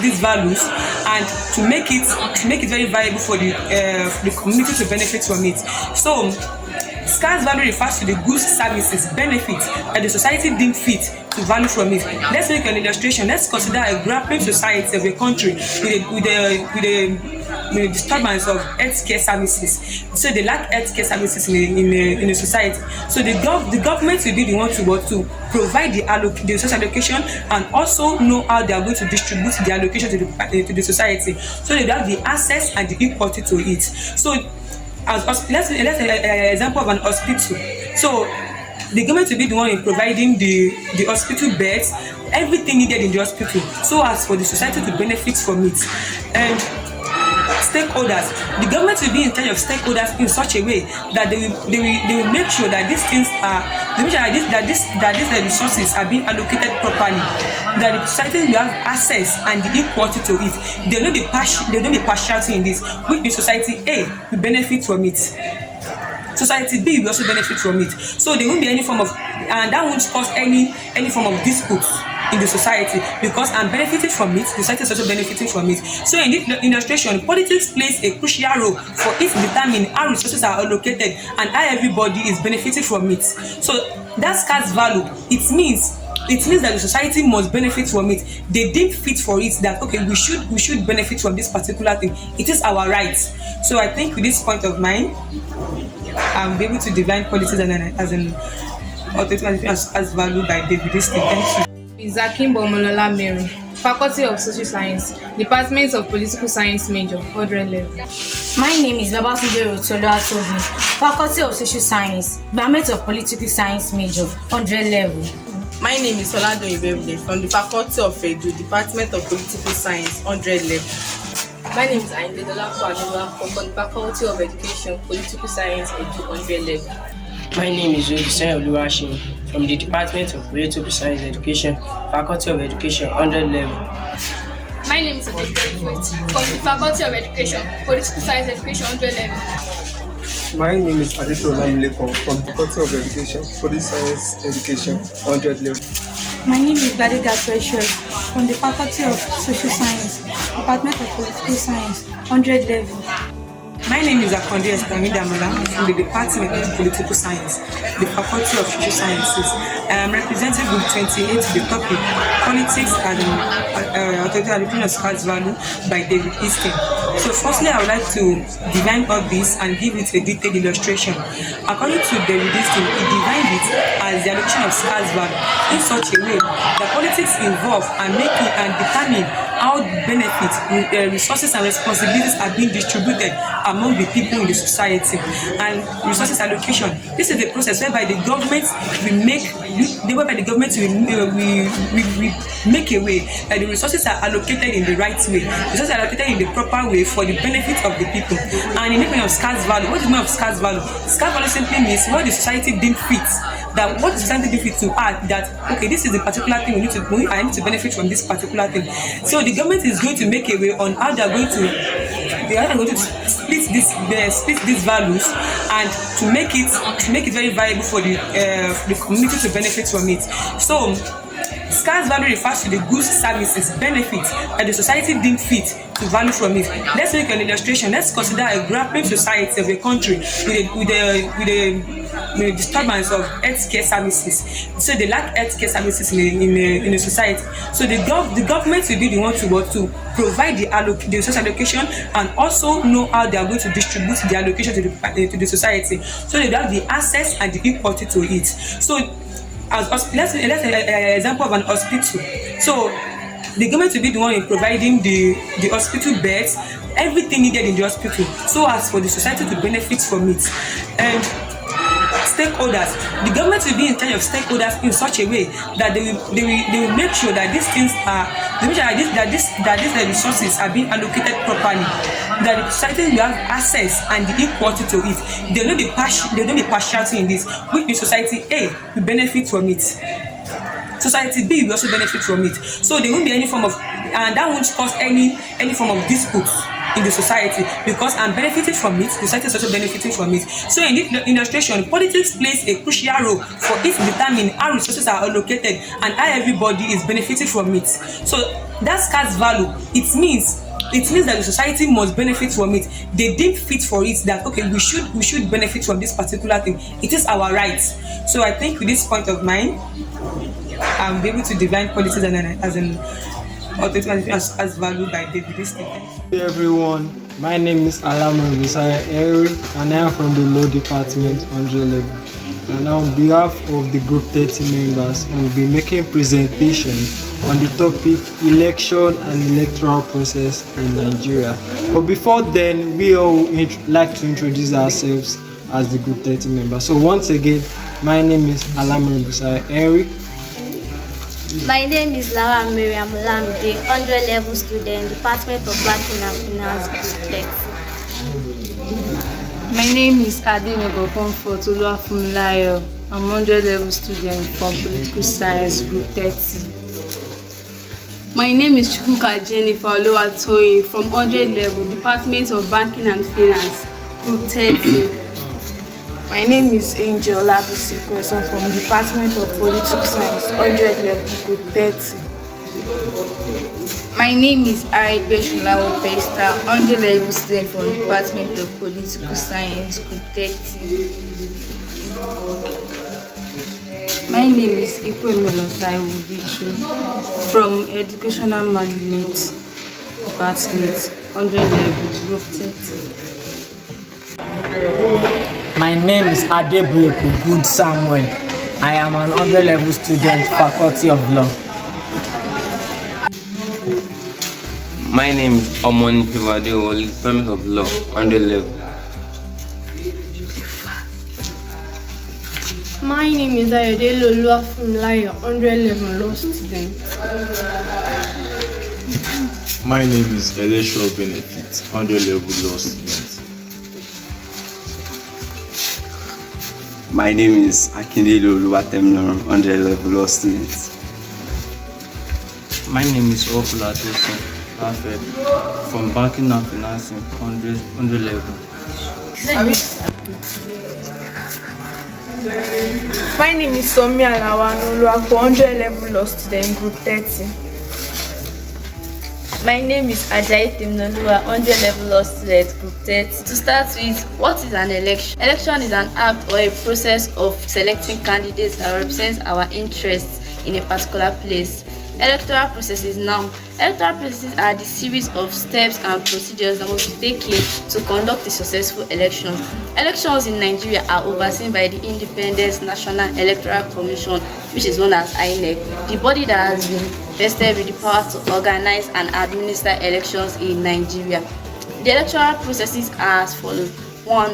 Speaker 26: these values and to make it very viable for the community to benefit from it. So scarce value refers to the goods, services, benefits that the society deemed fit to value from it. Let's make an illustration. Let's consider a grappling society of a country with a disturbance of healthcare services. So they lack healthcare services in a society. So the government will be the one to provide the resource allocation and also know how they are going to distribute the allocation to the society. So they have the access and the equality to it. So let's an example of an hospital. So the government will be the one in providing the hospital beds, everything needed in the hospital, so as for the society to benefit from it. And stakeholders, the government will be in charge of stakeholders in such a way that they will make sure that these things are, that these resources are being allocated properly, that the society will have access and the equality to it. There will not be partiality in this, which the society A will benefit from it. Society B will also benefit from it. So there won't be any form of, and that won't cause any form of disputes in the society, because I'm benefiting from it, the society is also benefiting from it. So in this illustration, politics plays a crucial role for it to determine how resources are allocated and how everybody is benefiting from it. So that scarce value, it means that the society must benefit from it. They deem fit for it that okay, we should benefit from this particular thing. It is our right. So I think with this point of mine, I'm able to define politics as an authority as valued by David Easton. Thank you.
Speaker 12: Izakim Bomolola Mary, Faculty of Social Science, Department of Political Science major, 100 level.
Speaker 2: My name is Babatunde Rotoluatobi, Faculty of Social Science, Department of Political Science major, 100 level.
Speaker 10: My name is Soladon Iberude from the Faculty of Edu, Department of Political Science, 100 level.
Speaker 16: My name is AJASIN from the Faculty of Education, Political Science, Edu, 100 level.
Speaker 23: My name is Odisen Oluwaseun from the Department of Political Science Education, Faculty of Education, 100 level.
Speaker 18: My name is ADEKUNLE from the Faculty of Education, Political Science Education, 100 level.
Speaker 22: My name is AJASIN from the Faculty of Education, Police Science Education, 100 level.
Speaker 25: My name is Gladiga Precious from the Faculty of Social Science, Department of Political Science, 100 level.
Speaker 26: My name is Akonde Estamidamola from the Department of Political Science, the Faculty of Social Sciences. I am representing Group 28 to the topic Politics and Authoritarian Scarce Value by David Easton. So firstly, I would like to define all this and give it a detailed illustration. According to David Easton, he defined it as the allocation of scarce value in such a way that politics involve and making and determine how benefits, resources and responsibilities are being distributed among the people in the society. And resources allocation, this is the process whereby the government will make a way that the resources are allocated in the right way, resources are allocated in the proper way for the benefit of the people. And in the meaning of scarce value, what is the meaning of scarce value? Scarce value simply means what the society deemed fit. That what the society deemed fit to add that okay, this is the particular thing I need to benefit from this particular thing. So the government is going to make a way on how they are going to split these values and to make it very viable for the community to benefit from it. So scarce value refers to the goods, services, benefits that the society deemed fit to value from it. Let's make an illustration. Let's consider a grappling society of a country with a disturbance of healthcare services. So they lack healthcare services in a society. So the government will be the one to provide the resource allocation and also know how they are going to distribute the allocation to the society. So they have the access and the equality to it. So let's an example of an hospital. So the government will be the one in providing the hospital beds, everything needed in the hospital, so as for the society to benefit from it. And stakeholders, the government will be in charge of stakeholders in such a way that they will make sure that these things are, that these resources are being allocated properly, that the society will have access and the equality to it. There will not be partiality in this, which means society A will benefit from it, society B will also benefit from it. So there won't be any form of, and that won't cause any form of disputes in the society, because I'm benefiting from it, the society is also benefiting from it. So in this illustration, politics plays a crucial role for it to determine how resources are allocated and how everybody is benefiting from it. So that scarce value, it means that the society must benefit from it. They deem fit for it that okay, we should benefit from this particular thing. It is our right. So I think with this point of mine, I'm able to define politics as valued by David Easton.
Speaker 4: Hey everyone, my name is Alamu Eric and I am from the Law Department 100 level. And on behalf of the Group 30 members, I will be making presentation on the topic election and electoral process in Nigeria. But before then, we all like to introduce ourselves as the Group 30 members. So once again, my name is Alamu Eric.
Speaker 17: My name is Lara Miriam Lamde, 100 level student, Department of Banking and Finance, Group 30.
Speaker 6: My name is Adinogo Comfort Oluwafunmilayo. I'm 100 level student from Political Science, Group 30.
Speaker 7: My name is Chukwuka Jennifer Oluwatoyin from 100 level, Department of Banking and Finance, Group 30.
Speaker 8: My name is Angel Labisi Person from the Department of Political Science, 100 level, Group 30. My name is Aigbe Shulawo Pesta, 100 level student from the Department of Political Science, Group 30.
Speaker 7: My name is Ikwemolosai Wubichu from Educational Management Department, 100 level, Group 30.
Speaker 15: My name is Adebueku Good Samuel. I am an 100 level student, Faculty of Law.
Speaker 19: My name is Omoni Pivadeo, Department of Law, 100 level.
Speaker 7: My name is Ayodele Oluwafunmilayo, 100 level law student.
Speaker 3: My name is Elisha Benefit, 100 level law student.
Speaker 9: My name is Akindele Oluwatemilorun, 100 level law student.
Speaker 13: My name is Opulatosin Alfred from Banking and Financing, 100 level.
Speaker 8: My name is Somi Alawan Oluwapo, 100 level law student, group 30.
Speaker 14: My name is Ajasin, 100 level law student, group 30. To start with, what is an election? Election is an act or a process of selecting candidates that represent our interests in a particular place. Electoral processes now. Electoral processes are the series of steps and procedures that must be taken to conduct a successful election. Elections in Nigeria are overseen by the Independent National Electoral Commission, which is known as INEC, the body that has been vested with the power to organize and administer elections in Nigeria. The electoral processes are as follows: 1.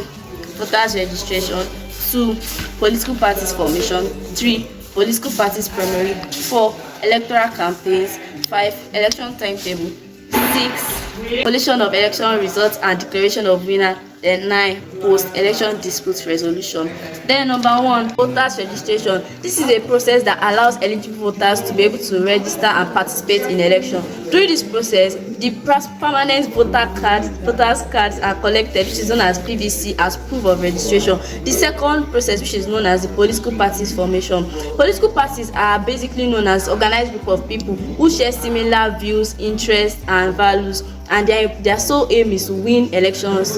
Speaker 14: Voters registration. 2. Political parties formation. 3. Political parties primary. 4. Electoral campaigns. 5. Election timetable. 6. Collation of election results and declaration of winner. Then 9. Post-election dispute resolution. Then number 1, voters registration. This is a process that allows eligible voters to be able to register and participate in election. During this process, the permanent voters cards are collected, which is known as PVC, as proof of registration. The second process, which is known as the political parties formation. Political parties are basically known as organized group of people who share similar views, interests, and values, and their sole aim is to win elections.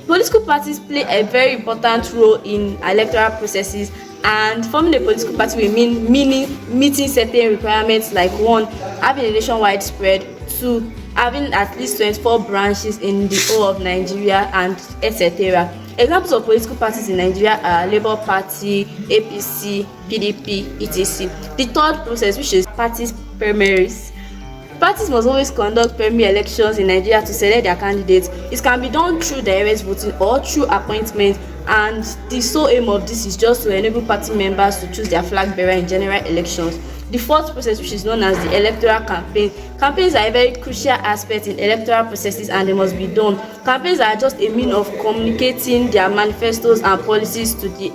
Speaker 14: Political parties play a very important role in electoral processes, and forming a political party will mean meeting certain requirements like 1. Having a nationwide spread. 2. Having at least 24 branches in the whole of Nigeria, and etc. Examples of political parties in Nigeria are Labour Party, APC, PDP, etc. The third process, which is parties primaries. Parties must always conduct primary elections in Nigeria to select their candidates. It can be done through direct voting or through appointment, and the sole aim of this is just to enable party members to choose their flag bearer in general elections. The fourth process, which is known as the electoral campaign. Campaigns are a very crucial aspect in electoral processes, and they must be done. Campaigns are just a means of communicating their manifestos and policies to the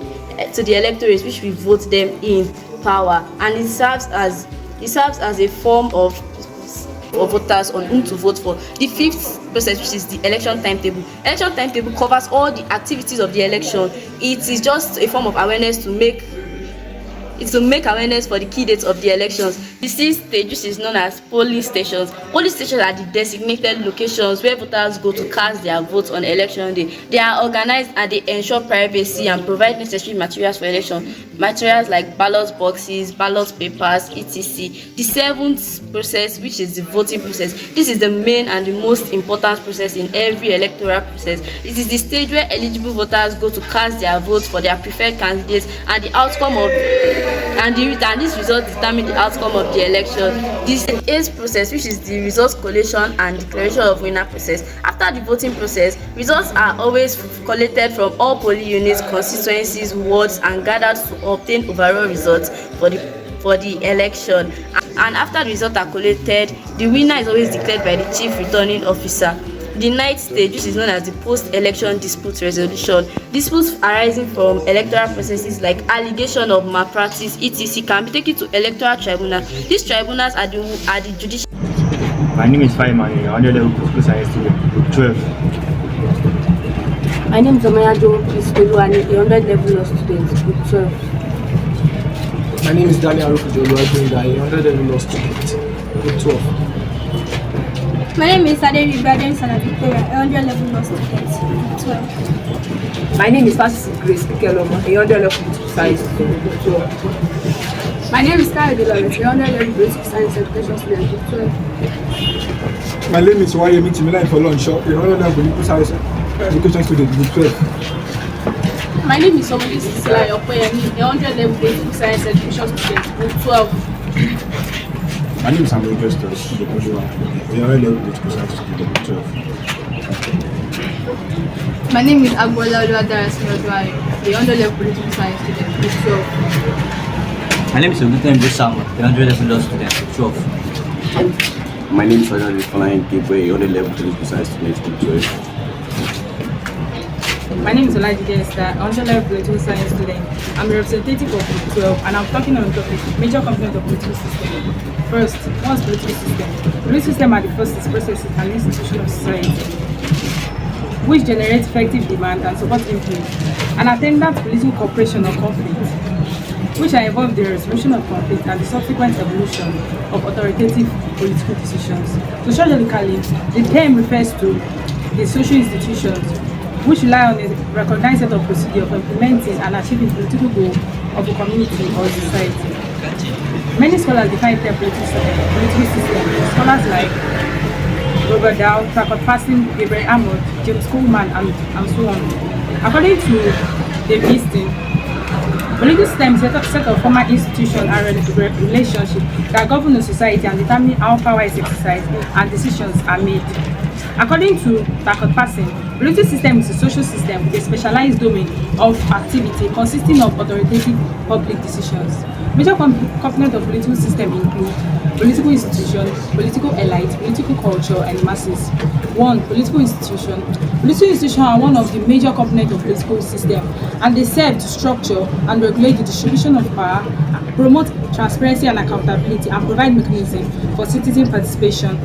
Speaker 14: electorates, which will vote them in power, and it serves as a form of voters on whom to vote for. The fifth process, which is the election timetable. Election timetable covers all the activities of the election. It is just a form of awareness to make awareness for the key dates of the elections. The sixth stage, which is known as polling stations. Polling stations are the designated locations where voters go to cast their votes on election day. They are organized and they ensure privacy and provide necessary materials for election. Materials like ballot boxes, ballot papers, etc. The seventh process, which is the voting process. This is the main and the most important process in every electoral process. It is the stage where eligible voters go to cast their votes for their preferred candidates, and the outcome of this result determine the outcome of the election. This eighth process, which is the results collation and declaration of winner process. After the voting process, results are always collated from all polling units, constituencies, wards, and gathered to obtain overall results for the election. And after the results are collated, the winner is always declared by the chief returning officer. The ninth stage, which is known as the post-election dispute resolution. Disputes arising from electoral processes like allegation of malpractice, etc., can be taken to electoral tribunals. These tribunals are the judicial.
Speaker 21: My name is Faimani, 100 level political science student, group 12.
Speaker 6: My name is Amaya Joe Piskoluani, 100 level law student, group 12.
Speaker 22: My name is Daniel Arufujoluwajoinda, 100 level law student, group 12.
Speaker 5: My name is Aderi Ibrahim Sana Victoria, 100 level law student, group 12.
Speaker 26: My name is Francis Grace Ikeloma, 100 level political science student, group 12.
Speaker 7: My name is Kyle Delores, 100 level political science education student, group 12.
Speaker 22: My name is Wayemi Timila for lunch, 100 level political science education student, group 12.
Speaker 7: My name is Omoli Sisila Yokoyemi, 100 level political science education student, group 12.
Speaker 21: My name is Samuel Justus, the 100 level political science student, level 12.
Speaker 5: My name is Agbola Oluwadarasimodwai, the 100 level political science student, grade 12.
Speaker 13: My name is Ogutem Besama, the 100 level law student, grade 12.
Speaker 1: My name is Fadal Flying Gateway, 100 level political science student, grade 12.
Speaker 6: My name is Olajide Esther, 100 level political science student. I'm a representative of grade 12 and I'm talking on the topic major components of political system. First, what's political system? Political system are the processes, and institutions of society which generate effective demand and support influence, and attendant political cooperation or conflict, which are involved in the resolution of conflict and the subsequent evolution of authoritative political decisions. Sociologically, the term refers to the social institutions which rely on a recognized set of procedures for implementing and achieving political goals of a community or society. Many scholars define the political system. Scholars like Robert Dow, Trafford Passing, Gabriel Amott, James Coleman, and so on. According to David Easton, political system is a set of formal institutions and relationships that govern a society and determine how power is exercised and decisions are made. According to Trafford Passing, political system is a social system with a specialized domain of activity consisting of authoritative public decisions. Major components of political system include political institution, political elite, political culture, and masses. 1. Political institution. Political institutions are one of the major components of political system, and they serve to structure and regulate the distribution of power, promote transparency and accountability, and provide mechanisms for citizen participation.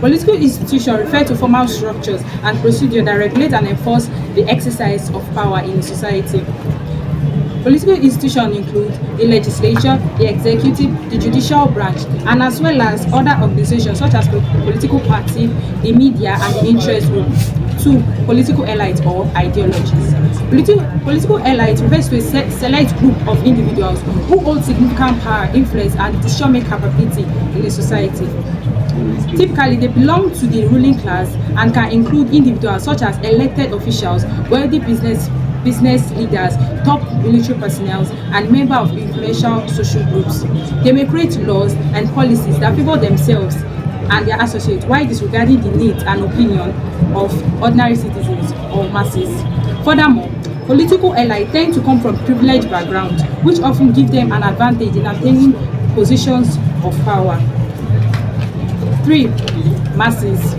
Speaker 6: Political institutions refer to formal structures and procedures that regulate and enforce the exercise of power in society. Political institutions include the legislature, the executive, the judicial branch, and as well as other organizations such as political party, the media, and the interest group. 2. Political elite or ideologies. Political elite refers to a select group of individuals who hold significant power, influence, and decision-making capability in a society. Typically, they belong to the ruling class and can include individuals such as elected officials, wealthy business leaders, top military personnel, and members of influential social groups. They may create laws and policies that favor themselves and their associates while disregarding the needs and opinion of ordinary citizens or masses. Furthermore, political elites tend to come from privileged backgrounds, which often give them an advantage in attaining positions of power. 3. Masses.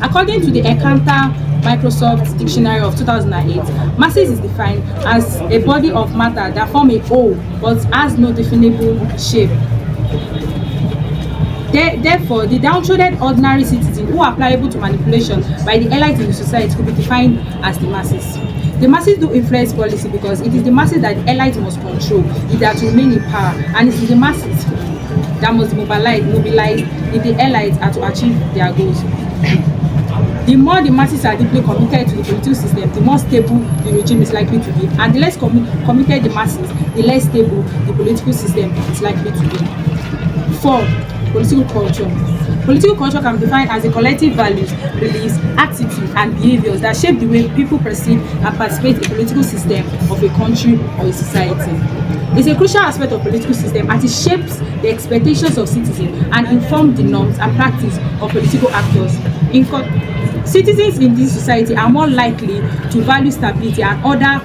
Speaker 6: According to the Encounter Microsoft Dictionary of 2008, masses is defined as a body of matter that form a whole but has no definable shape. Therefore, the downtrodden ordinary citizen who are pliable to manipulation by the elites in the society could be defined as the masses. The masses do influence policy because it is the masses that the elites must control if they are to remain in power, and it is the masses that must mobilize if the elites are to achieve their goals. The more the masses are deeply committed to the political system, the more stable the regime is likely to be, and the less committed the masses, the less stable the political system is likely to be. 4. Political culture. Political culture can be defined as the collective values, beliefs, attitudes, and behaviors that shape the way people perceive and participate in the political system of a country or a society. It's a crucial aspect of political system as it shapes the expectations of citizens and informs the norms and practice of political actors. Citizens in this society are more likely to value stability and order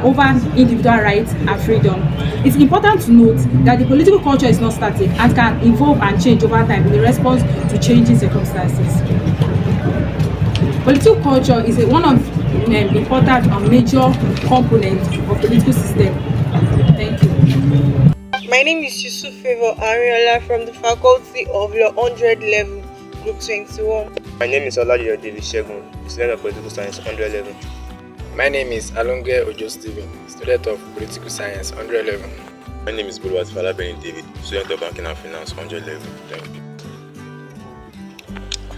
Speaker 6: over individual rights and freedom. It's important to note that the political culture is not static and can evolve and change over time in response to changing circumstances. Political culture is one of the important and major components of political system. Thank you.
Speaker 2: My name is Yusuf Favor Ariola from the Faculty of Law 100 level, Group 21.
Speaker 21: My name is Olajide David Shegun, student of Political Science 100 level.
Speaker 11: My name is Alonge Ojo Steven, student of Political Science 100 level.
Speaker 21: My name is Bulwat Falabeni David, student of Banking and Finance 100 level. Thank you.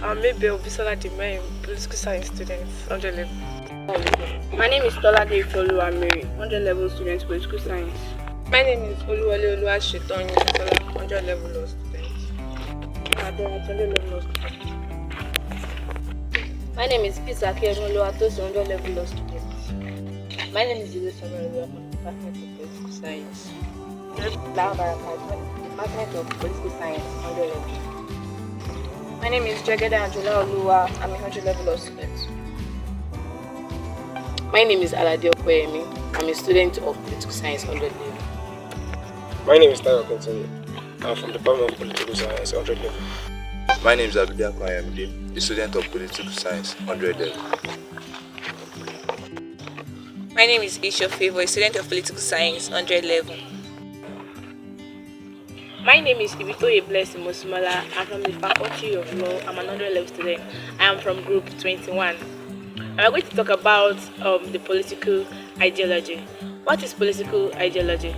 Speaker 8: I'm Mabel Bisola Dimay, Political Science student 100 level.
Speaker 7: My name is Tola Deifoluwa Mary, 100 level student, Political Science.
Speaker 8: My name is Oluwale Oluwasetonyi Bisola, 100 level law student.
Speaker 14: My name is Peter Akemolo, 100 level law student. My name is Idris Samuel from the Department of Political Science.
Speaker 10: Department of Political Science, 100 level. My name is Jageda Angela Oluwa. I'm a 100 level law student.
Speaker 12: My name is Alade Okoyemi. I'm a student of Political Science, 100 level.
Speaker 16: My name is Tayo Kentonye. I'm from the Department of Political Science, 100 level.
Speaker 21: My name is Abidia Kwayamide, a student of Political Science, 100 level.
Speaker 20: My name is Isho Favor, a student of Political Science, 100 level.
Speaker 10: My name is Ibitoye Blessing Mosumala. I'm from the Faculty of Law. I'm an 100 level student. I am from Group 21. I'm going to talk about the political ideology. What is political ideology?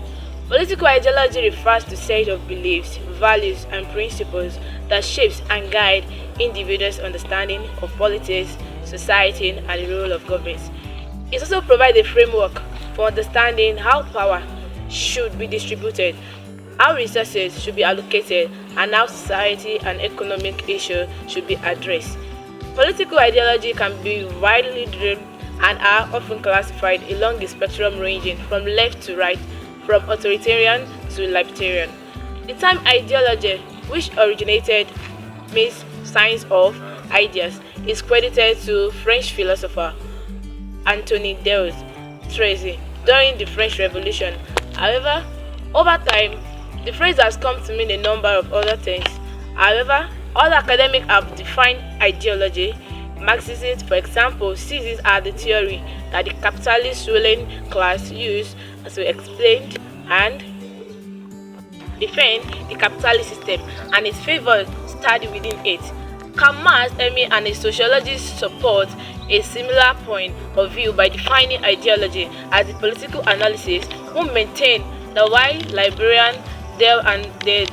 Speaker 10: Political ideology refers to a set of beliefs, values, and principles that shapes and guide individuals' understanding of politics, society, and the role of government. It also provides a framework for understanding how power should be distributed, how resources should be allocated, and how society and economic issues should be addressed. Political ideology can be widely driven and are often classified along the spectrum ranging from left to right, from authoritarian to libertarian. The term ideology, which originated means science of ideas, is credited to French philosopher Antoine Deleuze during the French Revolution. However, over time, the phrase has come to mean a number of other things. However, other academics have defined ideology. Marxists, for example, sees it as the theory that the capitalist ruling class use to explain and defend the capitalist system and its favor study within it. Karl Marx, and his sociologists support a similar point of view by defining ideology as the political analysis who maintain that while libertarian and the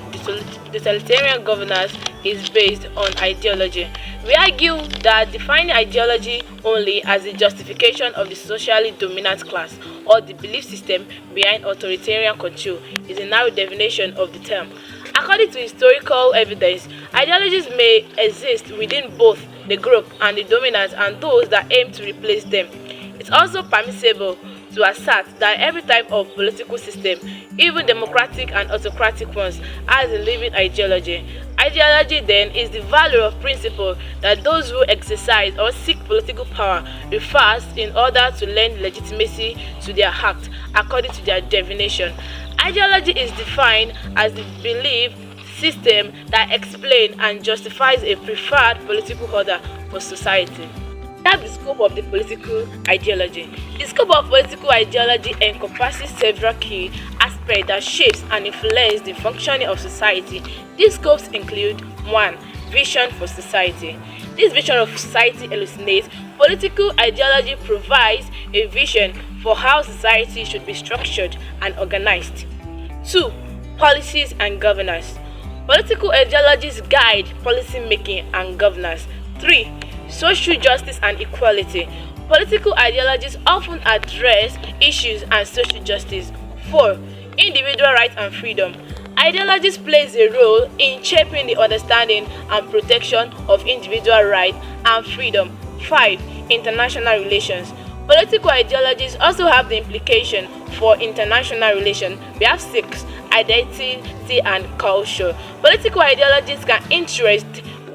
Speaker 10: totalitarian governance is based on ideology. We argue that defining ideology only as the justification of the socially dominant class or the belief system behind authoritarian control is a narrow definition of the term. According to historical evidence, ideologies may exist within both the group and the dominant and those that aim to replace them. It's also permissible to assert that every type of political system, even democratic and autocratic ones, has a living ideology. Ideology, then, is the value of principle that those who exercise or seek political power refers in order to lend legitimacy to their act, according to their definition. Ideology is defined as the belief system that explains and justifies a preferred political order for society. That's the scope of the political ideology. The scope of political ideology encompasses several key aspects that shapes and influence the functioning of society. These scopes include 1. Vision for society. This vision of society elucidates political ideology provides a vision for how society should be structured and organized. 2. Policies and governance. Political ideologies guide policy making and governance. 3. Social justice and equality. Political ideologies often address issues and social justice. 4. Individual rights and freedom. Ideologies plays a role in shaping the understanding and protection of individual rights and freedom. 5. International relations. Political ideologies also have the implication for international relations. We have 6. Identity and culture. Political ideologies can interest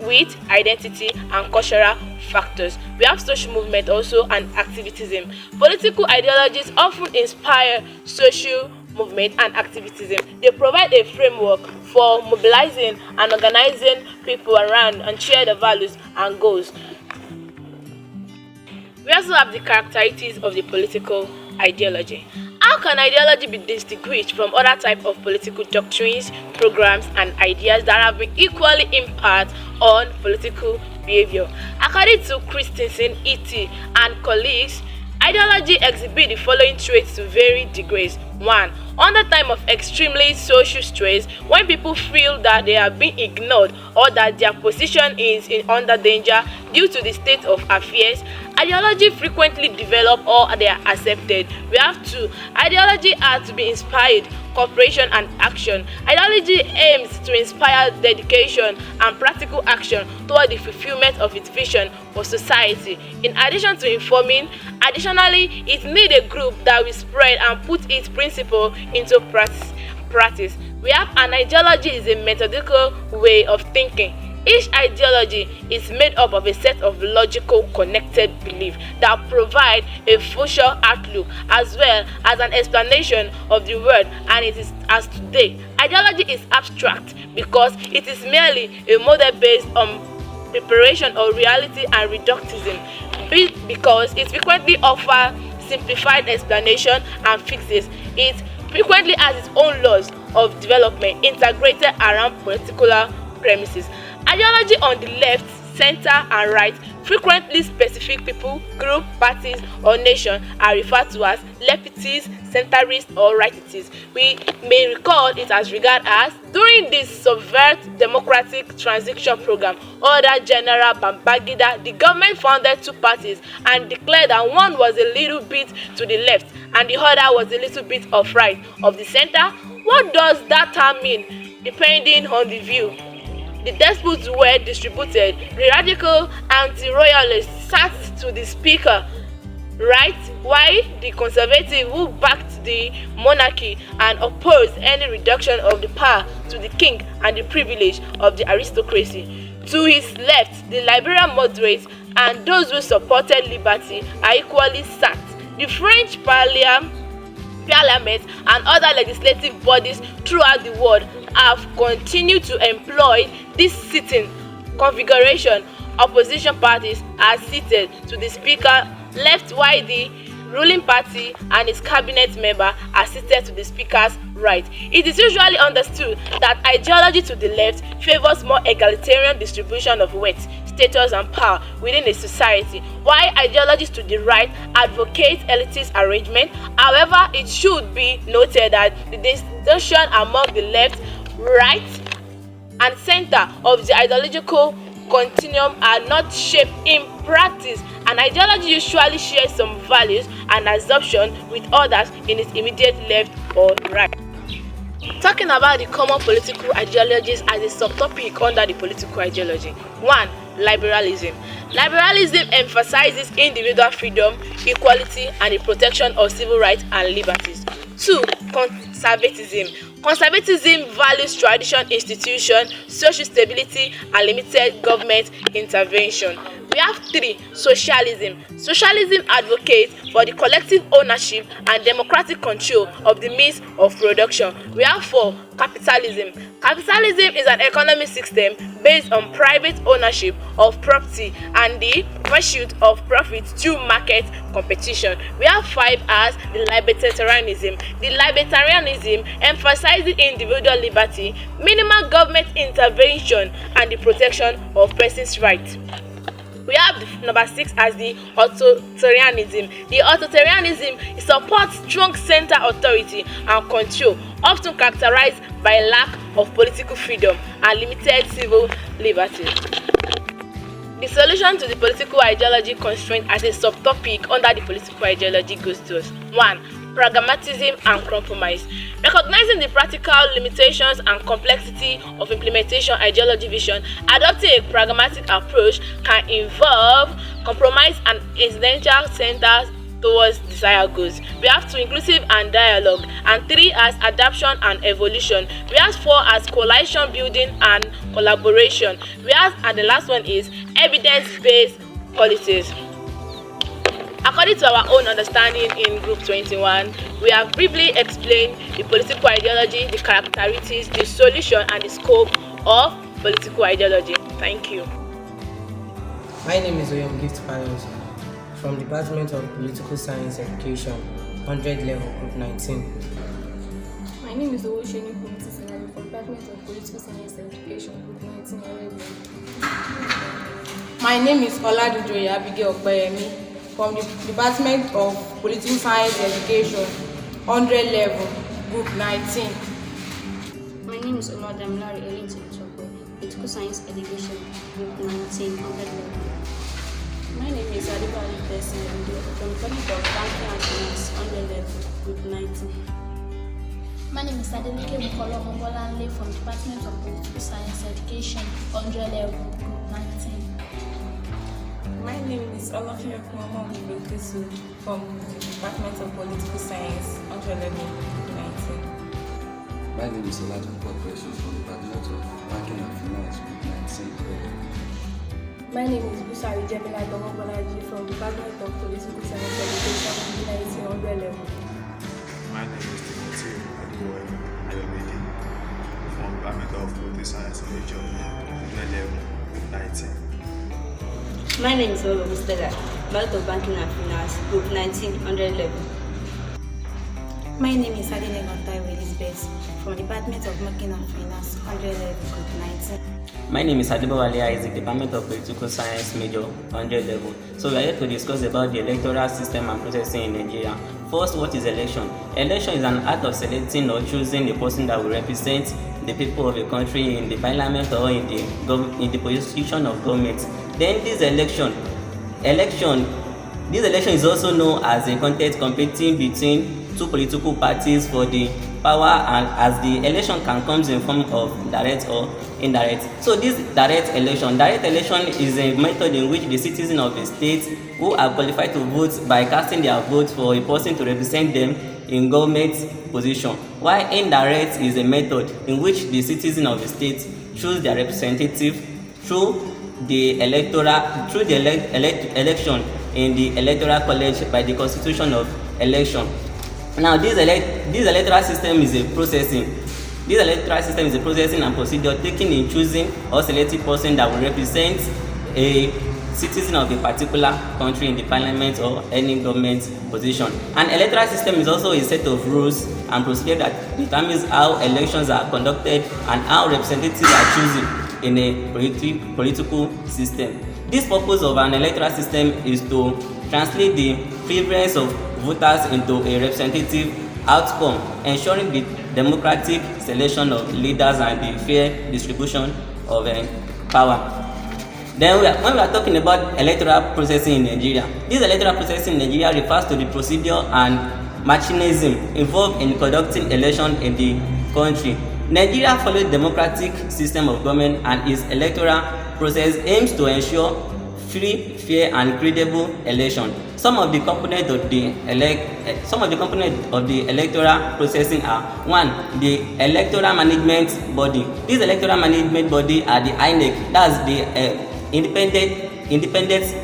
Speaker 10: with identity and cultural factors. We have social movement also and activism. Political ideologies often inspire social movement and activism. They provide a framework for mobilizing and organizing people around and share the values and goals. We also have the characteristics of the political ideology. How can ideology be distinguished from other types of political doctrines, programs, and ideas that have been equally impact on political behavior? According to Christensen, E.T., and colleagues, ideology exhibits the following traits to varying degrees. 1. Under time of extremely social stress, when people feel that they are being ignored or that their position is under danger due to the state of affairs, ideology frequently develop or they are accepted. We have 2. Ideology has to be inspired, cooperation and action. Ideology aims to inspire dedication and practical action toward the fulfillment of its vision for society. In addition to informing, additionally, it needs a group that will spread and put its principle into practice. We have an ideology is a methodical way of thinking. Each ideology is made up of a set of logical connected beliefs that provide a future outlook as well as an explanation of the world and it is as today. Ideology is abstract because it is merely a model based on preparation of reality and reductism because it frequently offers simplified explanation and fixes. It frequently has its own laws of development integrated around particular premises. Ideology on the left, center, and right frequently specific people, group, parties, or nation are referred to as leftists, centrists, or rightists. We may recall it as regarded as during the Soviet Democratic Transition Program under General Babangida, the government founded two parties and declared that one was a little bit to the left and the other was a little bit of right of the center. What does that term mean? Depending on the view. The despots were distributed. The radical anti-royalists sat to the speaker right, while the conservative who backed the monarchy and opposed any reduction of the power to the king and the privilege of the aristocracy. To his left, the liberal moderates and those who supported liberty are equally sat. The French Parliament and other legislative bodies throughout the world have continued to employ this sitting configuration. Opposition parties are seated to the speaker left while the ruling party and its cabinet member are seated to the speaker's right. It is usually understood that ideology to the left favors more egalitarian distribution of wealth, status and power within a society, while ideologies to the right advocate elitist arrangement. However, it should be noted that the distinction among the left, right, and center of the ideological continuum are not shaped in practice. An ideology usually shares some values and assumptions with others in its immediate left or right. Talking about the common political ideologies as a subtopic under the political ideology. 1. Liberalism. Liberalism emphasizes individual freedom, equality, and the protection of civil rights and liberties. 2. Conservatism. Conservatism values tradition, institution, social stability, and limited government intervention. We have 3. Socialism. Socialism advocates for the collective ownership and democratic control of the means of production. We have 4. Capitalism. Capitalism is an economic system based on private ownership of property and the pursuit of profit through market competition. We have 5 as the libertarianism. The libertarianism emphasizes individual liberty, minimal government intervention, and the protection of persons' rights. We have the number 6 as the authoritarianism. The authoritarianism supports strong center authority and control, often characterized by lack of political freedom and limited civil liberties. The solution to the political ideology constraint as a subtopic under the political ideology goes to us. 1. Pragmatism and compromise. Recognizing the practical limitations and complexity of implementation ideology vision, adopting a pragmatic approach can involve compromise and incidental centers towards desired goals. We have 2. Inclusive and dialogue, and 3 as adaptation and evolution. We have 4 as coalition building and collaboration. We have, and the last one is evidence-based policies. According to our own understanding in Group 21, we have briefly explained the political ideology, the characteristics, the solution, and the scope of political ideology. Thank you.
Speaker 4: My name is Oyem Gift Pius from Department of Political Science Education, 100 level, Group 19.
Speaker 17: My name is Owosheni Kumiti from Department of Political Science Education, Group 19 already.
Speaker 18: My name is Oladujoye Abigail Okpeyemi from the Department of Political Science Education, 100 level, Group 19.
Speaker 23: My name is Olodamilare Ellington Chokwe, Political Science Education, Group 19, 100 level.
Speaker 24: My name is Adibali Blessing from the Department of Banking and Finance, 100 level, Group 19.
Speaker 25: My name is Adeleke Mukolo Mongolanle from the Department of Political Science Education, 100 level, Group 19.
Speaker 27: My name is Olafia Kumama Mbukesu from the Department of Political Science, 100 level, Group 19.
Speaker 3: My name is Olajuwon Precious from the Department of Banking and Finance, Group 19.
Speaker 25: My name is Busari Jemila Domobolaji from the Department of Political Science Education, 1900 level.
Speaker 5: My name is Timothy Ayomide from the Department of Political Science Major, 19.
Speaker 14: My name is Olo Stella, Department of Banking and Finance, Group 1900 level.
Speaker 25: My name is Adele Notaiwo Elizabeth from the Department of Banking and Finance, 100 level, Group 19.
Speaker 9: My name is Adebowale Isaac, Department of Political Science Major, 100 level. So we are here to discuss about the electoral system and processing in Nigeria. First, what is election? Election is an act of selecting or choosing a person that will represent the people of a country in the parliament or in the position of government. Then this election is also known as a contest competing between two political parties for the power, and as the election can come in form of direct or indirect. So this direct election is a method in which the citizens of a state who are qualified to vote by casting their vote for a person to represent them in government position, while indirect is a method in which the citizens of the state choose their representative through the election in the electoral college by the constitution of election. Now this electoral system is a processing and procedure taken in choosing or selecting person that will represent a citizen of a particular country in the parliament or any government position. An electoral system is also a set of rules and procedure that determines how elections are conducted and how representatives are chosen in a political system. This purpose of an electoral system is to translate the preference of voters into a representative outcome, ensuring the democratic selection of leaders and the fair distribution of power. Then when we are talking about electoral processing in Nigeria, this electoral processing in Nigeria refers to the procedure and mechanism involved in conducting election in the country. Nigeria follows the democratic system of government, and its electoral process aims to ensure free, fair, and credible election. Some of the components of the electoral processing are: 1. The electoral management body. This electoral management body are the INEC, that's the Independent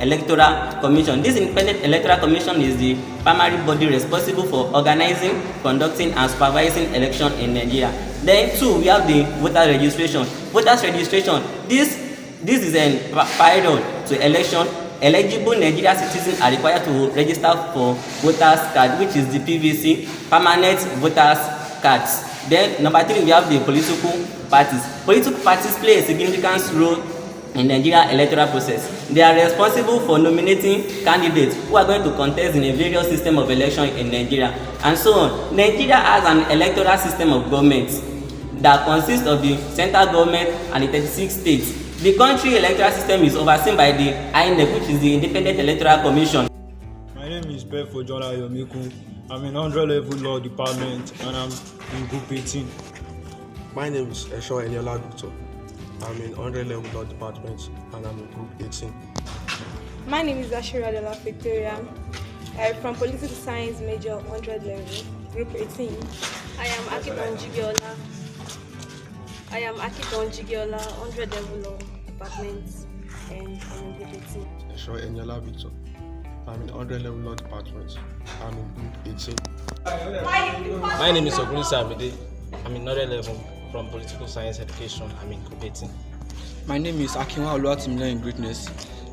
Speaker 9: Electoral Commission. This Independent Electoral Commission is the primary body responsible for organizing, conducting, and supervising election in Nigeria. Then 2, we have the voter registration. Voters registration. This is a prior to election. Eligible Nigerian citizens are required to register for voters card, which is the PVC, permanent voters cards. Then number 3, we have the political parties. Political parties play a significant role in Nigeria electoral process. They are responsible for nominating candidates who are going to contest in a various system of election in Nigeria, and so on. Nigeria has an electoral system of government that consists of the central government and the 36 states. The country electoral system is overseen by the INEC, which is the Independent Electoral Commission.
Speaker 15: My name is Befo Jola Yomiku. I'm in 100 level law department and I'm in group 18.
Speaker 16: My name is Esho Eniola Victor. I'm in 100 level law department and I'm in group 18.
Speaker 19: My name is Ashira Dela Victoria. I'm from political science major, 100 level, group 18.
Speaker 23: I am Akiton Jigiola, 100 level law department, and I'm in group 18.
Speaker 16: Esho Eniola Victor. I'm in 100 level law department. I'm in group 18.
Speaker 22: My name is Ogunisa Amide. I'm in 100 level from political science education. I'm in group 18.
Speaker 15: My name is Akinwa Oluwatimila in greatness.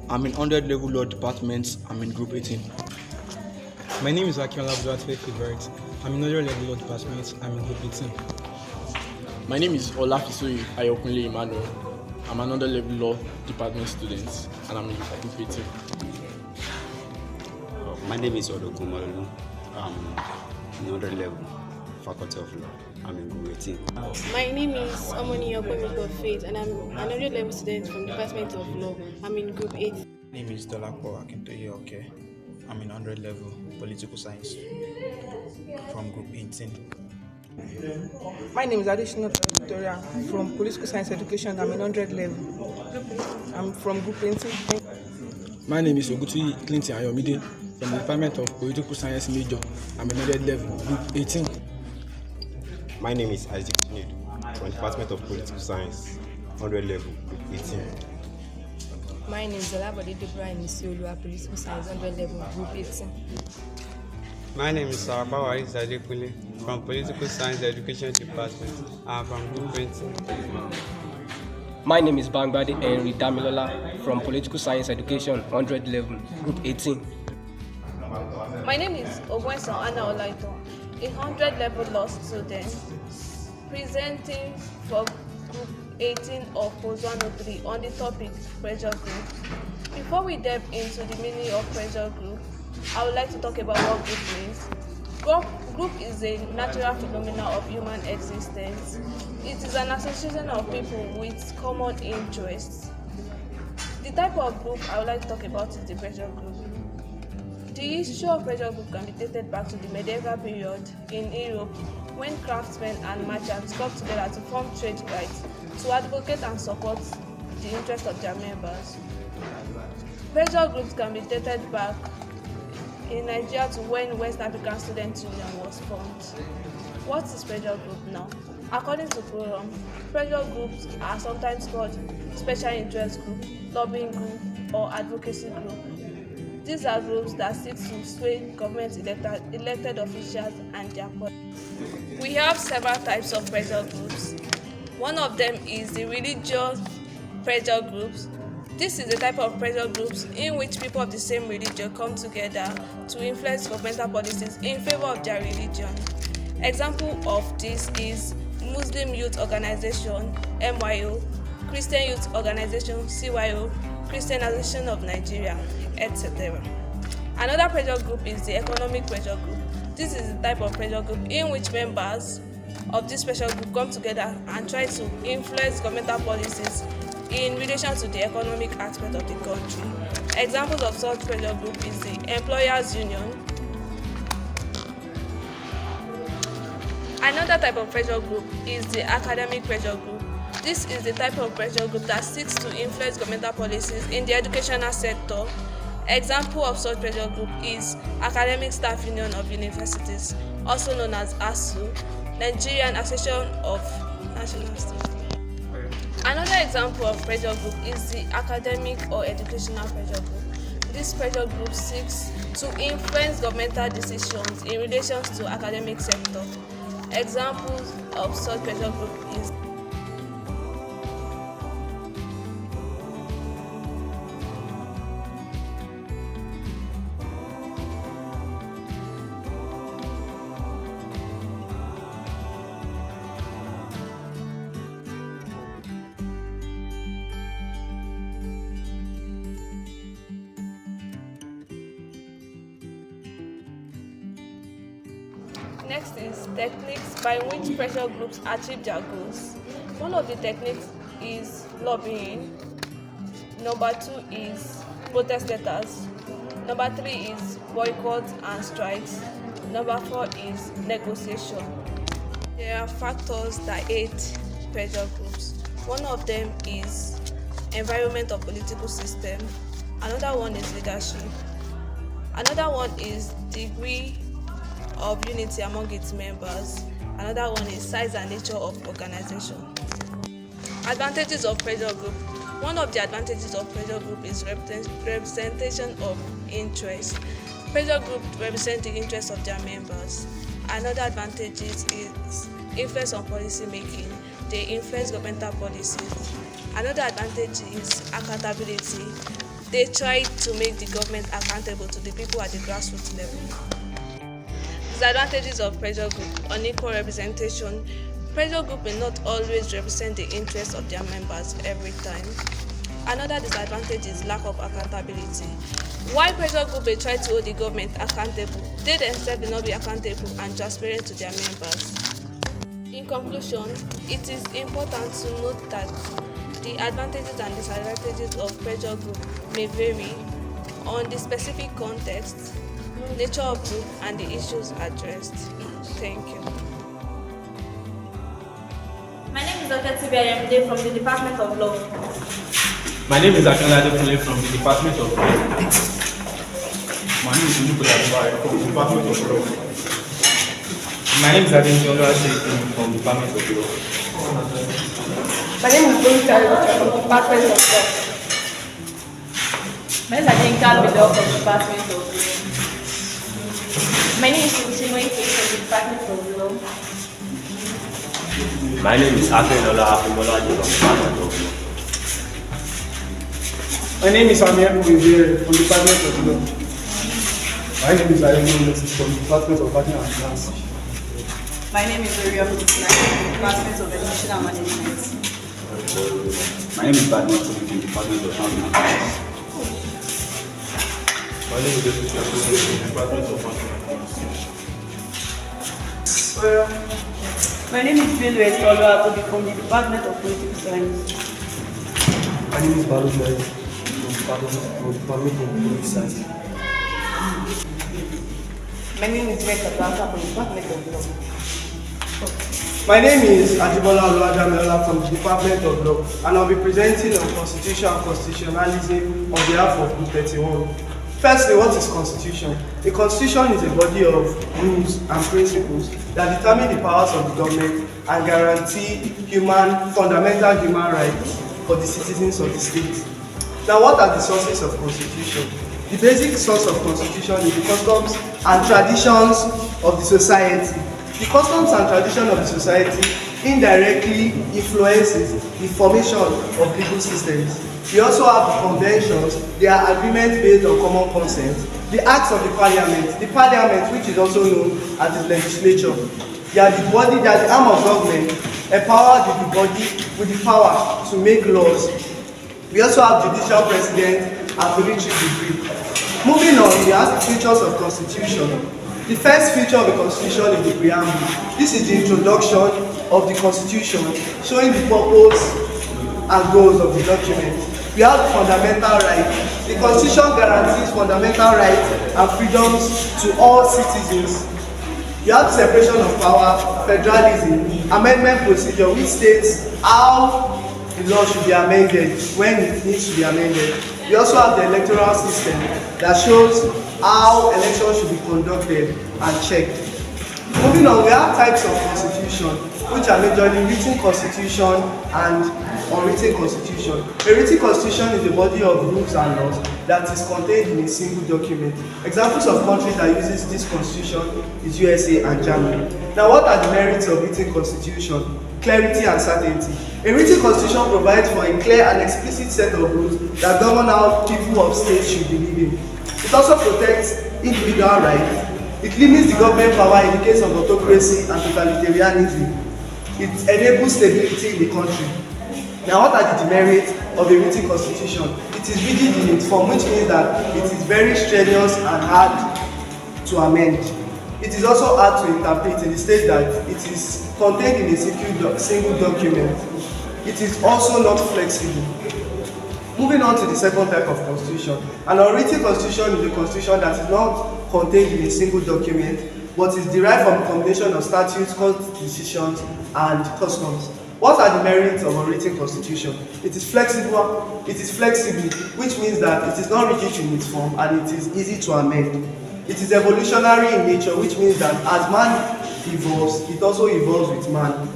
Speaker 15: I'm in 100 level law department. I'm in group 18.
Speaker 26: My name is Akinwa Abdulwatfe Favorite. I'm in 100 level law department. I'm in group 18.
Speaker 28: My name is Olafisoyi ADEKUNLE Emmanuel. I'm another level law department student and I'm in group 18.
Speaker 1: My name is Odokumalu. I'm in 100 level faculty of law. I'm in group 18.
Speaker 23: My name is Omoni Okwemiko Faith, and I'm an 100 level student from the Department of Law. I'm in group 8.
Speaker 22: My name is Dolapo Akintoye Oke. I'm in 100 level political science from group 18.
Speaker 2: My name is Additional Victoria from political science education. I'm in 100 level. I'm from group 18.
Speaker 15: My name is Oguti Clinton Ayomide from the Department of Political Science major. I'm in 100 level, group 18.
Speaker 1: My name is AJASIN from the Department of Political Science, 100 level, group 18.
Speaker 6: My name is Olabode Deborah Imisiolua, Political Science 100 level, group 18.
Speaker 7: My name is ADEKUNLE from Political Science Education Department. I am from group 20.
Speaker 8: My name is Bangbade Henry Damilola from Political Science Education 100 level, group 18.
Speaker 10: My name is Ogwenson Anna Olaito, a 100 level law student, presenting for group 18 of post 103 on the topic pressure group. Before we delve into the meaning of pressure group, I would like to talk about what group means. Group is a natural phenomenon of human existence. It is an association of people with common interests. The type of group I would like to talk about is the pressure group. The issue of pressure group can be dated back to the medieval period in Europe, when craftsmen and merchants got together to form trade rights to advocate and support the interests of their members. Pressure groups can be dated back in Nigeria to when West African Student Union was formed. What is pressure group now? According to Quorum, pressure groups are sometimes called special interest group, lobbying group, or advocacy group. These are groups that seek to sway government elected officials and their policies. We have several types of pressure groups. One of them is the religious pressure groups. This is a type of pressure groups in which people of the same religion come together to influence governmental policies in favor of their religion. Example of this is Muslim Youth Organization, MYO, Christian Youth Organization, CYO, Christian Association of Nigeria, etc. Another pressure group is the economic pressure group. This is the type of pressure group in which members of this pressure group come together and try to influence governmental policies in relation to the economic aspect of the country. Examples of such pressure group is the Employers Union. Another type of pressure group is the academic pressure group. This is the type of pressure group that seeks to influence governmental policies in the educational sector. Example of such pressure group is Academic Staff Union of Universities, also known as ASU, Nigerian Association of National Staff. Another example of pressure group is the academic or educational pressure group. This pressure group seeks to influence governmental decisions in relation to academic sector. Examples of such pressure group is Next is techniques by which pressure groups achieve their goals. One of the techniques is lobbying. Number 2 is protest letters. Number 3 is boycotts and strikes. Number 4 is negotiation. There are factors that aid pressure groups. One of them is environment of political system. Another one is leadership. Another one is degree of unity among its members. Another one is size and nature of organization. Advantages of pressure group. One of the advantages of pressure group is representation of interest. Pressure group represent the interests of their members. Another advantage is influence on policy making. They influence governmental policies. Another advantage is accountability. They try to make the government accountable to the people at the grassroots level. Disadvantages of pressure group: unequal representation. Pressure group may not always represent the interests of their members every time. Another disadvantage is lack of accountability. While pressure group may try to hold the government accountable, they themselves will not be accountable and transparent to their members. In conclusion, it is important to note that the advantages and disadvantages of pressure group may vary on the specific context, nature of group, and the issues addressed. Thank you. My name is Dr. Tibiayamide from the Department of Law.
Speaker 28: My name is ADEKUNLE from the Department of Law. My name is Olukoya from the Department of Law.
Speaker 4: My name is ADEKUNLE from the Department of Law.
Speaker 2: My name is Bonita from the Department of Law.
Speaker 24: My name is AJASIN from the Department of Law.
Speaker 25: My name is Uchiweke from the Department of Law.
Speaker 11: My name is AKINOLA from the Department of Law.
Speaker 12: My name is Amir Mujere from the Department of Law. My name is AJASIN from the Department of Banking and Finance.
Speaker 24: My name is Maria from the Department of Education and Management.
Speaker 1: My name is Badman from the Department of Banking and Finance.
Speaker 5: My name is from the Department of Banking and Finance.
Speaker 24: My name is Bello Esolo from the Department of Political Science.
Speaker 12: My name is Balu from the Department of Political Science.
Speaker 2: My name is Meka Blanca from the Department of Law.
Speaker 12: My name is Ajibola Oluwadamilola from the Department of Law, and I'll be presenting on Constitution and Constitutionalism on behalf of Group 31. Firstly, what is Constitution? A Constitution is a body of rules and principles that determine the powers of the government and guarantee fundamental human rights for the citizens of the state. Now, what are the sources of Constitution? The basic source of Constitution is the customs and traditions of the society. The customs and tradition of the society indirectly influences the formation of legal systems. We also have the conventions. They are agreements based on common consent. The acts of the parliament which is also known as the legislature. They are the body, they are the arm of government, empowered with the body with the power to make laws. We also have judicial president and military degree. Moving on, we have the features of Constitution. The first feature of the Constitution is the preamble. This is the introduction of the Constitution, showing the purpose and goals of the document. We have the fundamental rights. The Constitution guarantees fundamental rights and freedoms to all citizens. We have the separation of power, federalism, amendment procedure, which states how the law should be amended when it needs to be amended. We also have the electoral system that shows how elections should be conducted and checked. Moving on, we have types of constitution, which are majorly written constitution and unwritten constitution. A written constitution is a body of rules and laws that is contained in a single document. Examples of countries that uses this constitution is USA and Germany. Now, what are the merits of written constitution? Clarity and certainty. A written constitution provides for a clear and explicit set of rules that govern how people of states should be living. It also protects individual rights. It limits the government power in the case of autocracy and totalitarianism. It enables stability in the country. Now, what are the demerits of a written constitution? It is rigid in its form, which means that it is very strenuous and hard to amend. It is also hard to interpret in the state that it is contained in a single document. It is also not flexible. Moving on to the second type of constitution. An unwritten constitution is a constitution that is not contained in a single document, but is derived from a combination of statutes, court decisions, and customs. What are the merits of a written constitution? It is flexible, which means that it is not rigid in its form and it is easy to amend. It is evolutionary in nature, which means that as man evolves, it also evolves with man.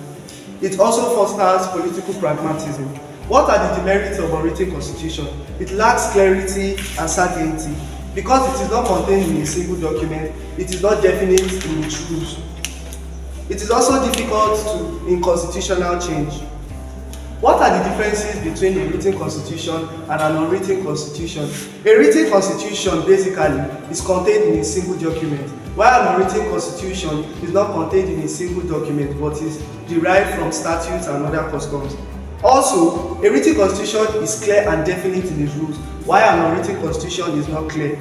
Speaker 12: It also fosters political pragmatism. What are the demerits of a written constitution? It lacks clarity and certainty. Because it is not contained in a single document, it is not definite in its rules. It is also difficult in constitutional change. What are the differences between a written constitution and an unwritten constitution? A written constitution basically is contained in a single document, while an unwritten constitution is not contained in a single document but is derived from statutes and other customs. Also, a written constitution is clear and definite in its rules, while an unwritten constitution is not clear.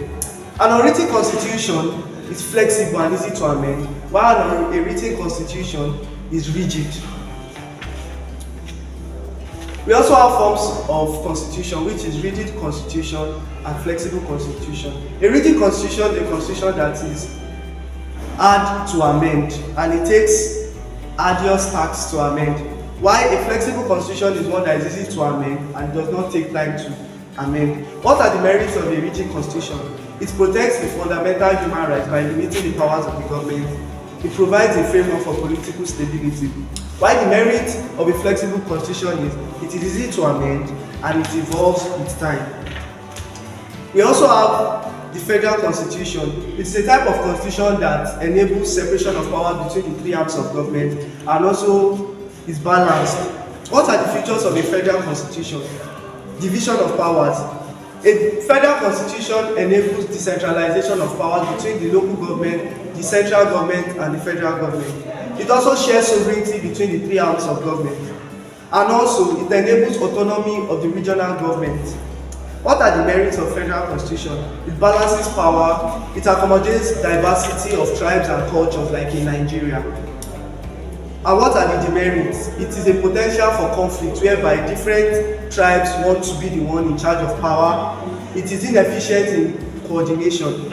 Speaker 12: An unwritten constitution is flexible and easy to amend, while a written constitution is rigid. We also have forms of constitution, which is rigid constitution and flexible constitution. A rigid constitution is a constitution that is hard to amend, and it takes arduous tasks to amend. While a flexible constitution is one that is easy to amend and does not take time to amend. What are the merits of a rigid constitution? It protects the fundamental human rights by limiting the powers of the government. it provides a framework for political stability. While the merit of a flexible constitution is it is easy to amend and it evolves with time. We also have the federal constitution. It's a type of constitution that enables separation of power between the three arms of government and also is balanced. What are the features of a federal constitution? Division of powers. A federal constitution enables decentralization of powers between the local government, the central government, and the federal government. It also shares sovereignty between the three arms of government. And also, it enables autonomy of the regional government. What are the merits of federal constitution? It balances power, it accommodates diversity of tribes and cultures like in Nigeria. And what are the demerits? It is a potential for conflict whereby different tribes want to be the one in charge of power. It is inefficient in coordination.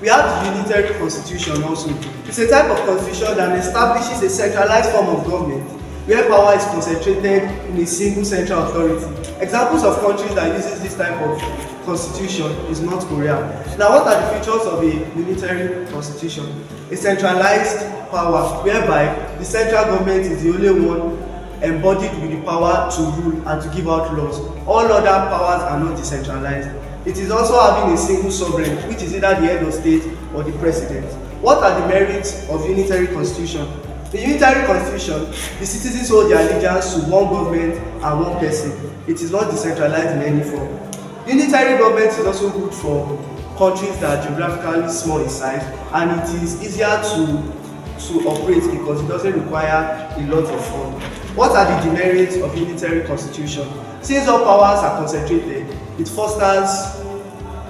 Speaker 12: We have the unitary constitution also. It's a type of constitution that establishes a centralized form of government where power is concentrated in a single central authority. Examples of countries that uses this type of constitution is North Korea. Now, what are the features of a unitary constitution? A centralized power whereby the central government is the only one embodied with the power to rule and to give out laws. All other powers are not decentralized. It is also having a single sovereign, which is either the head of state or the president. What are the merits of unitary constitution? The unitary constitution, the citizens hold their allegiance to one government and one person. It is not decentralized in any form. Unitary government is also good for countries that are geographically small in size, and it is easier to operate because it doesn't require a lot of funds. What are the demerits of unitary constitution? Since all powers are concentrated, it fosters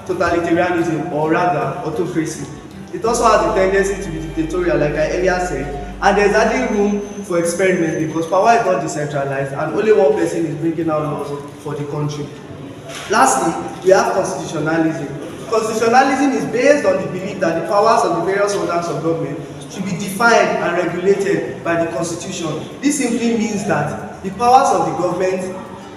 Speaker 12: totalitarianism, or rather autocracy. It also has a tendency to be dictatorial, like I earlier said, and there's hardly room for experiment because power is not decentralized and only one person is bringing out laws for the country. Lastly, we have constitutionalism. Constitutionalism is based on the belief that the powers of the various organs of government should be defined and regulated by the constitution. This simply means that the powers of the government,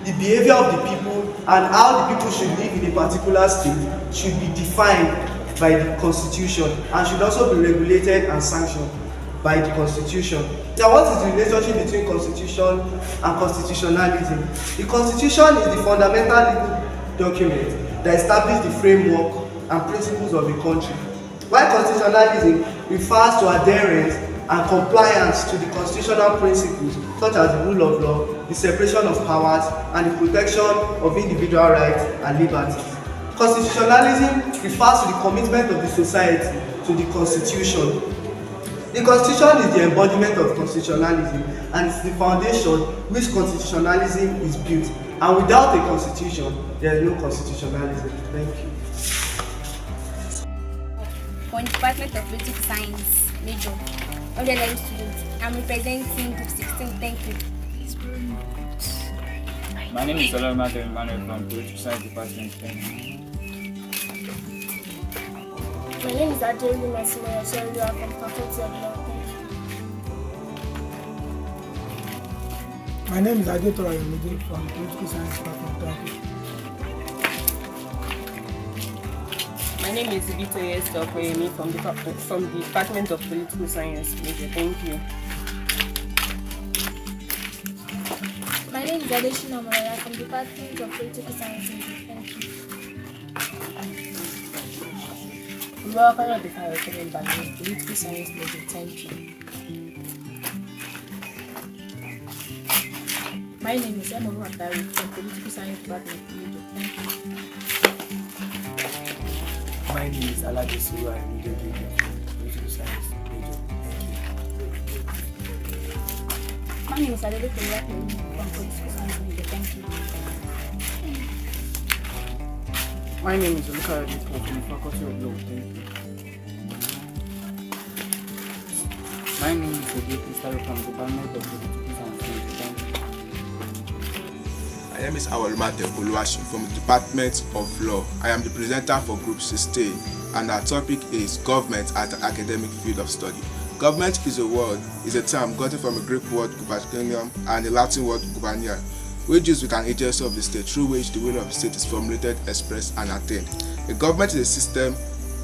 Speaker 12: the behavior of the people, and how the people should live in a particular state should be defined by the constitution and should also be regulated and sanctioned by the constitution. Now, what is the relationship between constitution and constitutionalism? The constitution is the fundamental legal document that establishes the framework and principles of the country, while constitutionalism refers to adherence and compliance to the constitutional principles such as the rule of law, the separation of powers, and the protection of individual rights and liberties. Constitutionalism refers to the commitment of the society to the constitution. The constitution is the embodiment of constitutionalism, and it's the foundation which constitutionalism is built. And without a constitution, there is no constitutionalism. Thank you.
Speaker 25: From the Department of Political Science, Major, 100 students. I'm representing Group 16. Thank you.
Speaker 3: My name is Solomon Emmanuel from Political Science Department. Thank you.
Speaker 25: My name is AJASIN from Faculty of Law.
Speaker 13: My name is ADEKUNLE from Political Science Department. Thank you.
Speaker 14: My name is Victoria Stokoyemi from the Department of Political Science. Major. Thank you.
Speaker 25: My name is ADEKUNLE from the Department of Political Science. Thank you.
Speaker 14: Political Science. Major. Thank you.
Speaker 25: My name is Emma Watari from Political Science Department. Thank you.
Speaker 17: My name is Alajisiwa from Political Science.
Speaker 25: My name is ADEKUNLE from Political Science. Thank you.
Speaker 14: My name is Luka from the Faculty of Law. Thank you.
Speaker 3: My name is Obi Kristaro from the Department of Political Science. Thank you.
Speaker 18: My name is Awolumate Oluwaseun from the Department of Law. I am the presenter for Group 16, and our topic is Government at the Academic Field of Study. Government is a term gotten from a Greek word gubernatorium and a Latin word gubernia, which deals with an agency of the state through which the will of the state is formulated, expressed, and attained. A government is a system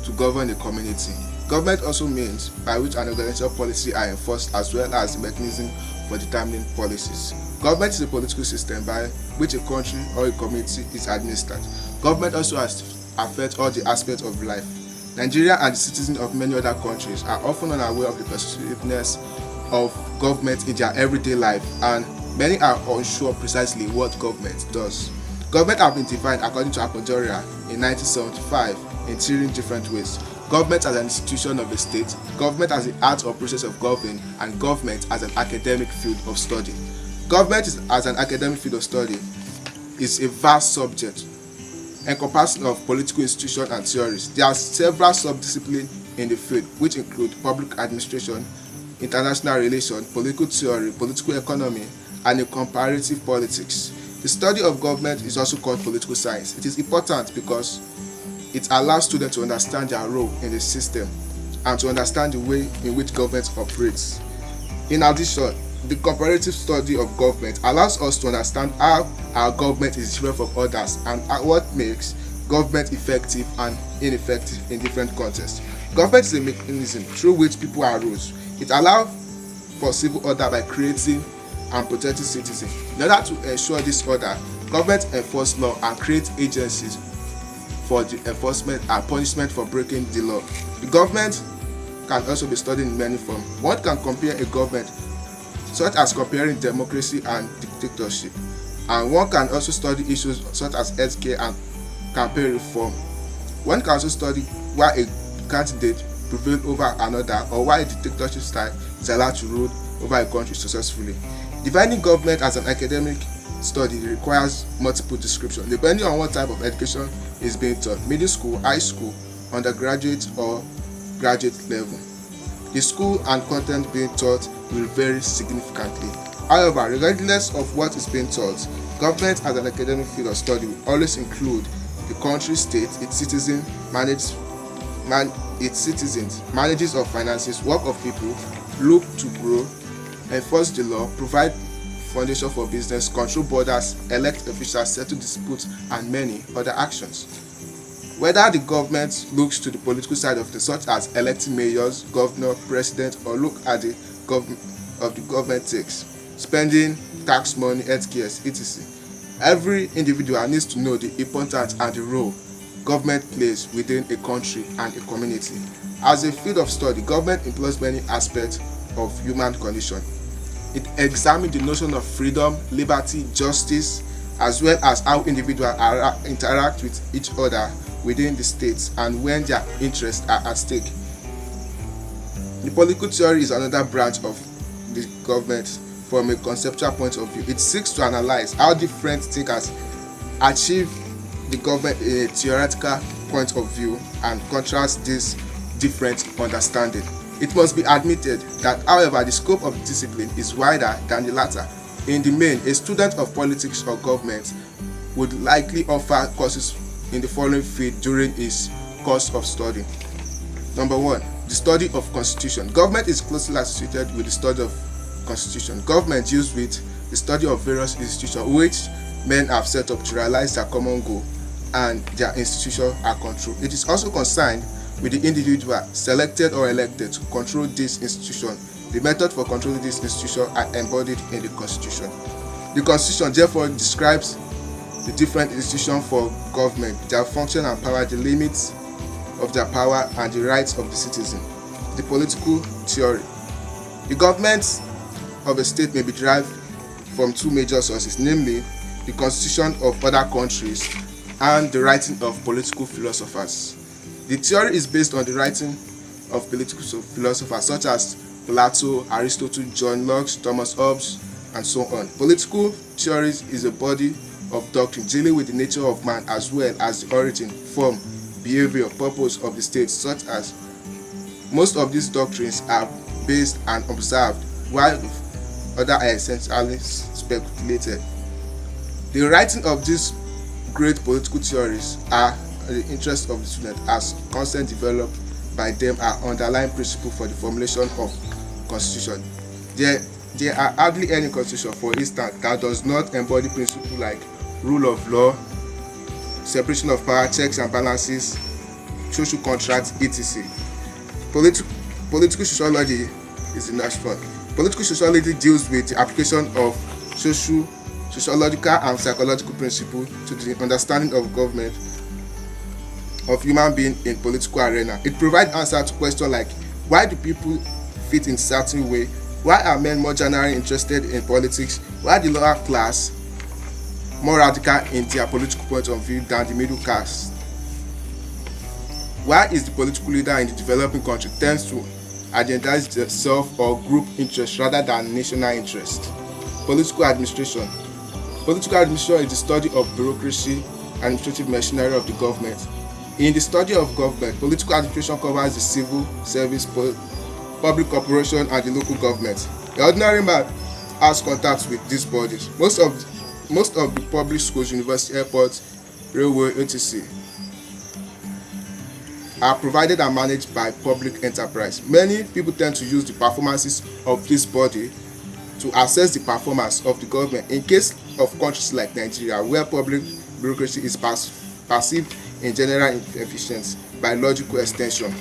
Speaker 18: to govern a community. Government also means by which an organizational policy are enforced as well as the mechanism for determining policies. Government is a political system by which a country or a community is administered. Government also has to affect all the aspects of life. Nigeria and the citizens of many other countries are often unaware of the pervasiveness of government in their everyday life, and many are unsure precisely what government does. Government have been defined according to Apodoria in 1975 in 3 different ways. Government as an institution of the state, government as the art or process of governing, and government as an academic field of study. Government as an academic field of study is a vast subject encompassing of political institutions and theories. There are several sub-disciplines in the field, which include public administration, international relations, political theory, political economy, and a comparative politics. The study of government is also called political science. It is important because it allows students to understand their role in the system and to understand the way in which government operates. In addition, the comparative study of government allows us to understand how our government is different from others and what makes government effective and ineffective in different contexts. Government is a mechanism through which people are rules. It allows for civil order by creating and protecting citizens. In order to ensure this order, government enforces law and creates agencies for the enforcement and punishment for breaking the law. The government can also be studied in many forms. One can compare a government such as comparing democracy and dictatorship, and one can also study issues such as healthcare and campaign reform. One can also study why a candidate prevails over another, or why a dictatorship style is allowed to rule over a country successfully. Defining government as an academic study requires multiple descriptions depending on what type of education is being taught: middle school, high school, undergraduate, or graduate level. The school and content being taught will vary significantly. However, regardless of what is being taught, government as an academic field of study will always include the country, state, its citizens, manages of finances, work of people, look to grow, enforce the law, provide foundation for business, control borders, elect officials, settle disputes, and many other actions. Whether the government looks to the political side of things, such as electing mayors, governor, president, or look at the government takes, spending tax money, healthcare, etc. Every individual needs to know the importance and the role government plays within a country and a community. As a field of study, government employs many aspects of human condition. It examines the notion of freedom, liberty, justice, as well as how individuals interact with each other within the states and when their interests are at stake. The political theory is another branch of the government from a conceptual point of view. It seeks to analyze how different thinkers achieve the government in a theoretical point of view and contrast this different understanding. It must be admitted that, however, the scope of the discipline is wider than the latter. In the main, a student of politics or government would likely offer courses in the following field during his course of study. Number 1, the study of constitution. Government is closely associated with the study of constitution. Government deals with the study of various institutions which men have set up to realize their common goal and their institutions are controlled. It is also concerned with the individual selected or elected to control this institution. The method for controlling this institution are embodied in the Constitution. The Constitution therefore describes the different institutions for government, their function and power, the limits of their power, and the rights of the citizen. The political theory. The government of a state may be derived from 2 major sources, namely the constitution of other countries and the writing of political philosophers. The theory is based on the writing of political philosophers such as Plato, Aristotle, John Locke, Thomas Hobbes, and so on. Political theories is a body of doctrine dealing with the nature of man as well as the origin, form, behavior, purpose of the state, such as most of these doctrines are based and observed, while other are essentially speculated. The writing of these great political theories are the interest of the student, as concepts developed by them are underlying principles for the formulation of constitution. There are hardly any constitution, for instance, that does not embody principles like rule of law, separation of power, checks and balances, social contracts, etc. Political sociology is the next one. Political sociology deals with the application of sociological and psychological principles to the understanding of government, of human being in political arena. It provides answers to questions like why do people fit in certain way, why are men more generally interested in politics, why the lower class more radical in their political point of view than the middle class, why is the political leader in the developing country tends to identify the self or group interest rather than national interest. Political administration. Political administration is the study of bureaucracy and administrative machinery of the government. In the study of government, political administration covers the civil service, public corporation, and the local government. The ordinary man has contact with these bodies. Most of the public schools, university, airports, railway, etc. are provided and managed by public enterprise. Many people tend to use the performances of this body to assess the performance of the government. In case of countries like Nigeria, where public bureaucracy is perceived in general efficiency by logical extension.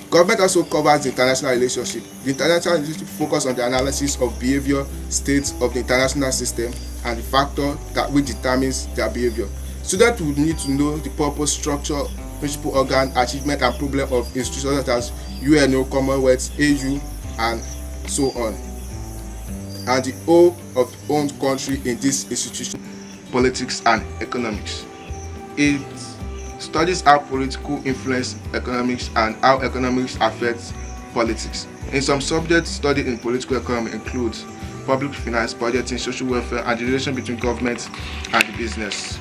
Speaker 18: Government also covers the international relationship. The international relationship focuses on the analysis of behavior, states of the international system, and the factor that which determines their behavior. Students would need to know the purpose, structure, principal organ, achievement, and problem of institutions such as UNO, Commonwealth, AU, and so on, and the whole of the own country in this institution, politics and economics. It studies how political influence economics and how economics affects politics. In some subjects studied in political economy includes public finance, budgeting, social welfare, and the relation between government and the business.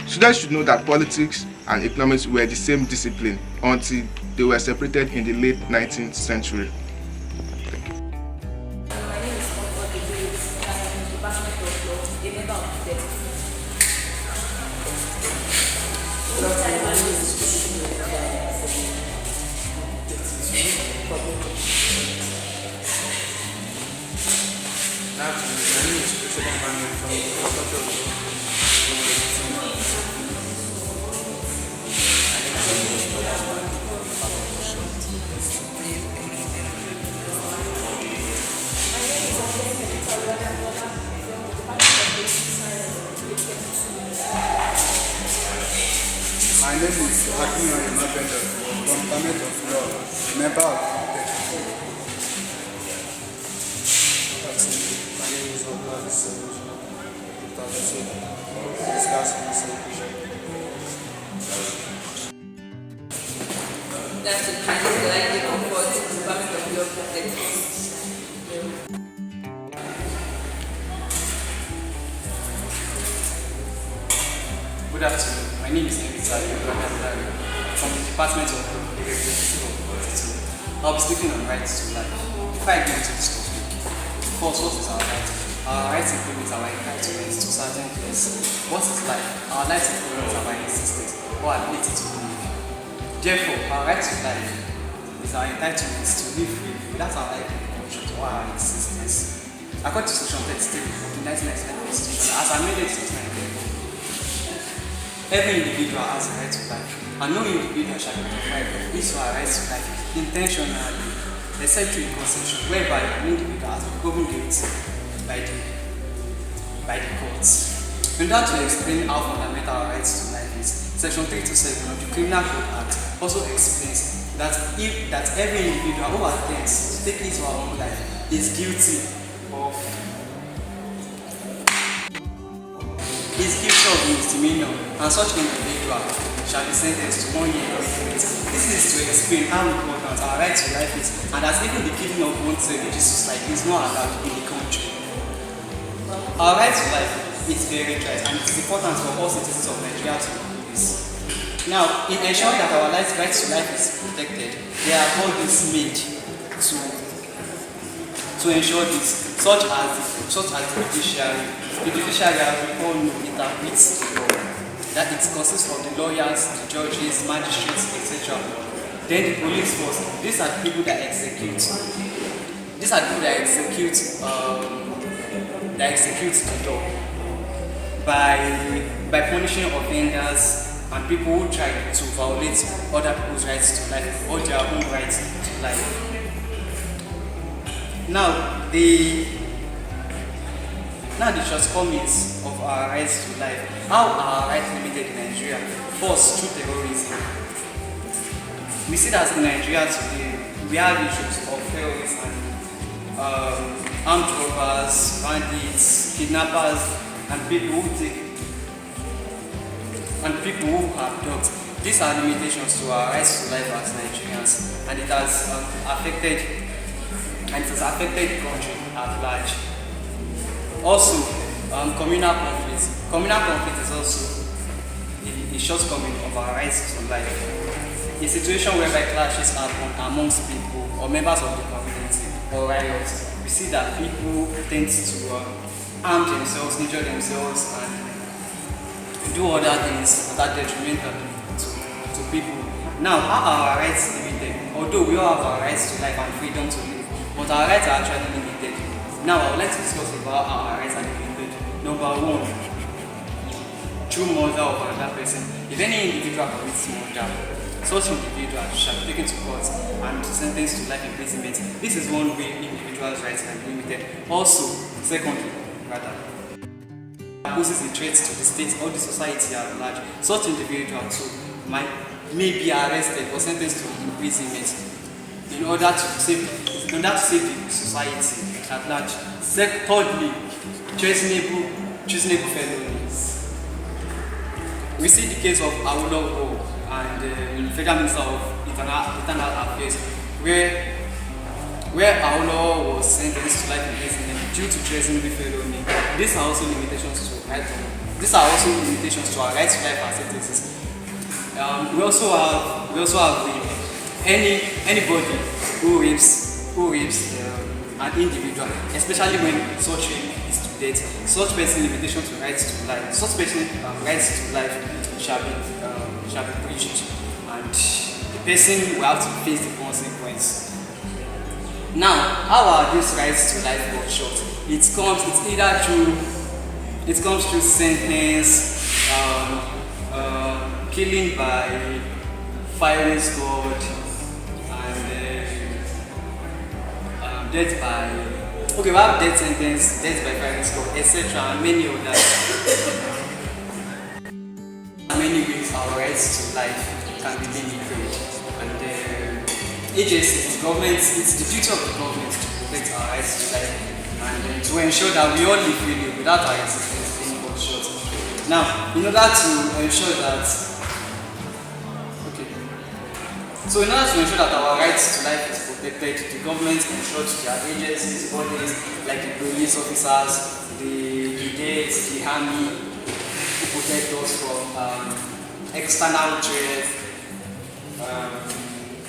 Speaker 18: Students should know that politics and economics were the same discipline until they were separated in the late 19th century.
Speaker 9: My name is ADEKUNLE from Department of Law, member of
Speaker 22: My name is
Speaker 3: Good afternoon. My name is from the Department of Law. I'll be speaking on rights to life. Before I get into this topic, first, what is our right? Our rights include our entitlement to certain things. What is life? Our lives include our existence or ability to live. Therefore, our right to life is our entitlement to live free without our life being controlled or our existence. According to Section 33 of the 1999 Constitution, as amended in 1999, every individual has a right to life, and no individual shall be deprived of his or her right to life intentionally, except through a concession whereby an individual has been proven guilty by the courts. In order to explain how fundamental our rights to life is, Section 327 of the Criminal Code Act also explains that every individual who attempts to take his or her own life is guilty of misdemeanor, and such individual shall be sentenced to 1 year imprisonment. This is to explain how important our right to life is, and that even the killing of oneself in Jesus life is not allowed in the country. Our right to life is very right, and it is important for all citizens of Nigeria to know this. Now, in ensuring that our right to life is protected, there are bodies made to ensure this, such as the judiciary. The judiciary, as we all know, interprets the law. That it consists of the lawyers, the judges, magistrates, etc. Then the police force. These are the people that execute. These are the people that execute the law by punishing offenders and people who try to violate other people's rights to life or their own rights to life. Now the shortcomings of our rights to life. How are our rights limited in Nigeria? First, through terrorism. We see that in Nigeria today, we have issues of terrorism, armed robbers, bandits, kidnappers, and people who abduct. These are limitations to our rights to life as Nigerians, and it has affected the country at large. Also, communal conflict. Communal conflict is also a shortcoming of our rights to life. A situation whereby clashes happen amongst people or members of the community or riots, we see that people tend to arm themselves, injure themselves, and do other things that are detrimental to people. Now, how are our rights limited? Although we all have our rights to life and freedom to live, but our rights are actually limited. Now, I would like to discuss about how our rights are limited. Number one, true murder of another person. If any individual commits murder, such individual shall be taken to court and sentenced to life imprisonment. This is one way individuals' rights are limited. Also, secondly, poses a threat to the state or the society at large. Such individual too may be arrested or sentenced to imprisonment in order to save the society at large. Thirdly, treasonable felonies. We see the case of Awolowo and Federal Minister of Internal Affairs, where Awolowo was sentenced to life imprisonment due to treasonable felony. These are also limitations to our rights to life and sentences. We also have anybody who rapes an individual, especially when such rape is to death. Such person limitation to rights to life. Such person rights to life shall be breached, and the person will have to face the consequence. Now, how are these rights to life cut short? It comes through sentence, killing by firing squad, and death by. Okay, we have death sentence, death by firing squad, etc., and many others. Many ways our rights to life can be limited, and agencies, governments, it's the duty of the government to protect our rights to life and to ensure that we all live freely without our existence being cut short. Now, in order to ensure that our rights to life is protected, the government ensures their agencies, bodies like the police officers, the cadets, the army, who protect us from external threat,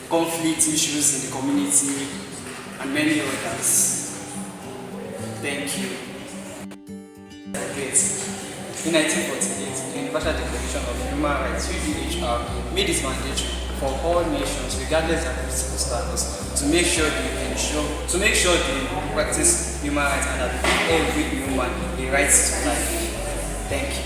Speaker 3: conflict issues in the community, and many others. Thank you. In 1948, the Universal Declaration of Human Rights (UDHR) made it mandatory for all nations, regardless of political status, to make sure they practice human rights and that every human a right to life. Thank you.